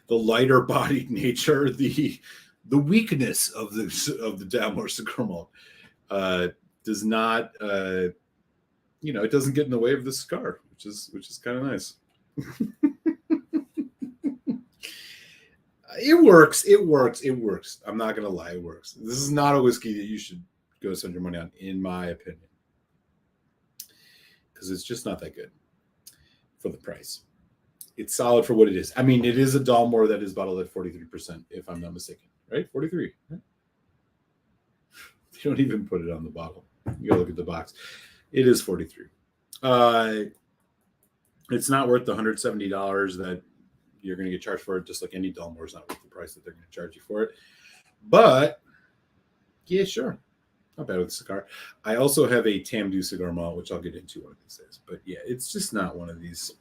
The lighter bodied nature, the weakness of the Dalmore cigar malt does not, it doesn't get in the way of the cigar, which is kind of nice. It works. I'm not going to lie. It works. This is not a whiskey that you should go spend your money on, in my opinion, because it's just not that good for the price. It's solid for what it is. I mean, it is a Dalmore that is bottled at 43%, if I'm not mistaken, right? 43. Right? They don't even put it on the bottle. You gotta look at the box. It is 43. It's not worth the $170 that you're going to get charged for it, just like any Dalmore is not worth the price that they're going to charge you for it. But, yeah, sure. Not bad with the cigar. I also have a Tamdu cigar malt, which I'll get into one of these days. But, yeah, it's just not one of these.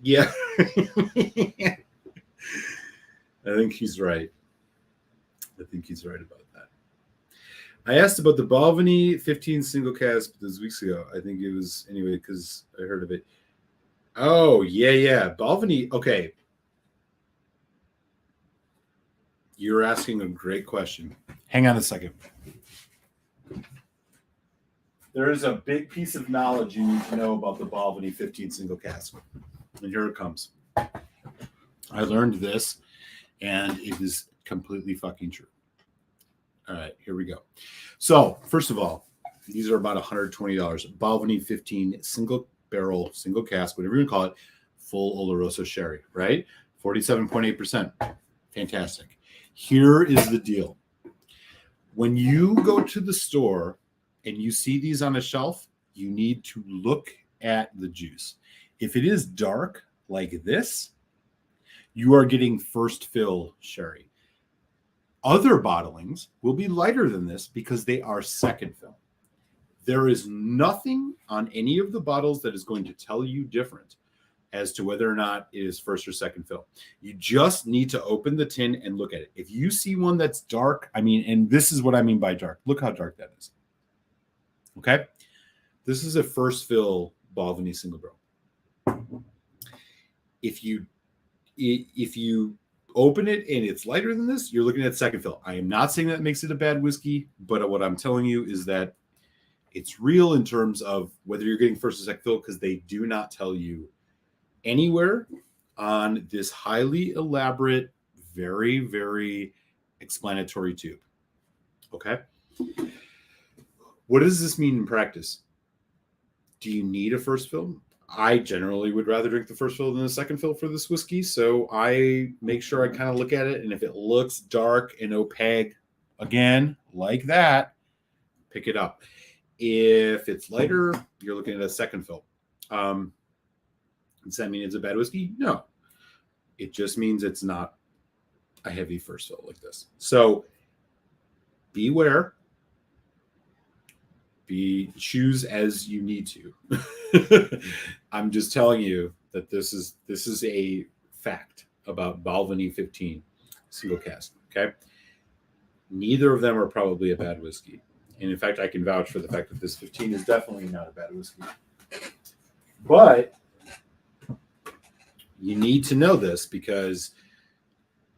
Yeah. I think he's right. About that. I asked about the Balvenie 15 single cast those weeks ago. I think it was, anyway, because I heard of it. Oh, yeah. Balvenie. Okay. You're asking a great question. Hang on a second. There is a big piece of knowledge you need to know about the Balvenie 15 single cask. And here it comes. I learned this, and it is completely fucking true. All right, here we go. So, first of all, these are about $120. Balvenie 15 single barrel, single cask, whatever you want to call it, full Oloroso sherry, right? 47.8%. Fantastic. Here is the deal. When you go to the store and you see these on a shelf, you need to look at the juice. If it is dark like this, you are getting first fill sherry. Other bottlings will be lighter than this because they are second fill. There is nothing on any of the bottles that is going to tell you different as to whether or not it is first or second fill. You just need to open the tin and look at it. If you see one that's dark, and this is what I mean by dark. Look how dark that is. Okay? This is a first fill Balvenie single barrel. If you open it and it's lighter than this, you're looking at second fill. I am not saying that makes it a bad whiskey, but what I'm telling you is that it's real in terms of whether you're getting first or second fill, because they do not tell you anywhere on this highly elaborate, very, very explanatory tube. Okay? What does this mean in practice? Do you need a first fill? I generally would rather drink the first fill than the second fill for this whiskey, so I make sure I kind of look at it, and if it looks dark and opaque, again, like that, pick it up. If it's lighter, you're looking at a second fill. Does that mean it's a bad whiskey? No. It just means it's not a heavy first fill like this. So beware. Choose as you need to. I'm just telling you that this is a fact about Balvenie 15 single cask. Okay. Neither of them are probably a bad whiskey. And in fact, I can vouch for the fact that this 15 is definitely not a bad whiskey. But you need to know this because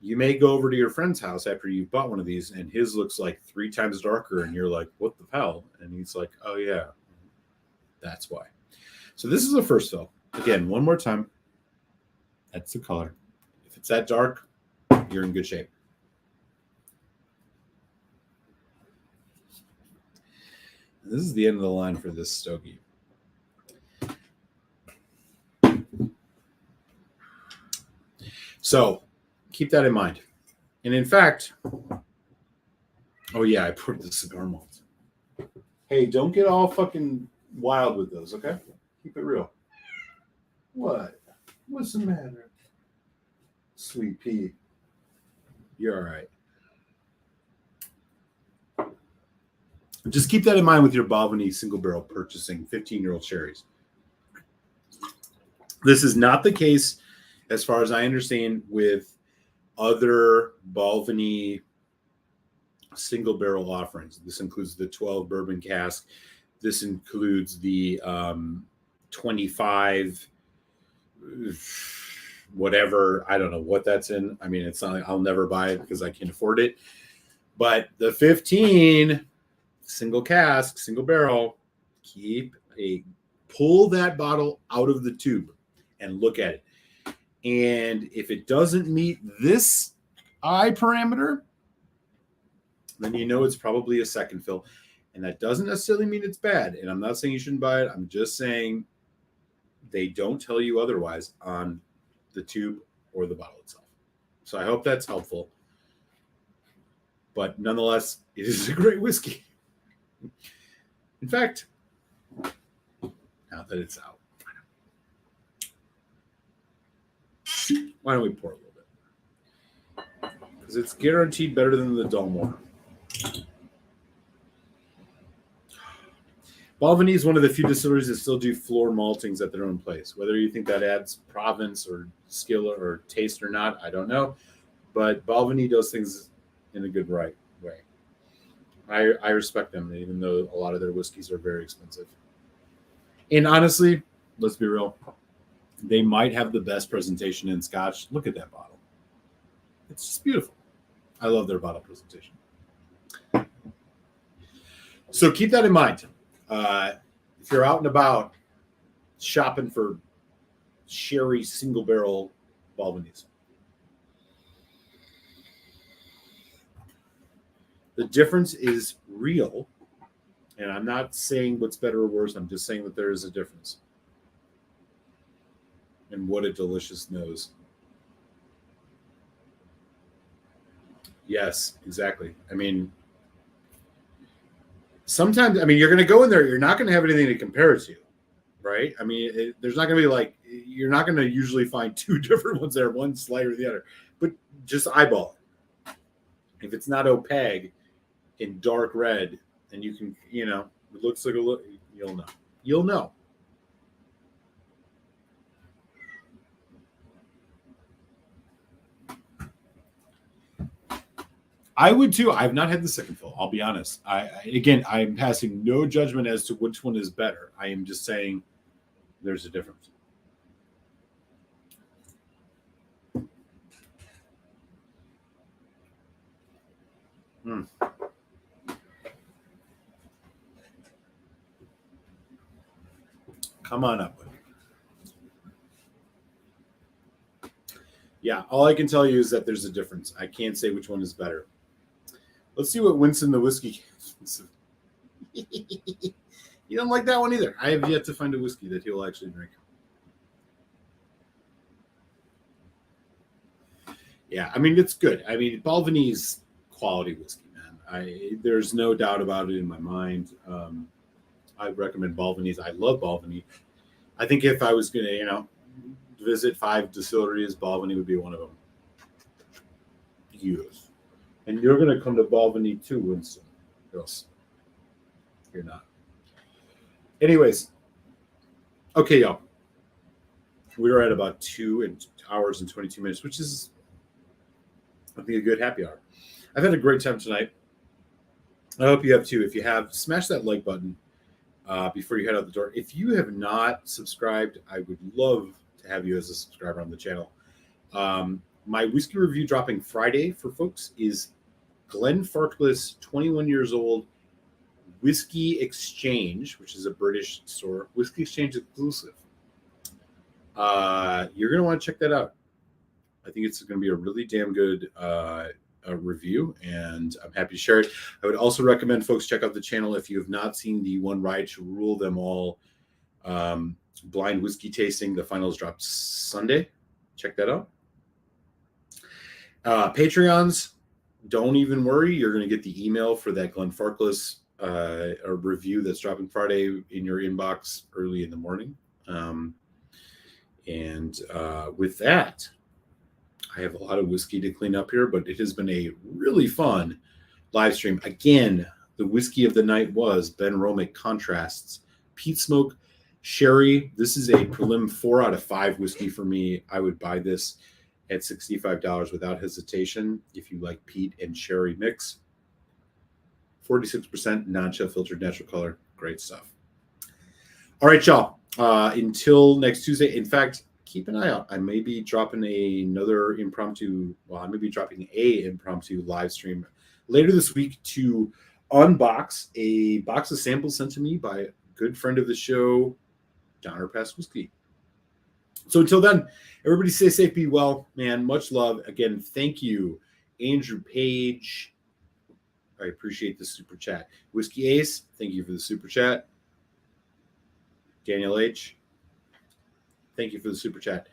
you may go over to your friend's house after you've bought one of these and his looks like 3 times darker and you're like, what the hell? And he's like, oh yeah, that's why. So this is a first fill. Again, one more time. That's the color. If it's that dark, you're in good shape. This is the end of the line for this stogie. So keep that in mind. And in fact, oh yeah, I poured the cigar malt. Hey, don't get all fucking wild with those, okay? Keep it real. What? What's the matter? Sweet pea. You're all right. Just keep that in mind with your Balvenie single barrel purchasing 15-year-old sherries. This is not the case, as far as I understand, with other Balvenie single barrel offerings. This includes the 12 bourbon cask. This includes the 25 whatever. I don't know what that's in. I mean, it's not like I'll never buy it because I can't afford it. But the 15 single cask, single barrel, pull that bottle out of the tube and look at it. And if it doesn't meet this eye parameter, then you know it's probably a second fill. And that doesn't necessarily mean it's bad. And I'm not saying you shouldn't buy it. I'm just saying they don't tell you otherwise on the tube or the bottle itself. So I hope that's helpful. But nonetheless, it is a great whiskey. In fact, now that it's out, why don't we pour a little bit? Because it's guaranteed better than the Dalmore. Balvenie is one of the few distilleries that still do floor maltings at their own place. Whether you think that adds province or skill or taste or not, I don't know. But Balvenie does things in a good right way. I respect them, even though a lot of their whiskeys are very expensive. And honestly, let's be real, They might have the best presentation in Scotch. Look at that bottle. It's just beautiful. I love their bottle presentation. So keep that in mind. If you're out and about shopping for sherry single barrel Balvenies. The difference is real. And I'm not saying what's better or worse. I'm just saying that there is a difference. And what a delicious nose. Yes, exactly. I mean, sometimes, you're going to go in there. You're not going to have anything to compare it to, right? There's not going to be like, you're not going to usually find two different ones there, one slighter or the other. But just eyeball it. If it's not opaque in dark red, and you can, it looks like you'll know. You'll know. I would too. I've not had the second fill. I'll be honest. I'm passing no judgment as to which one is better. I am just saying there's a difference. Come on up. Yeah, all I can tell you is that there's a difference. I can't say which one is better. Let's see what Winston the whiskey. You don't like that one either. I have yet to find a whiskey that he'll actually drink. Yeah, it's good. Balvenies quality whiskey, man. There's no doubt about it in my mind. I recommend Balvenies. I love Balvenie. I think if I was going to, visit 5 distilleries, Balvenie would be one of them. Yes. And you're going to come to Balvenie too, Winston. Yes. You're not. Anyways. Okay, y'all. We are at about 2 hours and 22 minutes, which is, I think, a good happy hour. I've had a great time tonight. I hope you have too. If you have, smash that like button before you head out the door. If you have not subscribed, I would love to have you as a subscriber on the channel. My whiskey review dropping Friday for folks is Glenfarclas 21 years old Whisky Exchange, which is a British store, Whisky Exchange exclusive. You're going to want to check that out. I think it's going to be a really damn good review, and I'm happy to share it. I would also recommend folks check out the channel if you have not seen the One Ride to Rule Them All blind whiskey tasting. The finals dropped Sunday. Check that out. Patreons, don't even worry. You're going to get the email for that Glenfarclas review that's dropping Friday in your inbox early in the morning. With that, I have a lot of whiskey to clean up here, but it has been a really fun live stream. Again, the whiskey of the night was Benromach Contrasts Peat Smoke Sherry. This is a prelim 4 out of 5 whiskey for me. I would buy this at $65 without hesitation if you like peat and sherry mix. 46% non-chill filtered natural color. Great stuff. All right, y'all. Until next Tuesday. In fact, keep an eye out. I may be dropping another impromptu. Well, I may be dropping a impromptu live stream later this week to unbox a box of samples sent to me by a good friend of the show, Donner Pass Whiskey. So until then, everybody stay safe, be well, man. Much love. Again, thank you, Andrew Page. I appreciate the super chat. Whiskey Ace, thank you for the super chat. Daniel H, thank you for the super chat.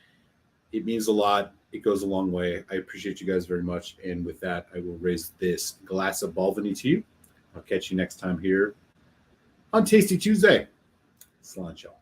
It means a lot. It goes a long way. I appreciate you guys very much. And with that, I will raise this glass of Balvenie to you. I'll catch you next time here on Tasty Tuesday. Salon, y'all.